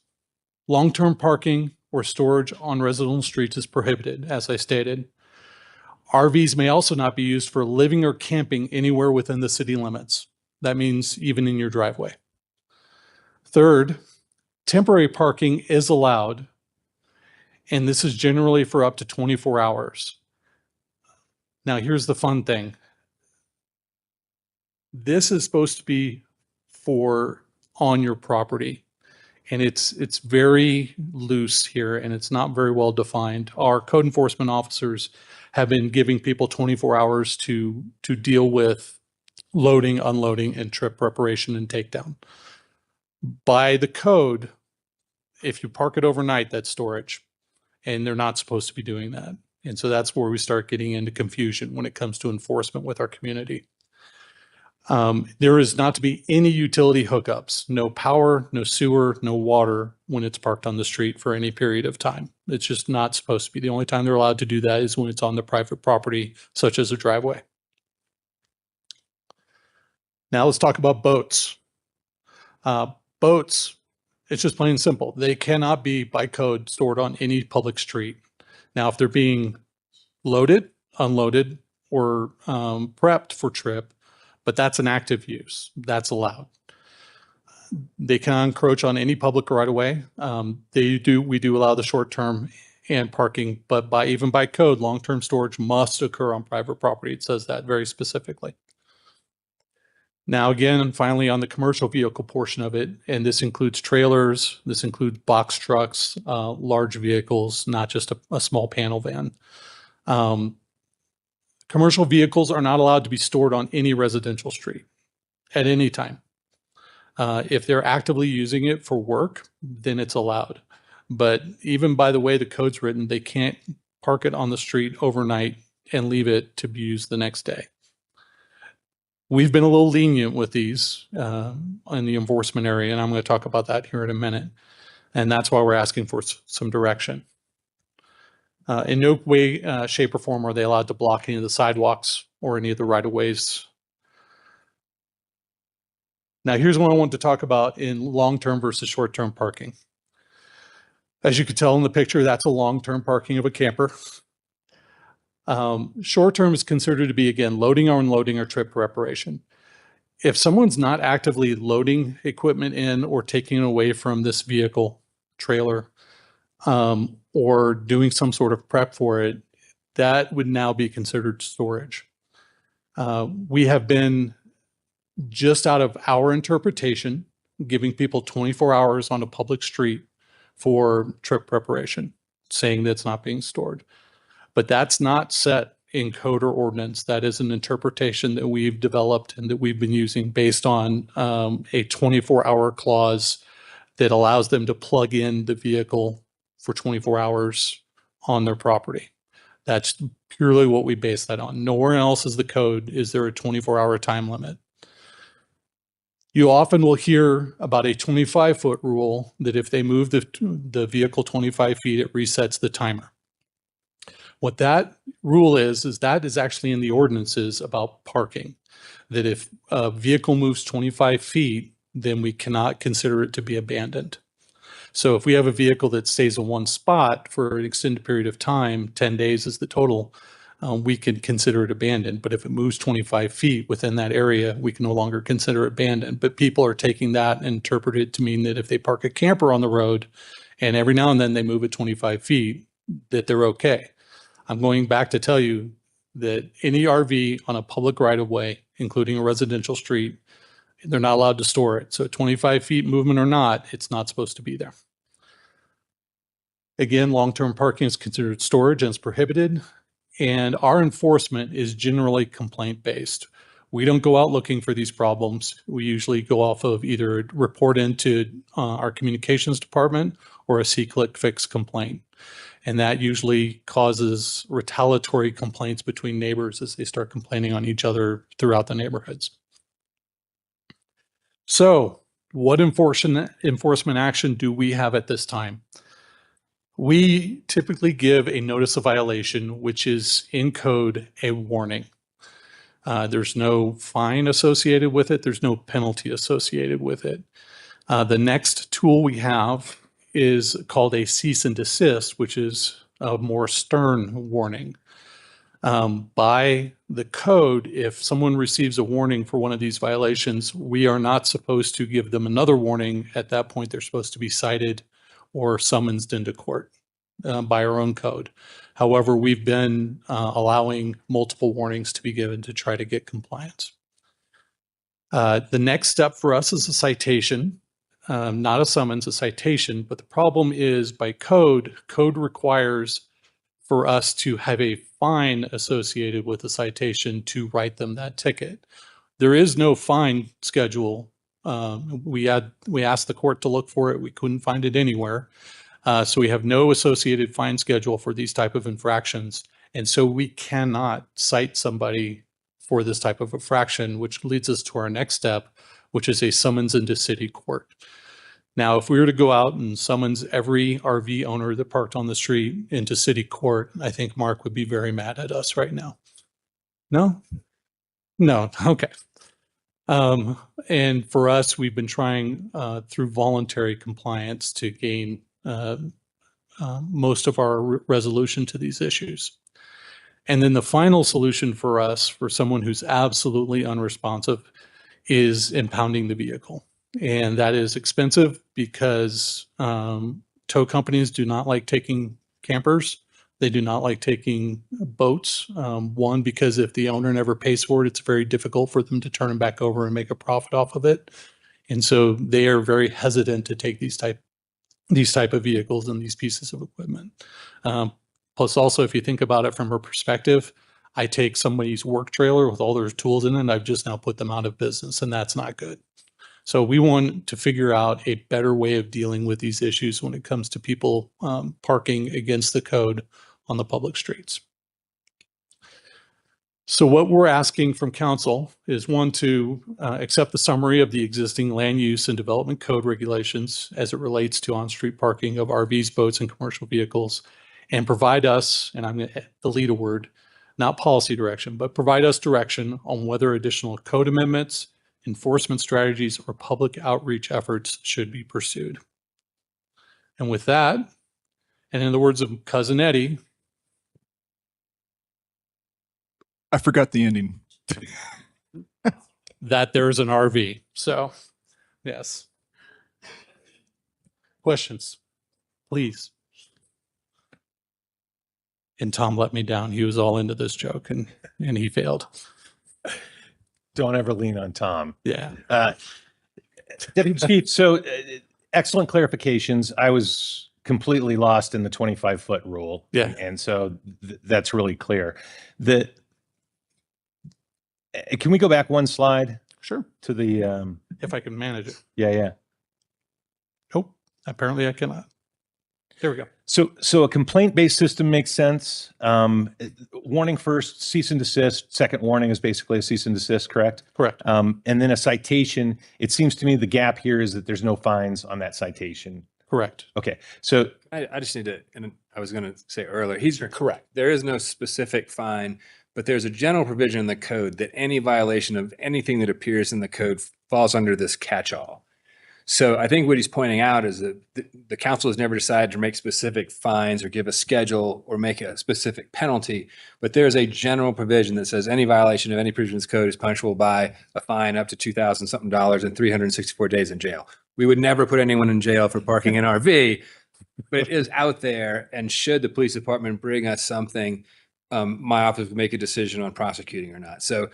long-term parking or storage on residential streets is prohibited, as I stated. RVs may also not be used for living or camping anywhere within the city limits. That means even in your driveway. Third, temporary parking is allowed, and this is generally for up to 24 hours. Now, here's the fun thing. This is supposed to be for on your property, and it's very loose here, and it's not very well defined. Our code enforcement officers have been giving people 24 hours to deal with loading, unloading, and trip preparation and takedown. By the code, if you park it overnight, that's storage, and they're not supposed to be doing that. And so that's where we start getting into confusion when it comes to enforcement with our community. There is not to be any utility hookups, no power, no sewer, no water when it's parked on the street for any period of time. It's just not supposed to be. The only time they're allowed to do that is when it's on the private property, such as a driveway. Now let's talk about boats. Boats, it's just plain and simple. They cannot be by code stored on any public street. Now, if they're being loaded, unloaded, or prepped for trip, but that's an active use, that's allowed. They cannot encroach on any public right of way. We do allow the short term and parking, but even by code, long-term storage must occur on private property. It says that very specifically. Now, again, and finally on the commercial vehicle portion of it, and this includes trailers, this includes box trucks, large vehicles, not just a small panel van. Commercial vehicles are not allowed to be stored on any residential street at any time. If they're actively using it for work, then it's allowed. But even by the way the code's written, they can't park it on the street overnight and leave it to be used the next day. We've been a little lenient with these in the enforcement area, and I'm going to talk about that here in a minute. And that's why we're asking for some direction. In no way, shape, or form are they allowed to block any of the sidewalks or any of the right-of-ways. Now, here's what I want to talk about in long-term versus short-term parking. As you can tell in the picture, that's a long-term parking of a camper. Short-term is considered to be, again, loading or unloading or trip preparation. If someone's not actively loading equipment in or taking it away from this vehicle, trailer, or doing some sort of prep for it, that would now be considered storage. We have been just out of our interpretation, giving people 24 hours on a public street for trip preparation, saying that's not being stored. But that's not set in code or ordinance. That is an interpretation that we've developed and that we've been using based on a 24-hour clause that allows them to plug in the vehicle for 24 hours on their property. That's purely what we base that on. Nowhere else is the code is there a 24-hour time limit. You often will hear about a 25-foot rule that if they move the vehicle 25 feet, it resets the timer. What that rule is that is actually in the ordinances about parking, that if a vehicle moves 25 feet, then we cannot consider it to be abandoned. So if we have a vehicle that stays in one spot for an extended period of time, 10 days is the total, we can consider it abandoned. But if it moves 25 feet within that area, we can no longer consider it abandoned. But people are taking that and interpret it to mean that if they park a camper on the road and every now and then they move it 25 feet, that they're okay. I'm going back to tell you that any RV on a public right-of-way, including a residential street, they're not allowed to store it. So 25 feet movement or not, it's not supposed to be there. Again, long-term parking is considered storage and is prohibited. And our enforcement is generally complaint-based. We don't go out looking for these problems. We usually go off of either report into our communications department or a see-click-fix complaint. And that usually causes retaliatory complaints between neighbors as they start complaining on each other throughout the neighborhoods. So what enforcement action do we have at this time? We typically give a notice of violation, which is in code a warning. There's no fine associated with it. There's no penalty associated with it. The next tool we have is called a cease and desist, which is a more stern warning. By the code, if someone receives a warning for one of these violations, we are not supposed to give them another warning. At that point, they're supposed to be cited or summoned into court by our own code. However, we've been allowing multiple warnings to be given to try to get compliance. The next step for us is a citation. Not a summons, a citation. But the problem is by code requires for us to have a fine associated with the citation to write them that ticket. There is no fine schedule. We asked the court to look for it. We couldn't find it anywhere. So we have no associated fine schedule for these type of infractions. And so we cannot cite somebody for this type of infraction, which leads us to our next step, which is a summons into city court. Now, if we were to go out and summons every RV owner that parked on the street into city court, I think Mark would be very mad at us right now. No? No, okay. And for us, we've been trying through voluntary compliance to gain most of our resolution to these issues. And then the final solution for us, for someone who's absolutely unresponsive, is impounding the vehicle. And that is expensive because tow companies do not like taking campers. They do not like taking boats. One, because if the owner never pays for it, it's very difficult for them to turn them back over and make a profit off of it. And so they are very hesitant to take these type of vehicles and these pieces of equipment. Plus also, if you think about it from her perspective, I take somebody's work trailer with all their tools in it, and I've just now put them out of business, and that's not good. So we want to figure out a better way of dealing with these issues when it comes to people parking against the code on the public streets. So what we're asking from council is, one, to accept the summary of the existing land use and development code regulations as it relates to on-street parking of RVs, boats, and commercial vehicles, and provide us, and I'm going to delete a word, not policy direction, but provide us direction on whether additional code amendments, enforcement strategies, or public outreach efforts should be pursued. And with that, and in the words of Cousin Eddie,
I forgot the ending.
that there's an RV. So, yes. Questions, please. And Tom let me down. He was all into this joke and he failed.
Don't ever lean on Tom.
Yeah.
Deputy Chief, so excellent clarifications. I was completely lost in the 25-foot rule.
Yeah.
And so that's really clear. Can we go back one slide?
Sure.
To the
If I can manage it.
yeah.
Oh, apparently I cannot. There we go.
So a complaint-based system makes sense. Warning first, cease and desist. Second warning is basically a cease and desist, correct?
Correct.
And then a citation. It seems to me the gap here is that there's no fines on that citation.
Correct.
Okay. So
I just need to, and I was going to say earlier, he's correct. There is no specific fine, but there's a general provision in the code that any violation of anything that appears in the code falls under this catch-all. So I think what he's pointing out is that the council has never decided to make specific fines or give a schedule or make a specific penalty, but there's a general provision that says any violation of any provision of this code is punishable by a fine up to $2,000 something and 364 days in jail. We would never put anyone in jail for parking an RV, but it is out there. And should the police department bring us something, my office would make a decision on prosecuting or not. So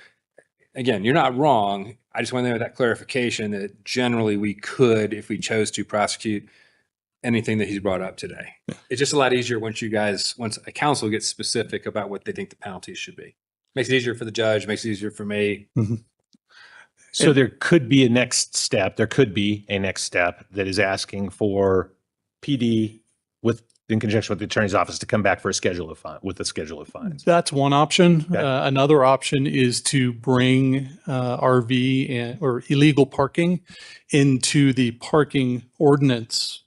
again, you're not wrong. I just want to know that clarification that generally we could, if we chose to, prosecute anything that he's brought up today. It's just a lot easier once a council gets specific about what they think the penalties should be. Makes it easier for the judge, makes it easier for me.
Mm-hmm.
So there could be a next step. There could be a next step that is asking for PD in conjunction with the attorney's office to come back for a schedule of fines.
That's one option.
Okay.
Another option is to bring RV or illegal parking into the parking ordinance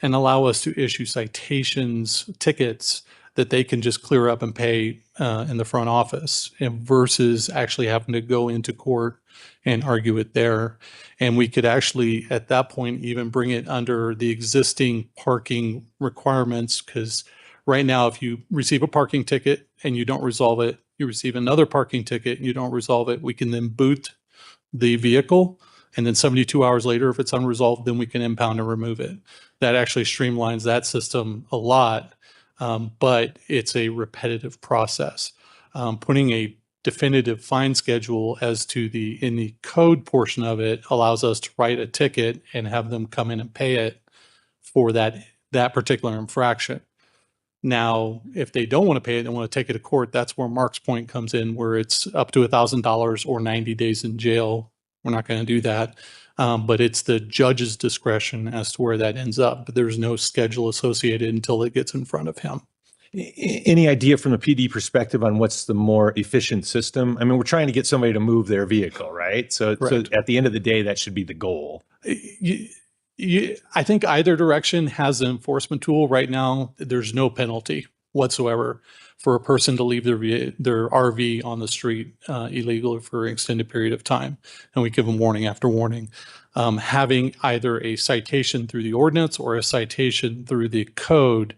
and allow us to issue citations, tickets that they can just clear up and pay in the front office, versus actually having to go into court and argue it there. And we could actually, at that point, even bring it under the existing parking requirements, because right now, if you receive a parking ticket and you don't resolve it, you receive another parking ticket and you don't resolve it, we can then boot the vehicle. And then 72 hours later, if it's unresolved, then we can impound and remove it. That actually streamlines that system a lot, but it's a repetitive process. Putting a definitive fine schedule as to in the code portion of it allows us to write a ticket and have them come in and pay it for that particular infraction. Now, if they don't want to pay it, they want to take it to court, that's where Mark's point comes in, where it's up to $1,000 or 90 days in jail. We're not going to do that. But it's the judge's discretion as to where that ends up. But there's no schedule associated until it gets in front of him.
Any idea from the PD perspective on what's the more efficient system? I mean, we're trying to get somebody to move their vehicle, right? So
Correct.
at the end of the day, that should be the goal.
I think either direction has an enforcement tool. Right now, there's no penalty whatsoever for a person to leave their RV on the street illegally for an extended period of time. And we give them warning after warning. Having either a citation through the ordinance or a citation through the code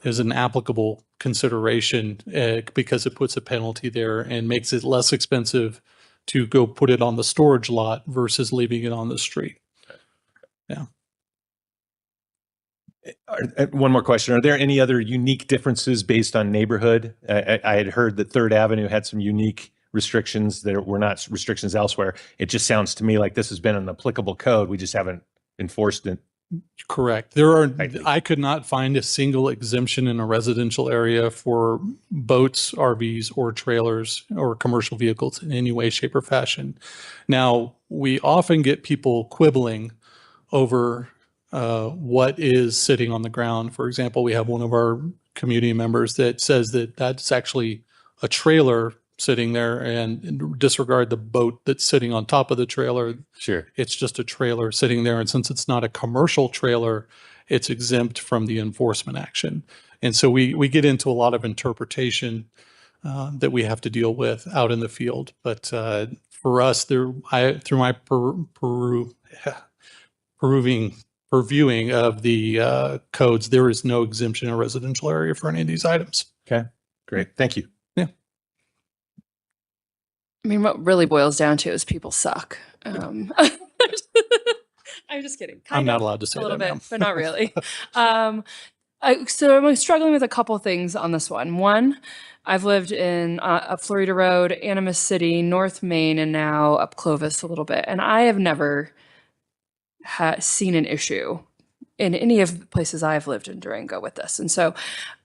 is an applicable consideration because it puts a penalty there and makes it less expensive to go put it on the storage lot versus leaving it on the street. Yeah.
One more question. Are there any other unique differences based on neighborhood? I had heard that Third Avenue had some unique restrictions that were not restrictions elsewhere. It just sounds to me like this has been an applicable code. We just haven't enforced it.
Correct. I could not find a single exemption in a residential area for boats, RVs, or trailers or commercial vehicles in any way, shape, or fashion. Now, we often get people quibbling over what is sitting on the ground. For example, we have one of our community members that says that that's actually a trailer sitting there and disregard the boat that's sitting on top of the trailer.
Sure.
It's just a trailer sitting there. And since it's not a commercial trailer, it's exempt from the enforcement action. And so we get into a lot of interpretation that we have to deal with out in the field. But for us, through my purviewing of the codes, there is no exemption in a residential area for any of these items.
Okay, great. Thank you.
Yeah.
I mean, what really boils down to is people suck. I'm just kidding.
I'm not allowed to say
a little
that,
bit,
ma'am.
but not really. So I'm struggling with a couple things on this one. One, I've lived in up Florida Road, Animas City, North Main, and now up Clovis a little bit. And I have never seen an issue in any of the places I've lived in Durango with this. And so,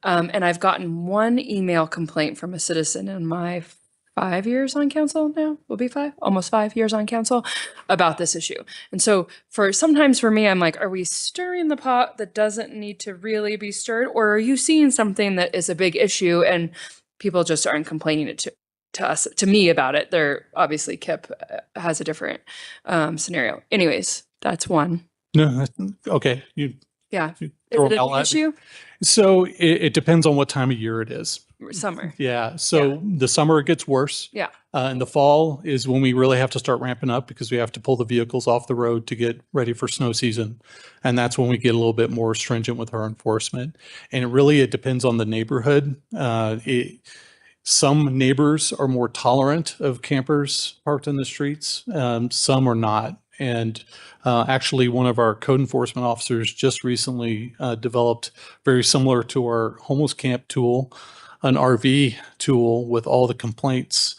and I've gotten one email complaint from a citizen in my 5 years on council now, will be almost 5 years on council about this issue. And so sometimes for me, I'm like, are we stirring the pot that doesn't need to really be stirred? Or are you seeing something that is a big issue and people just aren't complaining it to me about it? They're obviously Kip has a different scenario. Anyways, that's one.
No, okay.
Yeah. Is
throw
it
it out
an
at me.
issue?
So it depends on what time of year it is.
Summer.
Yeah. So the summer it gets worse.
Yeah.
And the fall is when we really have to start ramping up because we have to pull the vehicles off the road to get ready for snow season. And that's when we get a little bit more stringent with our enforcement. And it depends on the neighborhood. Some neighbors are more tolerant of campers parked in the streets. Some are not. And actually, one of our code enforcement officers just recently developed, very similar to our homeless camp tool, an RV tool with all the complaints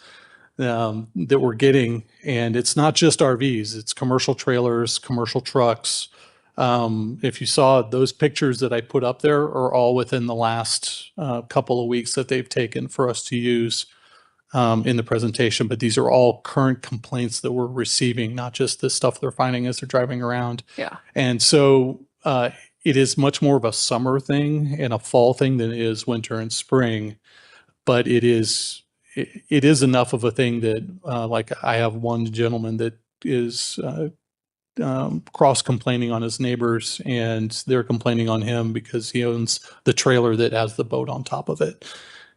that we're getting. And it's not just RVs, it's commercial trailers, commercial trucks. If you saw those pictures that I put up there are all within the last couple of weeks that they've taken for us to use in the presentation, but these are all current complaints that we're receiving, not just the stuff they're finding as they're driving around.
Yeah.
And so it is much more of a summer thing and a fall thing than it is winter and spring, but it is enough of a thing that like I have one gentleman that is cross complaining on his neighbors and they're complaining on him because he owns the trailer that has the boat on top of it.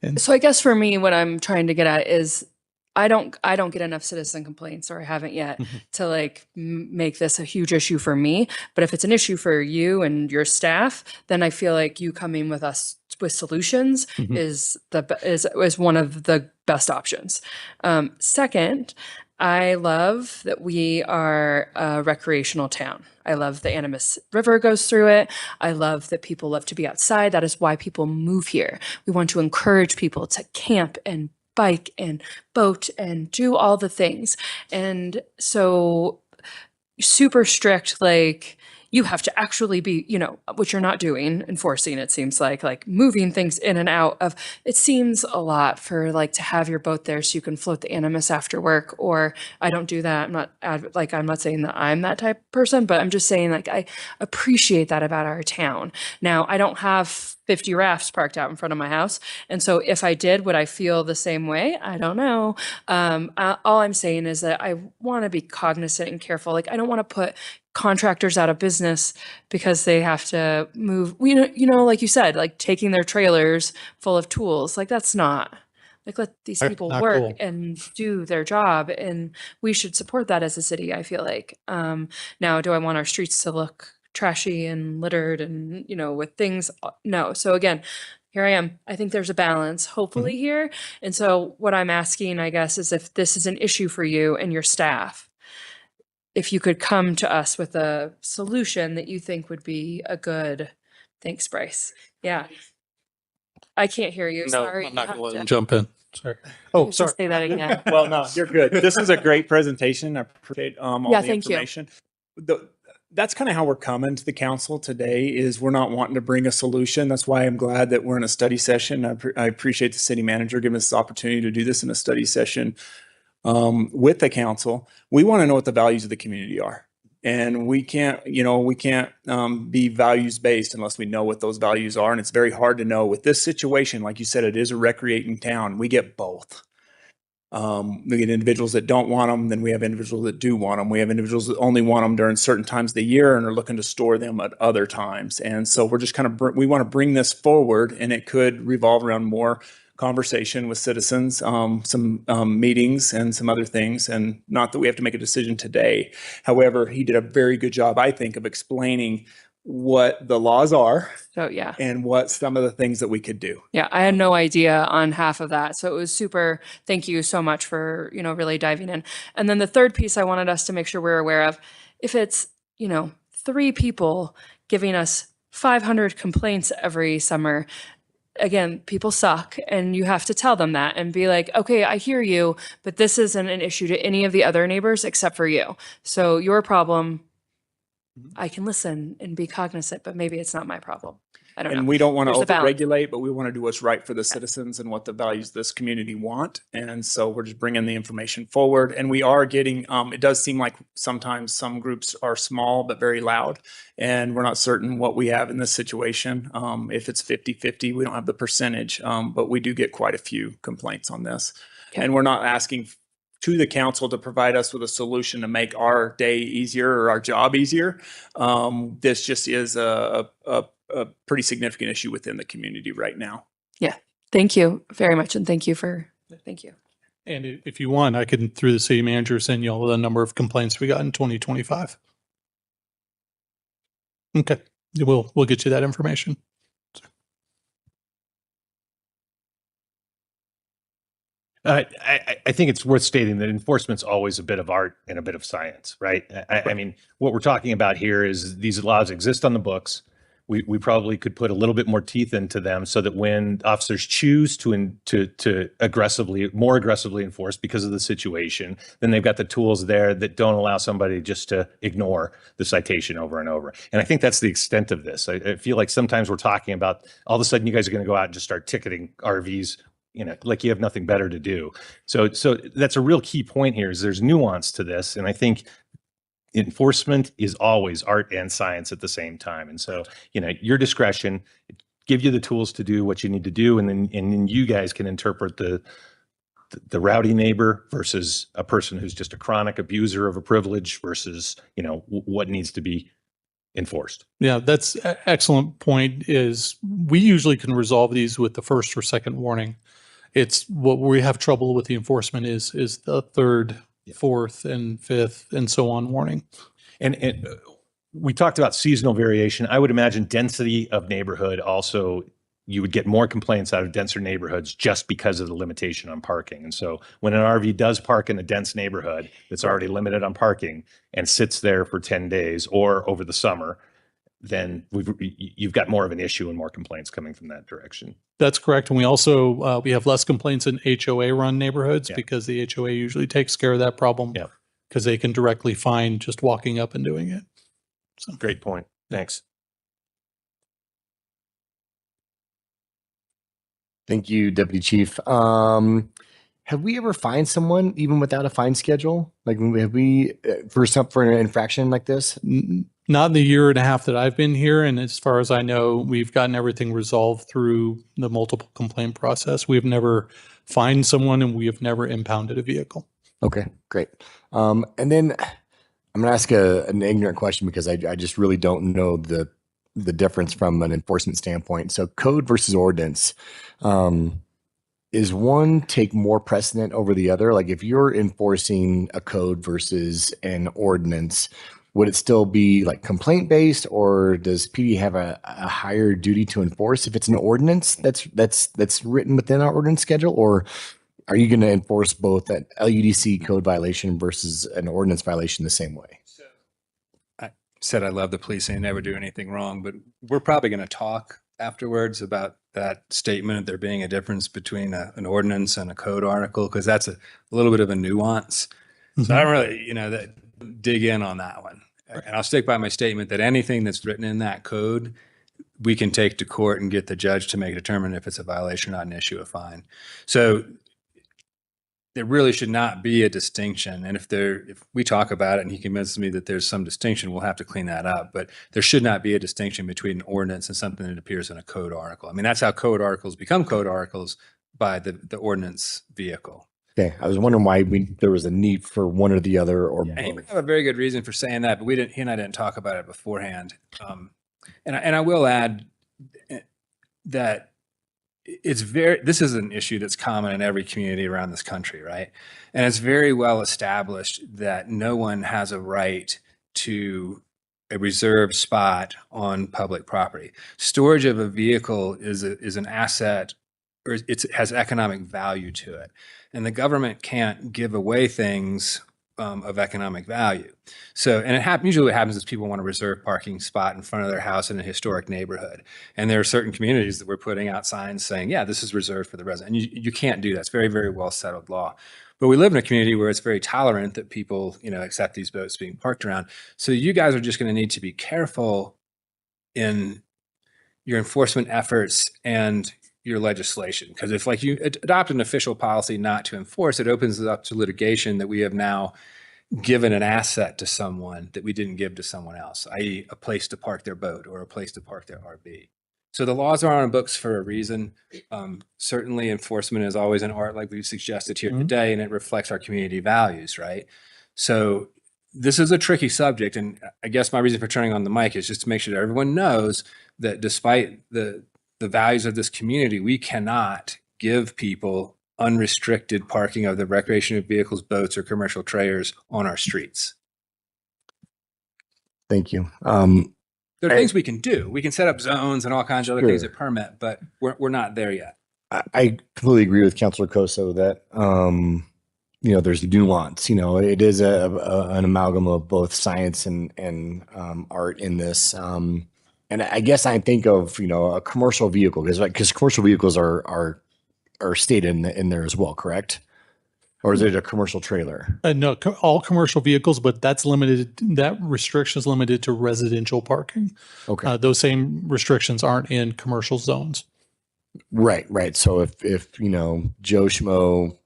And
So I guess for me, what I'm trying to get at is I don't get enough citizen complaints, or I haven't yet, to like make this a huge issue for me. But if it's an issue for you and your staff, then I feel like you coming with us with solutions is one of the best options. Second, I love that we are a recreational town. I love the Animas River goes through it. I love that people love to be outside. That is why people move here. We want to encourage people to camp and bike and boat and do all the things. And so super strict, like you have to actually be, which you're not doing, enforcing, it seems like moving things in and out of, it seems a lot for like to have your boat there so you can float the Animus after work. Or I don't do that. I'm not saying that I'm that type of person, but I'm just saying like I appreciate that about our town. Now, I don't have 50 rafts parked out in front of my house. And so if I did, would I feel the same way? I don't know. All I'm saying is that I want to be cognizant and careful. Like I don't want to put contractors out of business because they have to move, like you said, like taking their trailers full of tools. Like that's not, like let these people
Not
work
cool.
and do their job. And we should support that as a city, I feel like. Now, do I want our streets to look trashy and littered and, with things? No. So again, here I am. I think there's a balance, hopefully here. And so what I'm asking, I guess, is if this is an issue for you and your staff, if you could come to us with a solution that you think would be a good, thanks, Bryce. Yeah. I can't hear you. Sorry.
I'm not
You
gonna let
have
him
to-
jump in. Sorry. Oh,
just
sorry.
Say that again.
Well, no, you're good. This is a great presentation. I appreciate all
Yeah,
the
thank you.
information. That's kind of how we're coming to the council today is we're not wanting to bring a solution. That's why I'm glad that we're in a study session. I appreciate the city manager giving us the opportunity to do this in a study session with the council. We want to know what the values of the community are. And we can't be values based unless we know what those values are. And it's very hard to know with this situation. Like you said, it is a recreating town. We get both. We get individuals that don't want them. Then we have individuals that do want them. We have individuals that only want them during certain times of the year and are looking to store them at other times. And so we're just we want to bring this forward, and it could revolve around more conversation with citizens, some meetings and some other things. And not that we have to make a decision today. However, he did a very good job, I think, of explaining what the laws are
So yeah.
and what some of the things that we could do.
Yeah, I had no idea on half of that. So it was super, thank you so much for, really diving in. And then the third piece I wanted us to make sure we're aware of, if it's, 3 people giving us 500 complaints every summer, again, people suck and you have to tell them that and be like, okay, I hear you, but this isn't an issue to any of the other neighbors except for you. So your problem, I can listen and be cognizant, but maybe it's not my problem. I don't know.
And we don't want to
There's the balance.
over-regulate, but we want to do what's right for the citizens and what the values this community want. And so we're just bringing the information forward. And we are getting, it does seem like sometimes some groups are small but very loud. And we're not certain what we have in this situation. If it's 50-50, we don't have the percentage, but we do get quite a few complaints on this.
Okay.
And we're not asking to the council to provide us with a solution to make our day easier or our job easier. This just is a pretty significant issue within the community right now.
Yeah. Thank you very much. And thank you.
And if you want, I can, through the city manager, send you all the number of complaints we got in 2025. Okay. We'll get you that information.
I think it's worth stating that enforcement's always a bit of art and a bit of science, right? I mean, what we're talking about here is these laws exist on the books. We probably could put a little bit more teeth into them so that when officers choose to more aggressively enforce because of the situation, then they've got the tools there that don't allow somebody just to ignore the citation over and over. And I think that's the extent of this. I feel like sometimes we're talking about all of a sudden you guys are going to go out and just start ticketing RVs, like you have nothing better to do. So that's a real key point here is there's nuance to this. And I think enforcement is always art and science at the same time. And so, your discretion, give you the tools to do what you need to do. And then you guys can interpret the rowdy neighbor versus a person who's just a chronic abuser of a privilege versus, what needs to be enforced.
Yeah, that's an excellent point. Is we usually can resolve these with the first or second warning. It's what we have trouble with the enforcement is the third, fourth, and fifth, and so on warning.
And we talked about seasonal variation. I would imagine density of neighborhood also, you would get more complaints out of denser neighborhoods just because of the limitation on parking. And so when an RV does park in a dense neighborhood that's already limited on parking and sits there for 10 days or over the summer, then you've got more of an issue and more complaints coming from that direction.
That's correct. And we also, we have less complaints in HOA run neighborhoods because the HOA usually takes care of that problem because they can directly fine just walking up and doing it. So.
Great point. Thanks.
Thank you, Deputy Chief. Have we ever fined someone even without a fine schedule? Like, have we for an infraction like this?
Not in the year and a half that I've been here, and as far as I know, we've gotten everything resolved through the multiple complaint process. We have never fined someone, and we have never impounded a vehicle.
Okay, great. And then I'm going to ask an ignorant question because I just really don't know the difference from an enforcement standpoint. So, code versus ordinance. Is one take more precedent over the other? Like if you're enforcing a code versus an ordinance, would it still be like complaint based, or does PD have a higher duty to enforce if it's an ordinance that's written within our ordinance schedule, or are you going to enforce both an LUDC code violation versus an ordinance violation the same way?
I said I love the police and never do anything wrong, but we're probably going to talk afterwards about that statement, there being a difference between an ordinance and a code article, because that's a little bit of a nuance. So I don't really, dig in on that one. And I'll stick by my statement that anything that's written in that code, we can take to court and get the judge to make a determine if it's a violation or not and issue a fine. So there really should not be a distinction. And if we talk about it and he convinces me that there's some distinction, we'll have to clean that up. But there should not be a distinction between an ordinance and something that appears in a code article. I mean, that's how code articles become code articles, by the ordinance vehicle.
Okay, I was wondering why there was a need for one or the other, or
And he may have a very good reason for saying that, but he and I didn't talk about it beforehand. And I will add that this is an issue that's common in every community around this country, right? And it's very well established that no one has a right to a reserved spot on public property. Storage of a vehicle is an asset, or it has economic value to it. And the government can't give away things of economic value. So, and usually what happens is people want a reserved parking spot in front of their house in a historic neighborhood. And there are certain communities that we're putting out signs saying, yeah, this is reserved for the resident. And you can't do that. It's very, very well settled law. But we live in a community where it's very tolerant that people, accept these boats being parked around. So you guys are just going to need to be careful in your enforcement efforts and your legislation. Because if you adopt an official policy not to enforce, it opens it up to litigation that we have now given an asset to someone that we didn't give to someone else, i.e. a place to park their boat or a place to park their RV. So the laws are on books for a reason. Certainly enforcement is always an art, like we've suggested here today, and it reflects our community values, right? So this is a tricky subject. And I guess my reason for turning on the mic is just to make sure that everyone knows that despite the values of this community, we cannot give people unrestricted parking of the recreational vehicles, boats, or commercial trailers on our streets.
Thank you.
There are things we can do. We can set up zones and all kinds of other things that permit, but we're not there yet.
I completely agree with Councilor Coso that, there's nuance. It is an amalgam of both science and art in this. And I guess I think of, a commercial vehicle because commercial vehicles are stated in there as well, correct? Or is it a commercial trailer?
No, all commercial vehicles, but that's limited. That restriction is limited to residential parking.
Okay.
Those same restrictions aren't in commercial zones.
Right. So if Joe Schmo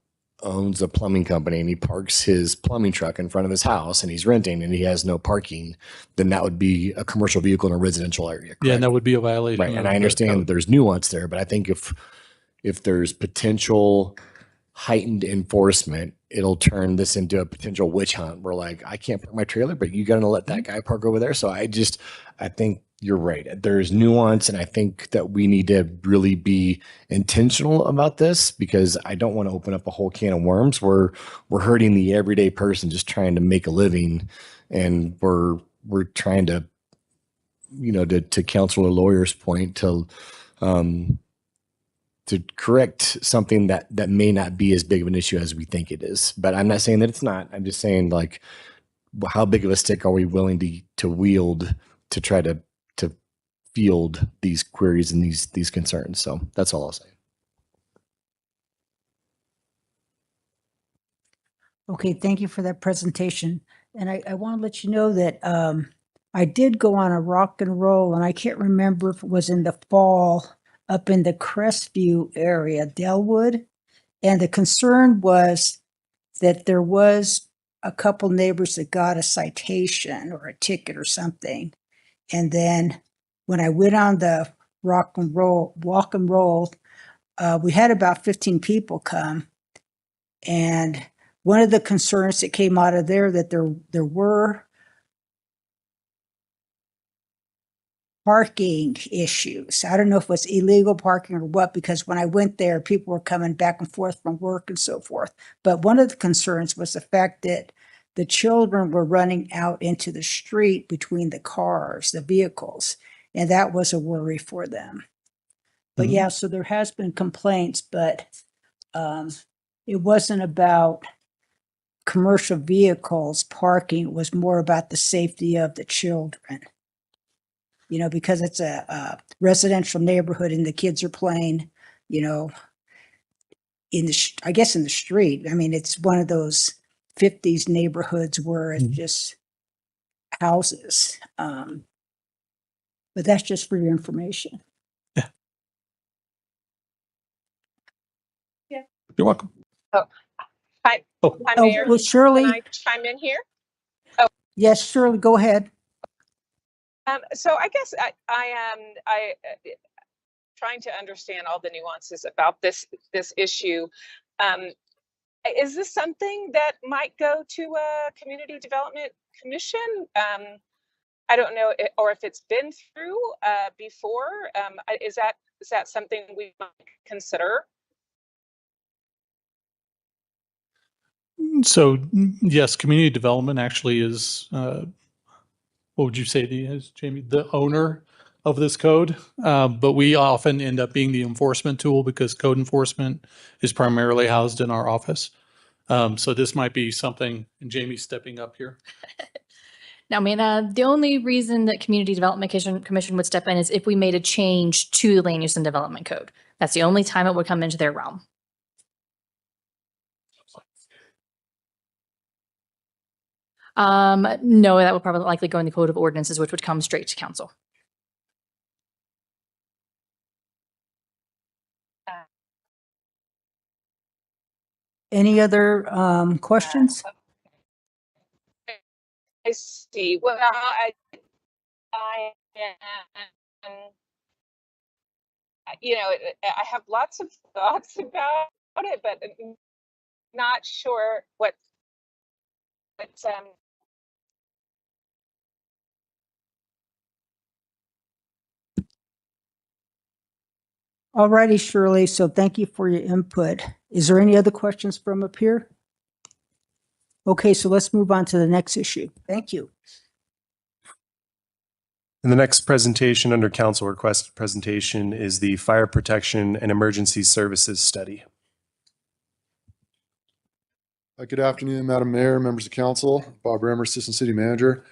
owns a plumbing company and he parks his plumbing truck in front of his house and he's renting and he has no parking, then that would be a commercial vehicle in a residential area. Correct?
Yeah, and that would be a violation.
Right. And I understand that there's nuance there, but I think if there's potential heightened enforcement, it'll turn this into a potential witch hunt where I can't park my trailer, but you got to let that guy park over there. So I think you're right. There's nuance. And I think that we need to really be intentional about this because I don't want to open up a whole can of worms where we're hurting the everyday person just trying to make a living. And we're trying to, to Counselor Lawyer's point, to correct something that may not be as big of an issue as we think it is. But I'm not saying that it's not. I'm just saying how big of a stick are we willing to wield to try to field these queries and these concerns. So that's all I'll say.
Okay, thank you for that presentation. And I want to let you know that I did go on a rock and roll, and I can't remember if it was in the fall up in the Crestview area, Delwood. And the concern was that there was a couple neighbors that got a citation or a ticket or something. And then when I went on the walk and roll, we had about 15 people come. And one of the concerns that came out of there that there were parking issues. I don't know if it was illegal parking or what, because when I went there, people were coming back and forth from work and so forth. But one of the concerns was the fact that the children were running out into the street between the cars, the vehicles, and that was a worry for them. But yeah, so there has been complaints, but it wasn't about commercial vehicles parking. It was more about the safety of the children. You know, because it's a residential neighborhood and the kids are playing, you know, in the, I guess in the street. I mean, it's one of those 50s neighborhoods where it's just houses. But that's just for your information.
You're welcome.
Hi,
Oh.
hi,
Oh,
Mayor.
well, Shirley.
Can I chime in here?
Yes, Shirley, go ahead.
So I guess I am trying to understand all the nuances about this issue. Is this something that might go to a community development commission? I don't know, or if it's been through before. Is that something we might consider?
So yes, community development actually is, what would you say is, Jamie, the owner of this code? But we often end up being the enforcement tool because code enforcement is primarily housed in our office. So this might be something, and Jamie's stepping up here.
Now, Amanda, the only reason that Community Development Commission would step in is if we made a change to the Land Use and Development Code. That's the only time it would come into their realm. No, that would probably likely go in the Code of Ordinances, which would come straight to council.
Any other questions?
I see. Well, I you know, I have lots of thoughts about it, but I'm not sure what
All righty, Shirley. So thank you for your input. Is there any other questions from up here? Okay, so let's move on to the next issue. Thank you.
And the next presentation under council requested presentation is the Fire Protection and Emergency Services Study.
Good afternoon, Madam Mayor, members of council. Bob Rammer, Assistant City Manager.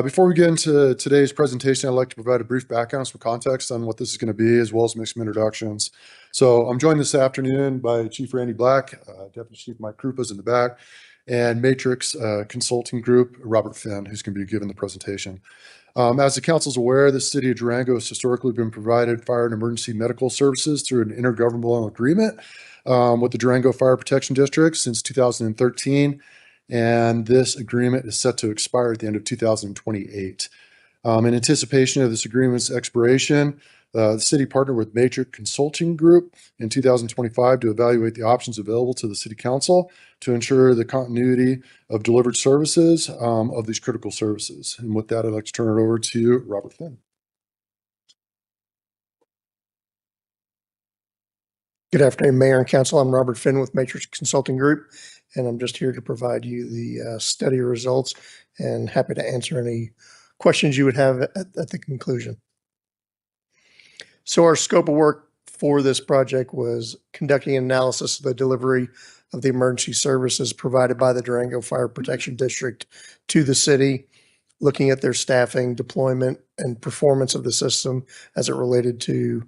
Before we get into today's presentation, I'd like to provide a brief background, some context on what this is going to be, as well as make some introductions. So I'm joined this afternoon by Chief Randy Black, Deputy Chief Mike Krupa's in the back, and Matrix Consulting Group, Robert Finn, who's going to be giving the presentation. As the council's aware, the city of Durango has historically been provided fire and emergency medical services through an intergovernmental agreement with the Durango Fire Protection District since 2013. And this agreement is set to expire at the end of 2028. In anticipation of this agreement's expiration, the city partnered with Matrix Consulting Group in 2025 to evaluate the options available to the city council to ensure the continuity of delivered services of these critical services. And with that, I'd like to turn it over to Robert Finn.
Good afternoon, Mayor and Council. I'm Robert Finn with Matrix Consulting Group, and I'm just here to provide you the study results and happy to answer any questions you would have at the conclusion. So our scope of work for this project was conducting an analysis of the delivery of the emergency services provided by the Durango Fire Protection District to the city, looking at their staffing, deployment, and performance of the system as it related to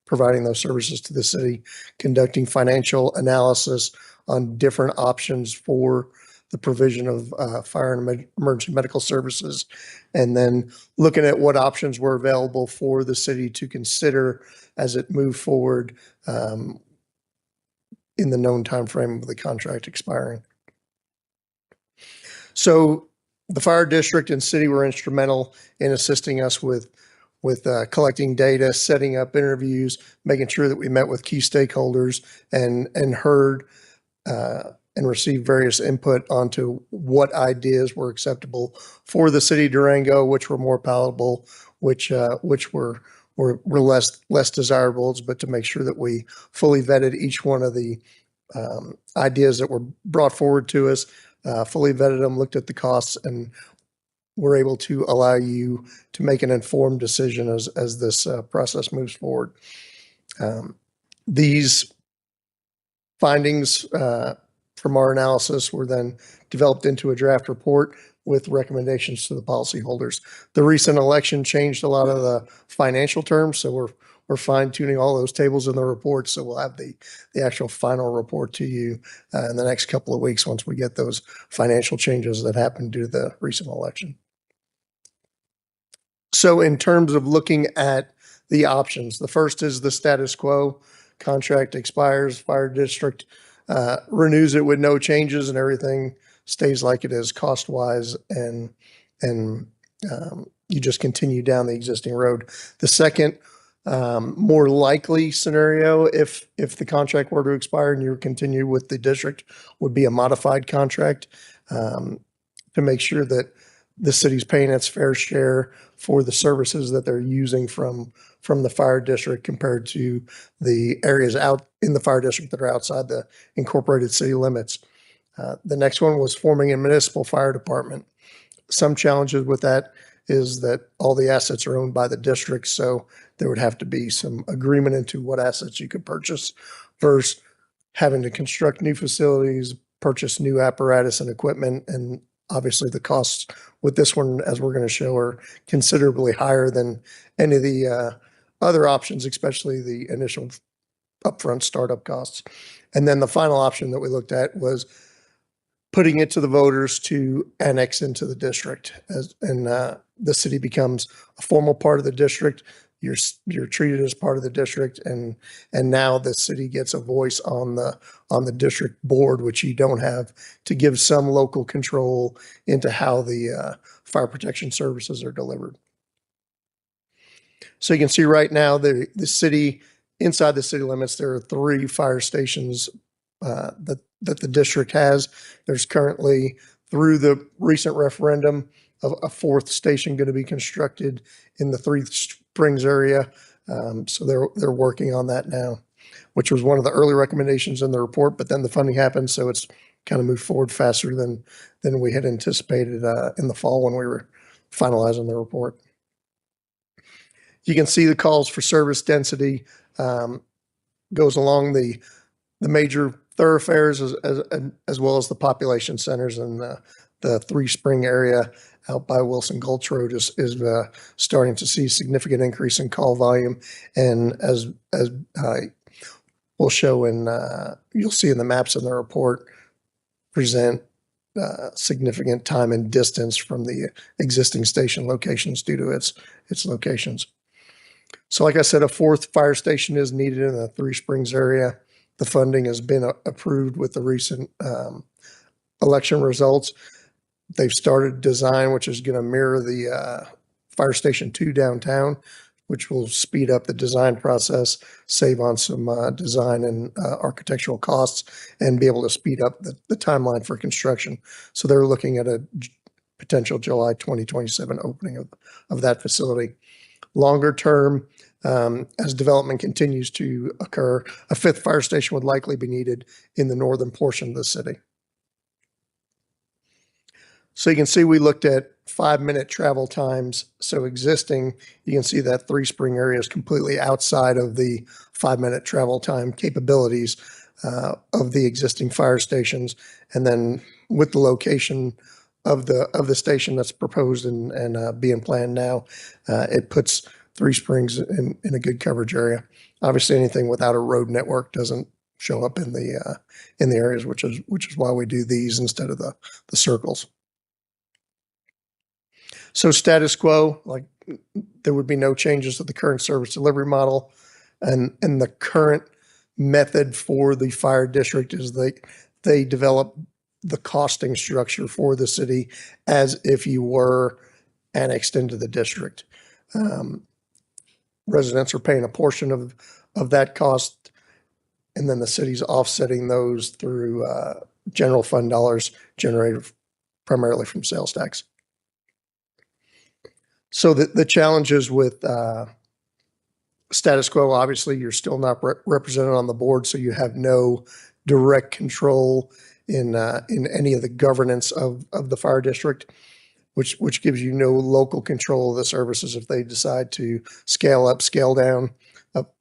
providing those services to the city, conducting financial analysis on different options for the provision of fire and emergency medical services, and then looking at what options were available for the city to consider as it moved forward in the known time frame of the contract expiring. So the fire district and city were instrumental in assisting us with collecting data, setting up interviews, making sure that we met with key stakeholders and heard and received various input onto what ideas were acceptable for the city of Durango, which were more palatable, which were less desirables, but to make sure that we fully vetted each one of the ideas that were brought forward to us, fully vetted them, looked at the costs, and were able to allow you to make an informed decision as this process moves forward. These findings from our analysis were then developed into a draft report with recommendations to the policyholders. The recent election changed a lot of the financial terms, so we're fine tuning all those tables in the report. So we'll have the actual final report to you in the next couple of weeks once we get those financial changes that happened due to the recent election. So in terms of looking at the options, the first is the status quo. Contract expires, fire district renews it with no changes, and everything stays like it is cost-wise, and you just continue down the existing road. The second, more likely scenario, if the contract were to expire and you continue with the district, would be a modified contract to make sure that the city's paying its fair share for the services that they're using from the fire district compared to the areas out in the fire district that are outside the incorporated city limits. The next one was forming a municipal fire department. Some challenges with that is that all the assets are owned by the district, so there would have to be some agreement into what assets you could purchase versus having to construct new facilities, purchase new apparatus and equipment, and obviously the costs with this one, as we're going to show, are considerably higher than any of the other options, especially the initial upfront startup costs. And then the final option that we looked at was putting it to the voters to annex into the district, and the city becomes a formal part of the district. You're treated as part of the district, and now the city gets a voice on the district board, which you don't have, to give some local control into how the fire protection services are delivered. So you can see right now the city, inside the city limits, there are 3 fire stations that the district has. There's currently, through the recent referendum, a 4th station going to be constructed in the Three Springs area. So they're working on that now, which was one of the early recommendations in the report, but then the funding happened, so it's kind of moved forward faster than we had anticipated in the fall when we were finalizing the report. You can see the calls for service density goes along the major thoroughfares as well as the population centers, and the Three Spring area out by Wilson Gulch Road is starting to see significant increase in call volume, and as we'll show you'll see in the maps in the report, present significant time and distance from the existing station locations due to its locations. So like I said, a 4th fire station is needed in the Three Springs area. The funding has been approved with the recent election results. They've started design, which is going to mirror the Fire Station 2 downtown, which will speed up the design process, save on some design and architectural costs, and be able to speed up the timeline for construction. So they're looking at a potential July 2027 opening of that facility. Longer term, as development continues to occur, a 5th fire station would likely be needed in the northern portion of the city. So you can see we looked at 5-minute travel times. So existing, you can see that Three Spring area is completely outside of the 5-minute travel time capabilities of the existing fire stations. And then with the location of the station that's proposed and being planned now, it puts Three Springs in a good coverage area. Obviously, anything without a road network doesn't show up in the areas, which is why we do these instead of the circles. So status quo, like there would be no changes to the current service delivery model, and the current method for the fire district is they develop the costing structure for the city as if you were annexed into the district. Residents are paying a portion of that cost, and then the city's offsetting those through general fund dollars generated primarily from sales tax. So the challenges with status quo, obviously, you're still not represented on the board, so you have no direct control in any of the governance of the fire district, which gives you no local control of the services if they decide to scale up, scale down,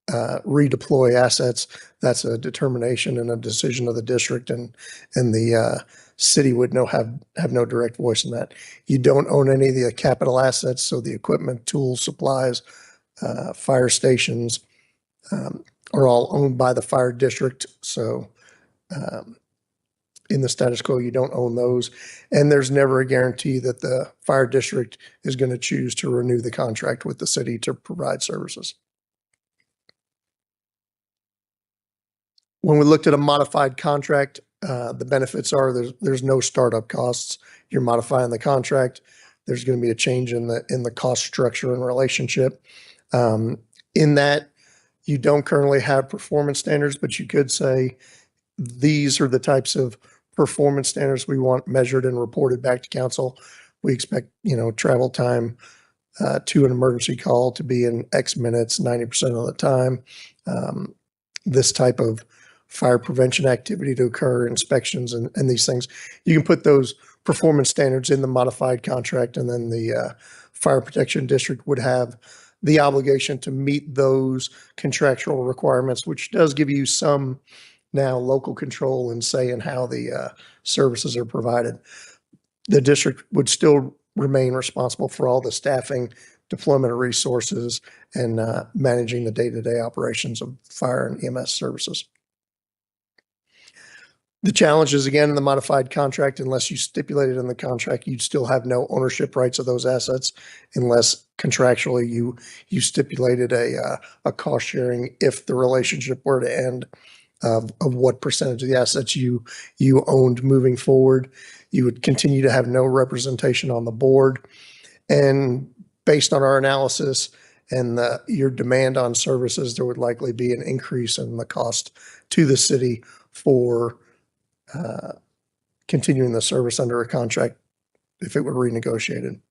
redeploy assets. That's a determination and a decision of the district, and the city would have no direct voice in that. You don't own any of the capital assets, so the equipment, tools, supplies, fire stations are all owned by the fire district. So in the status quo, you don't own those. And there's never a guarantee that the fire district is going to choose to renew the contract with the city to provide services. When we looked at a modified contract, the benefits are there's no startup costs. You're modifying the contract. There's going to be a change in the cost structure and relationship. In that, you don't currently have performance standards, but you could say these are the types of performance standards we want measured and reported back to council. We expect, travel time to an emergency call to be in X minutes, 90% of the time. This type of fire prevention activity to occur, inspections and these things. You can put those performance standards in the modified contract, and then the fire protection district would have the obligation to meet those contractual requirements, which does give you some now local control and say in how the services are provided. The district would still remain responsible for all the staffing, deployment of resources, and managing the day-to-day operations of fire and EMS services. The challenge is, again, in the modified contract, unless you stipulate it in the contract, you'd still have no ownership rights of those assets unless contractually you stipulated a cost sharing if the relationship were to end of what percentage of the assets you owned moving forward. You would continue to have no representation on the board. And based on our analysis and your demand on services, there would likely be an increase in the cost to the city for continuing the service under a contract if it were renegotiated.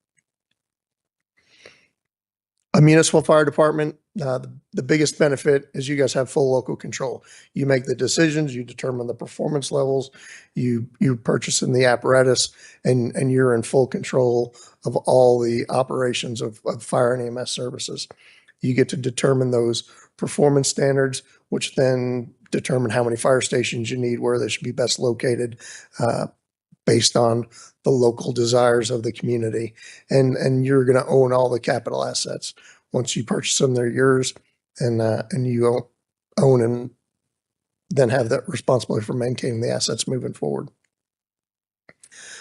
A municipal fire department, the biggest benefit is you guys have full local control. You make the decisions, you determine the performance levels, you purchase in the apparatus, and you're in full control of all the operations of fire and EMS services. You get to determine those performance standards, which then determine how many fire stations you need, where they should be best located, based on the local desires of the community. And you're going to own all the capital assets. Once you purchase them, they're yours, and you own and then have that responsibility for maintaining the assets moving forward.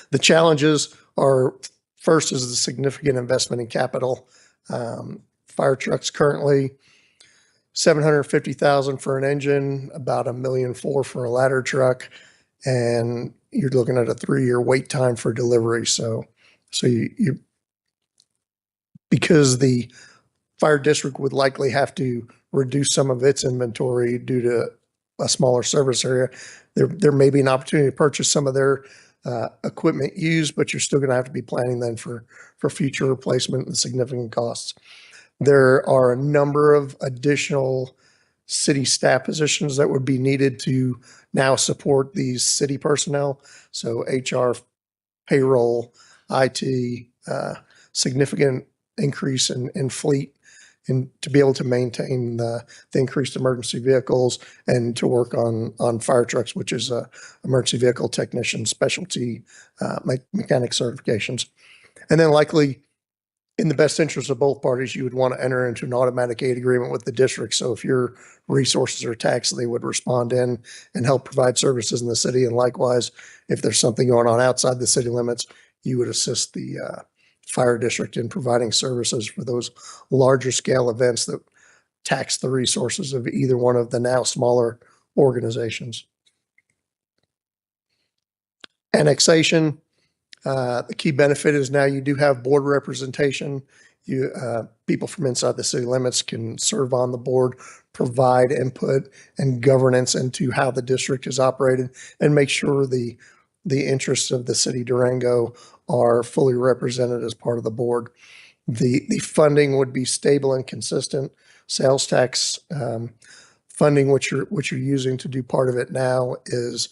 The challenges are, first is the significant investment in capital. Fire trucks currently $750,000 for an engine, about $1.4 million for a ladder truck, and you're looking at a 3-year wait time for delivery. So you because the fire district would likely have to reduce some of its inventory due to a smaller service area, there may be an opportunity to purchase some of their equipment used, but you're still going to have to be planning then for future replacement and significant costs. There are a number of additional city staff positions that would be needed to now support these city personnel. So HR, payroll, IT, significant increase in fleet, and to be able to maintain the increased emergency vehicles and to work on fire trucks, which is emergency vehicle technician specialty mechanic certifications. And then likely in the best interest of both parties, you would want to enter into an automatic aid agreement with the district. So if your resources are taxed, they would respond in and help provide services in the city. And likewise, if there's something going on outside the city limits, you would assist the fire district in providing services for those larger scale events that tax the resources of either one of the now smaller organizations. Annexation. The key benefit is now you do have board representation. You people from inside the city limits can serve on the board, provide input and governance into how the district is operated, and make sure the interests of the city Durango are fully represented as part of the board. The funding would be stable and consistent. Sales tax funding, which you're using to do part of it now, is,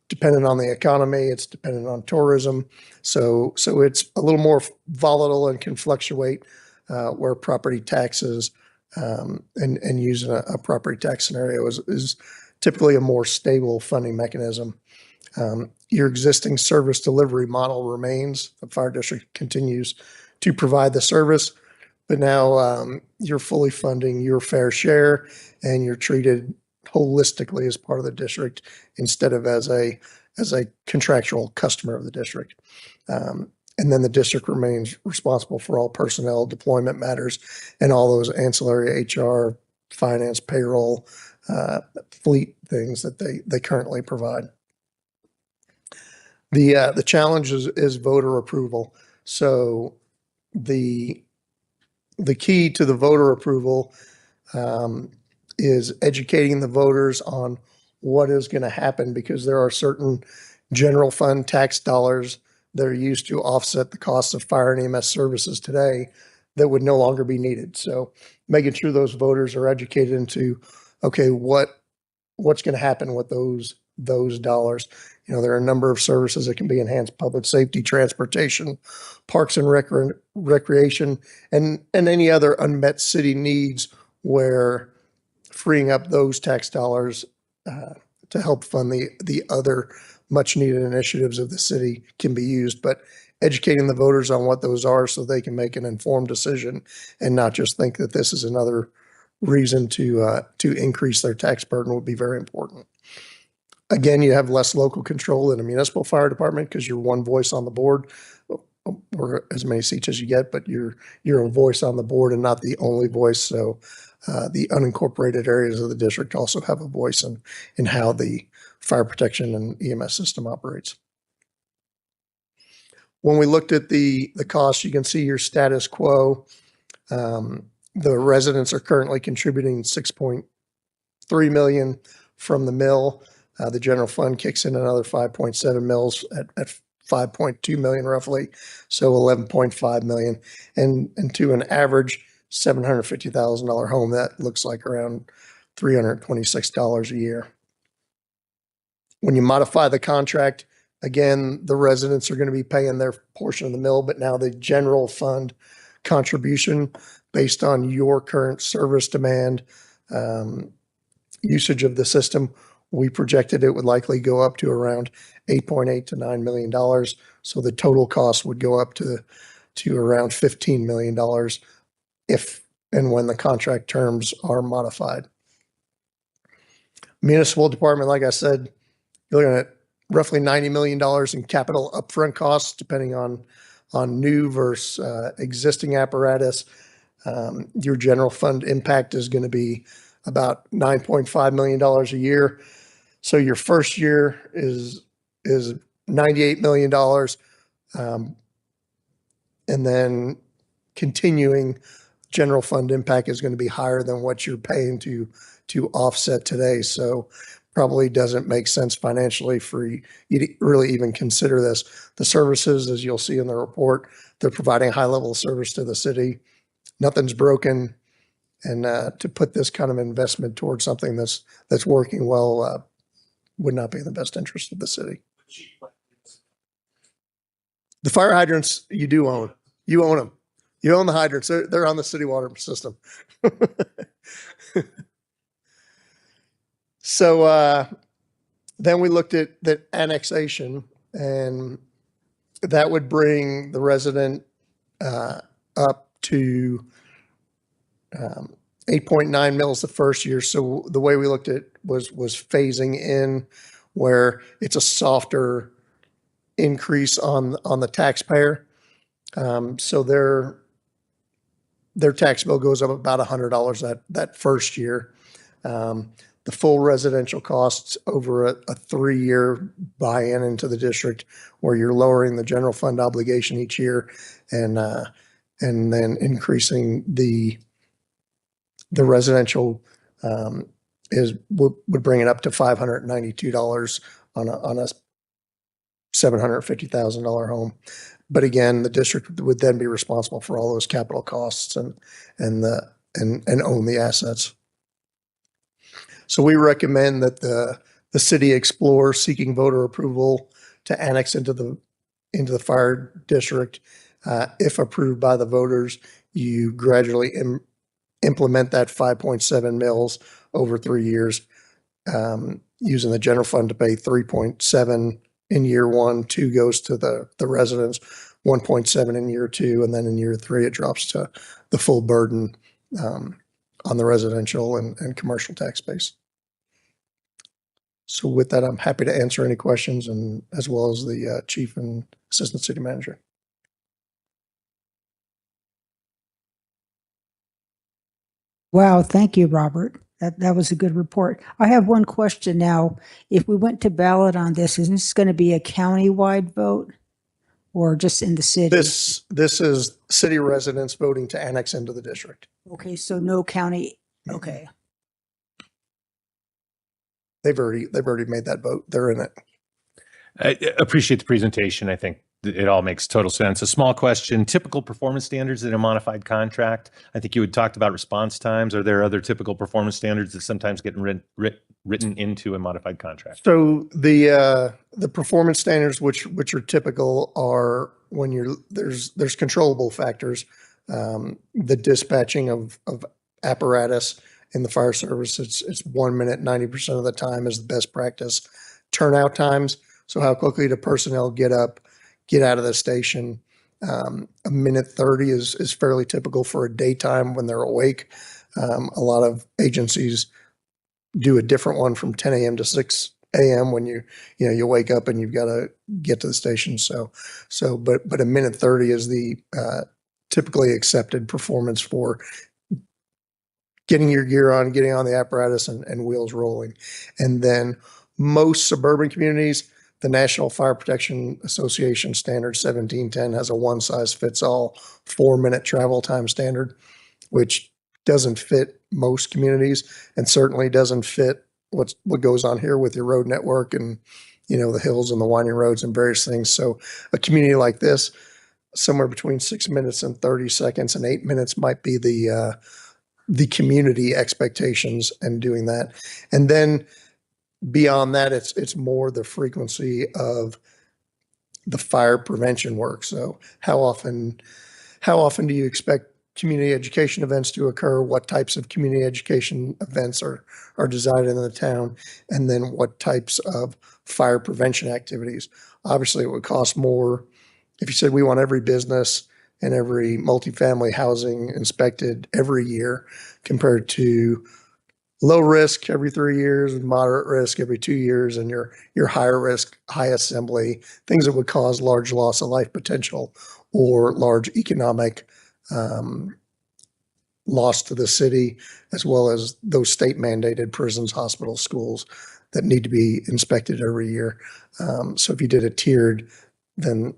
dependent on the economy, it's dependent on tourism. So it's a little more volatile and can fluctuate where property taxes and using a property tax scenario is typically a more stable funding mechanism. Your existing service delivery model remains. The fire district continues to provide the service, but now you're fully funding your fair share and you're treated holistically as part of the district instead of as a contractual customer of the district. And then the district remains responsible for all personnel deployment matters and all those ancillary HR, finance, payroll, fleet things that they currently provide. The challenge is voter approval. So the key to the voter approval is educating the voters on what is going to happen, because there are certain general fund tax dollars that are used to offset the cost of fire and EMS services today that would no longer be needed. So making sure those voters are educated into, okay, what's going to happen with those dollars. There are a number of services that can be enhanced: public safety, transportation, parks and recreation, and any other unmet city needs where freeing up those tax dollars to help fund the other much needed initiatives of the city can be used. But educating the voters on what those are so they can make an informed decision and not just think that this is another reason to increase their tax burden would be very important. Again, you have less local control in a municipal fire department because you're one voice on the board, or as many seats as you get, but you're a voice on the board and not the only voice. So the unincorporated areas of the district also have a voice in how the fire protection and EMS system operates. When we looked at the cost, you can see your status quo. The residents are currently contributing $6.3 million from the mill. The general fund kicks in another 5.7 mils at 5.2 million roughly, so 11.5 million. And to an average $750,000 home, that looks like around $326 a year. When you modify the contract, again, the residents are going to be paying their portion of the mill, but now the general fund contribution based on your current service demand, usage of the system, we projected it would likely go up to around $8.8 to $9 million. So the total cost would go up to around $15 million if and when the contract terms are modified. Municipal department, like I said, you're looking at roughly $90 million in capital upfront costs, depending on new versus existing apparatus. Your general fund impact is going to be about $9.5 million a year. So your first year is $98 million. And then continuing general fund impact is going to be higher than what you're paying to offset today. So probably doesn't make sense financially for you to really even consider this. The services, as you'll see in the report, they're providing high level of service to the city. Nothing's broken. And to put this kind of investment towards something that's working well would not be in the best interest of the city. The fire hydrants you do own. You own them. You own the hydrants. They're on the city water system. So then we looked at the annexation, and that would bring the resident up to 8.9 mils the first year. So the way we looked at it was phasing in where it's a softer increase on the taxpayer. So their tax bill goes up about $100 that first year. The full residential costs over a 3-year buy-in into the district, where you're lowering the general fund obligation each year and then increasing the residential would bring it up to $592 on a $750,000 home. But again, the district would then be responsible for all those capital costs and own the assets. So we recommend that the city explore seeking voter approval to annex into the fire district. If approved by the voters, you gradually implement that 5.7 mils over 3 years, using the general fund to pay 3.7 in year 1, 2 goes to the residents, 1.7 in year 2, and then in year 3 it drops to the full burden on the residential and commercial tax base. So with that, I'm happy to answer any questions, and as well as the chief and assistant city manager.
Wow, thank you, Robert. That was a good report. I have one question now. If we went to ballot on this, is this going to be a county-wide vote or just in the city?
This is city residents voting to annex into the district.
Okay, so no county. Okay.
They've already made that vote. They're in it.
I appreciate the presentation. I think it all makes total sense. A small question, typical performance standards in a modified contract. I think you had talked about response times. Are there other typical performance standards that sometimes get written into a modified contract?
So the performance standards, which are typical, are when there's controllable factors. The dispatching of apparatus in the fire service, it's 1 minute, 90% of the time is the best practice. Turnout times, so how quickly do personnel get up, get out of the station. A minute 30 is fairly typical for a daytime when they're awake. A lot of agencies do a different one from 10 a.m. to 6 a.m. when you wake up and you've got to get to the station. But a minute 30 is the typically accepted performance for getting your gear on, getting on the apparatus and wheels rolling. And then most suburban communities, the National Fire Protection Association Standard 1710 has a one-size-fits-all 4-minute travel time standard, which doesn't fit most communities and certainly doesn't fit what goes on here with your road network and, the hills and the winding roads and various things. So a community like this, somewhere between 6 minutes and 30 seconds and 8 minutes might be the community expectations and doing that. And then beyond that, it's more the frequency of the fire prevention work. So how often do you expect community education events to occur? What types of community education events are designed in the town? And then what types of fire prevention activities? Obviously, it would cost more if you said we want every business and every multifamily housing inspected every year, compared to low risk every 3 years and moderate risk every 2 years, and your higher risk, high assembly, things that would cause large loss of life potential or large economic loss to the city, as well as those state mandated prisons, hospitals, schools that need to be inspected every year. So if you did it tiered, then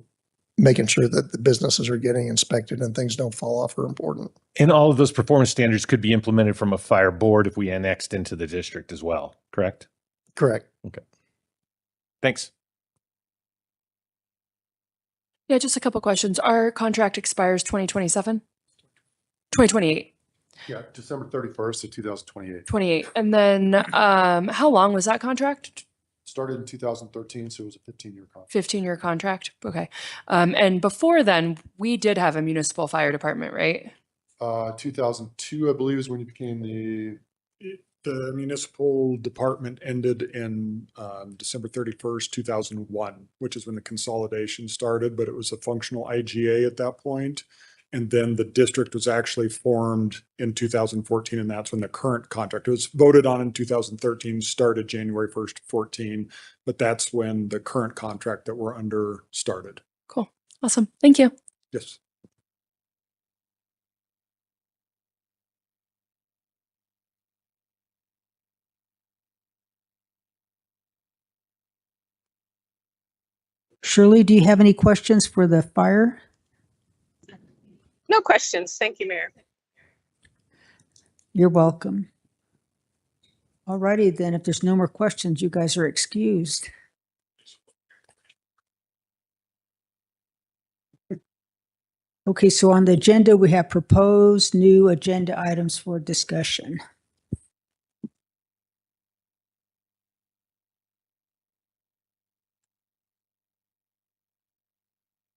making sure that the businesses are getting inspected and things don't fall off are important.
And all of those performance standards could be implemented from a fire board if we annexed into the district as well, correct?
Correct.
Okay. Thanks.
Yeah, just a couple questions. Our contract expires 2027? 2028?
Yeah, December 31st of 2028.
28. And then how long was that contract?
Started in 2013, so it was a 15-year contract.
15-year contract? Okay. And before then, we did have a municipal fire department, right?
2002, I believe, is when you became the
The municipal department ended in December 31st, 2001, which is when the consolidation started, but it was a functional IGA at that point. And then the district was actually formed in 2014, and that's when the current contract was voted on in 2013, started January 1st, 14. But that's when the current contract that we're under started.
Cool. Awesome. Thank you.
Yes.
Shirley, do you have any questions for the fire?
No questions. Thank you, Mayor.
You're welcome. All righty, then, if there's no more questions, you guys are excused. Okay, so on the agenda, we have proposed new agenda items for discussion.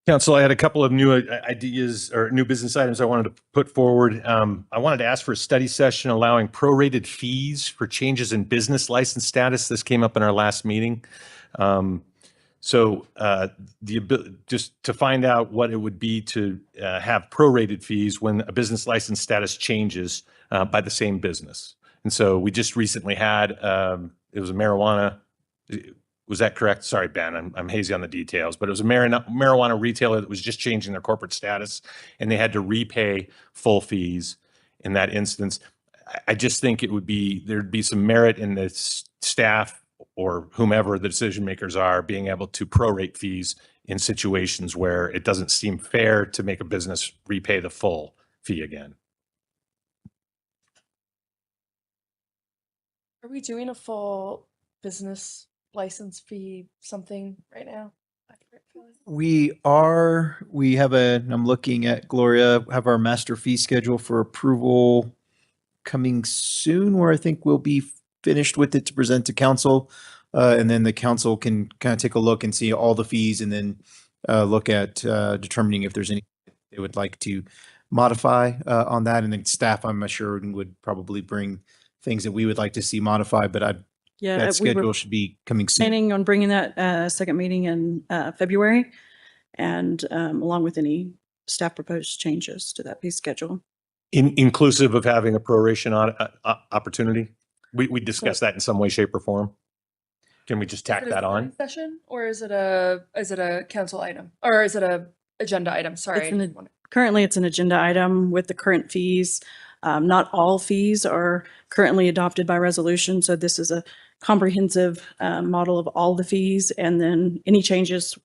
Council, I had a couple of new ideas or new business items I wanted to put forward. I wanted to ask for a study session allowing prorated fees for changes in business license status. This came up in our last meeting. Just to find out what it would be to have prorated fees when a business license status changes by the same business. And so we just recently had, it was a marijuana. Was that correct? Sorry, Ben, I'm hazy on the details, but it was a marijuana retailer that was just changing their corporate status, and they had to repay full fees in that instance. I just think it would be, there'd be some merit in the staff or whomever the decision makers are being able to prorate fees in situations where it doesn't seem fair to make a business repay the full fee again.
Are we doing a full business license fee something right now?
We have I'm looking at Gloria, have our master fee schedule for approval coming soon, where I think we'll be finished with it to present to council. And then the council can kind of take a look and see all the fees and then look at determining if there's any they would like to modify on that. And then staff, I'm sure, would probably bring things that we would like to see modified, but that schedule should be coming soon.
Planning on bringing that second meeting in February, and along with any staff proposed changes to that fee schedule.
Inclusive of having a proration opportunity? We discussed that in some way, shape, or form. Can we just tack that on?
Session, or is it a council item, or is it a agenda item? Sorry.
Currently, it's an agenda item with the current fees. Not all fees are currently adopted by resolution, so this is a comprehensive model of all the fees, and then any changes,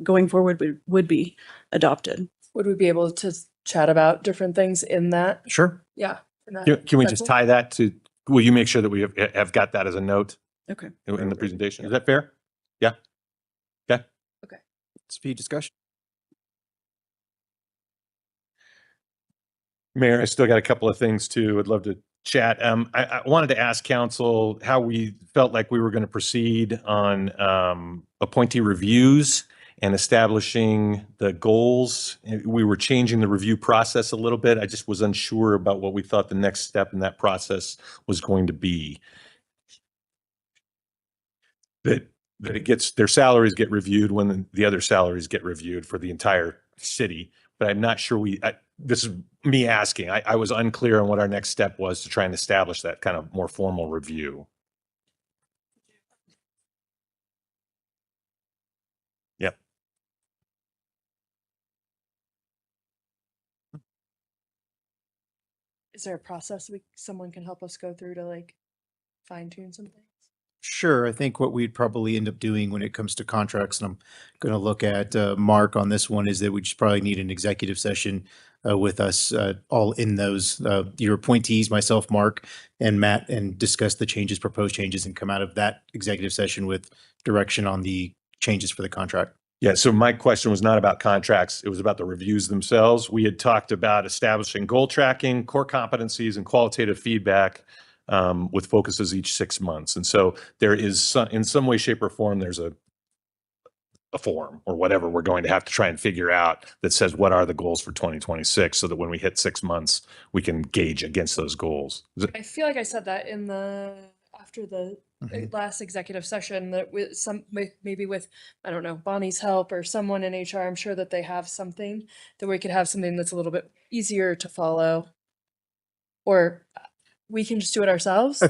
going forward would be adopted.
Would we be able to chat about different things in that?
Sure.
Yeah.
Can we just tie that to, will you make sure that we have got that as a note?
Okay.
In the presentation. Is that fair? Yeah. Okay.
Okay.
Speed discussion.
Mayor, I still got a couple of things too. I'd love to chat. I wanted to ask council how we felt like we were going to proceed on appointee reviews and establishing the goals. We were changing the review process a little bit. I just was unsure about what we thought the next step in that process was going to be. That it gets, their salaries get reviewed when the other salaries get reviewed for the entire city. But I'm not sure this is me asking. I was unclear on what our next step was to try and establish that kind of more formal review. Yep.
Is there a process someone can help us go through to fine tune some things?
Sure. I think what we'd probably end up doing when it comes to contracts, and I'm going to look at Mark on this one, is that we just probably need an executive session with us all in those, your appointees, myself, Mark, and Matt, and discuss the changes, proposed changes, and come out of that executive session with direction on the changes for the contract.
Yeah, so my question was not about contracts. It was about the reviews themselves. We had talked about establishing goal tracking, core competencies, and qualitative feedback with focuses each 6 months. And so there is in some way, shape, or form, there's a a form or whatever we're going to have to try and figure out that says what are the goals for 2026 so that when we hit 6 months, we can gauge against those goals.
I feel like I said that in after the last executive session, that with maybe with, I don't know, Bonnie's help or someone in HR, I'm sure that they have something that we could have something that's a little bit easier to follow. Or we can just do it ourselves.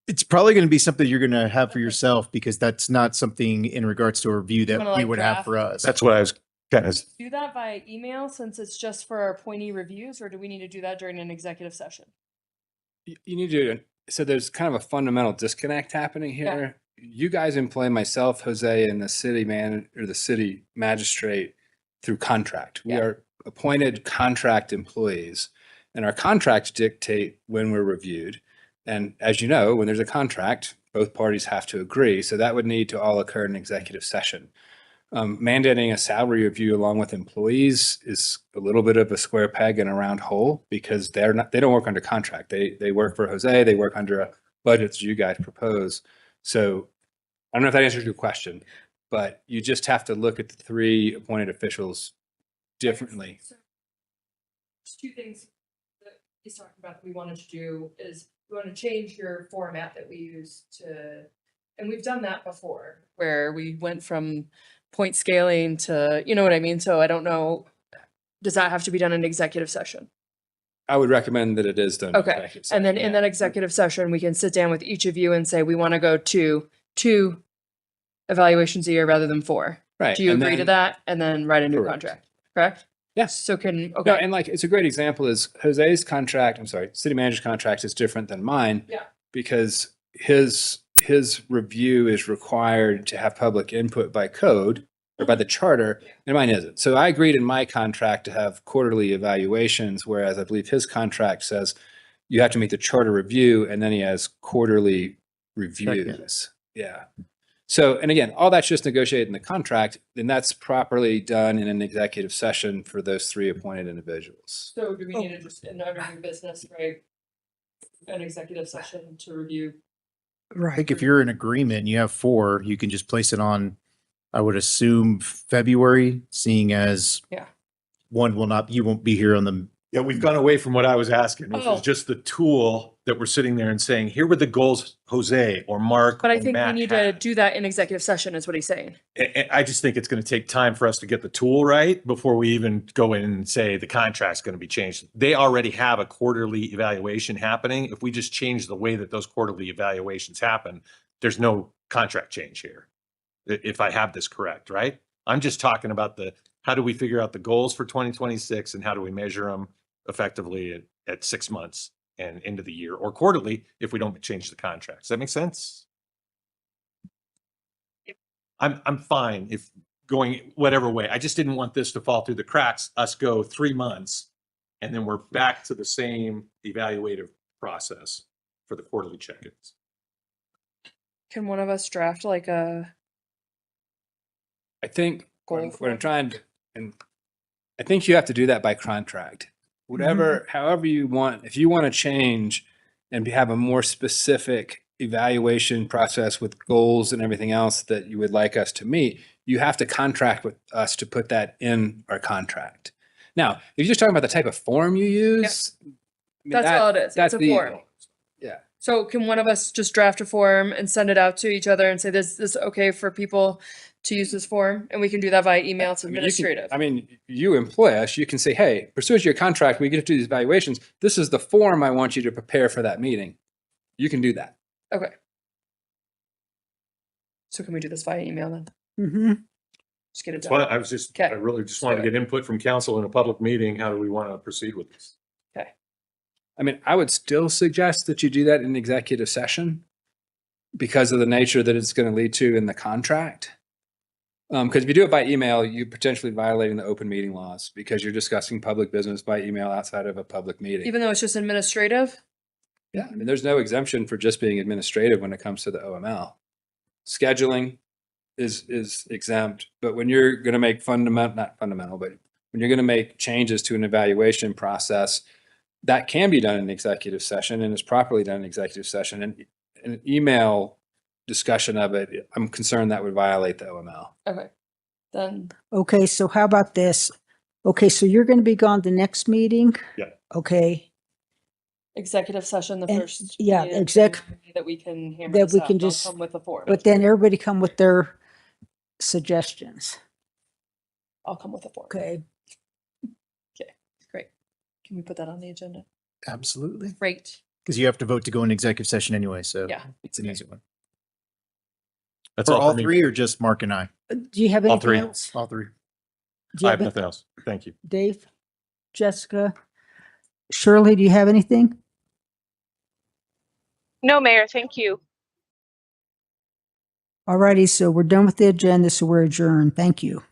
It's probably going to be something you're going to have for yourself, because that's not something in regards to a review that
Wanna,
we
like,
would have for us.
That's what I was kind of.
Do that by email since it's just for our appointee reviews, or do we need to do that during an executive session?
You need to, so there's kind of a fundamental disconnect happening here. You guys employ myself, Jose, and the city or the city magistrate through contract. We are appointed contract employees, and our contracts dictate when we're reviewed. And as you know, when there's a contract, both parties have to agree. So that would need to all occur in executive session. Mandating a salary review along with employees is a little bit of a square peg in a round hole, because they don't work under contract. They work for Jose. They work under a budget that you guys propose. So I don't know if that answers your question, but you just have to look at the 3 appointed officials differently.
There's 2 things that he's talking about that we wanted to do is we want to change your format that we use and we've done that before, where we went from point scaling to, you know what I mean? So I don't know, does that have to be done in executive session?
I would recommend that it is done. in
Okay.
executive
And then
session,
in that executive session, we can sit down with each of you and say, we want to go to 2 evaluations a year rather than 4.
Right,
Do you
and
agree to
then-
that? And then write a new
Correct.
contract, correct?
Yes.
So okay.
No, and like, it's a great example is Jose's contract, city manager's contract is different than mine.
Yeah.
Because his review is required to have public input by code or by the charter, and mine isn't. So I agreed in my contract to have quarterly evaluations, whereas I believe his contract says you have to meet the charter review, and then he has quarterly reviews. Yeah. So, and again, all that's just negotiated in the contract, and that's properly done in an executive session for those 3 appointed individuals.
So do we need to just, in under new business, right? An executive session to review.
I think if you're in agreement and you have 4, you can just place it on, I would assume, February, seeing as one you won't be here on the.
Yeah, we've gone away from what I was asking, which
Oh.
is just the tool that we're sitting there and saying, here were the goals Jose or Mark
But I
or
think we
Matt
need
had.
to do that in executive session is what he's saying.
I just think it's going to take time for us to get the tool right before we even go in and say the contract's going to be changed. They already have a quarterly evaluation happening. If we just change the way that those quarterly evaluations happen, there's no contract change here. If I have this correct, right? I'm just talking about how do we figure out the goals for 2026 and how do we measure them effectively at 6 months and into the year, or quarterly if we don't change the contract. Does that make sense? I'm fine if going whatever way. I just didn't want this to fall through the cracks, us go 3 months, and then we're back to the same evaluative process for the quarterly check-ins.
Can one of us draft like a
I think
goal?
what I'm trying to, and I think you have to do that by contract. Whatever, however you want, if you want to change and have a more specific evaluation process with goals and everything else that you would like us to meet, you have to contract with us to put that in our contract. Now, if you're just talking about the type of form you use, I mean,
That's all it is.
that's
It's a
the-
form.
Yeah.
So can one of us just draft a form and send it out to each other and say, this is okay for people to use this form? And we can do that via email to
I mean, you can-
administrative.
you employ us, you can say, hey, pursuant to your contract, we get to do these evaluations. This is the form I want you to prepare for that meeting. You can do that.
Okay. So can we do this via email then?
Mm-hmm.
Just get it
That's
done.
why I really just wanted to get input from council in a public meeting. How do we want to proceed with this?
Okay.
I mean, I would still suggest that you do that in executive session because of the nature that it's going to lead to in the contract. Because if you do it by email, you're potentially violating the open meeting laws because you're discussing public business by email outside of a public meeting.
Even though it's just administrative?
Yeah, I mean, there's no exemption for just being administrative when it comes to the OML. Scheduling is exempt, but when you're going to make not fundamental, but when you're going to make changes to an evaluation process, that can be done in executive session and is properly done in executive session. And an email discussion of it, I'm concerned that would violate the OML.
Okay. Then
Okay, so how about this? Okay, so you're going to be gone the next meeting?
Yeah.
Okay,
executive session, the
And-
first.
yeah,
meeting that we can hammer
that
this
we
out,
can
and I'll
just-
come with a form.
but then everybody come with their suggestions.
I'll come with a form.
Okay,
Okay, great. Can we put that on the agenda?
Absolutely.
Great.
Because you have to vote to go in executive session anyway, so
Yeah.
it's an easy one.
That's
For
all
all
for me.
three or just Mark and I?
do you have
All
anything
three.
else?
All three.
Do you
I have
have
nothing else. Thank you.
Dave, Jessica, Shirley, do you have anything?
No, Mayor, thank you.
Alrighty, so we're done with the agenda, so we're adjourned. Thank you.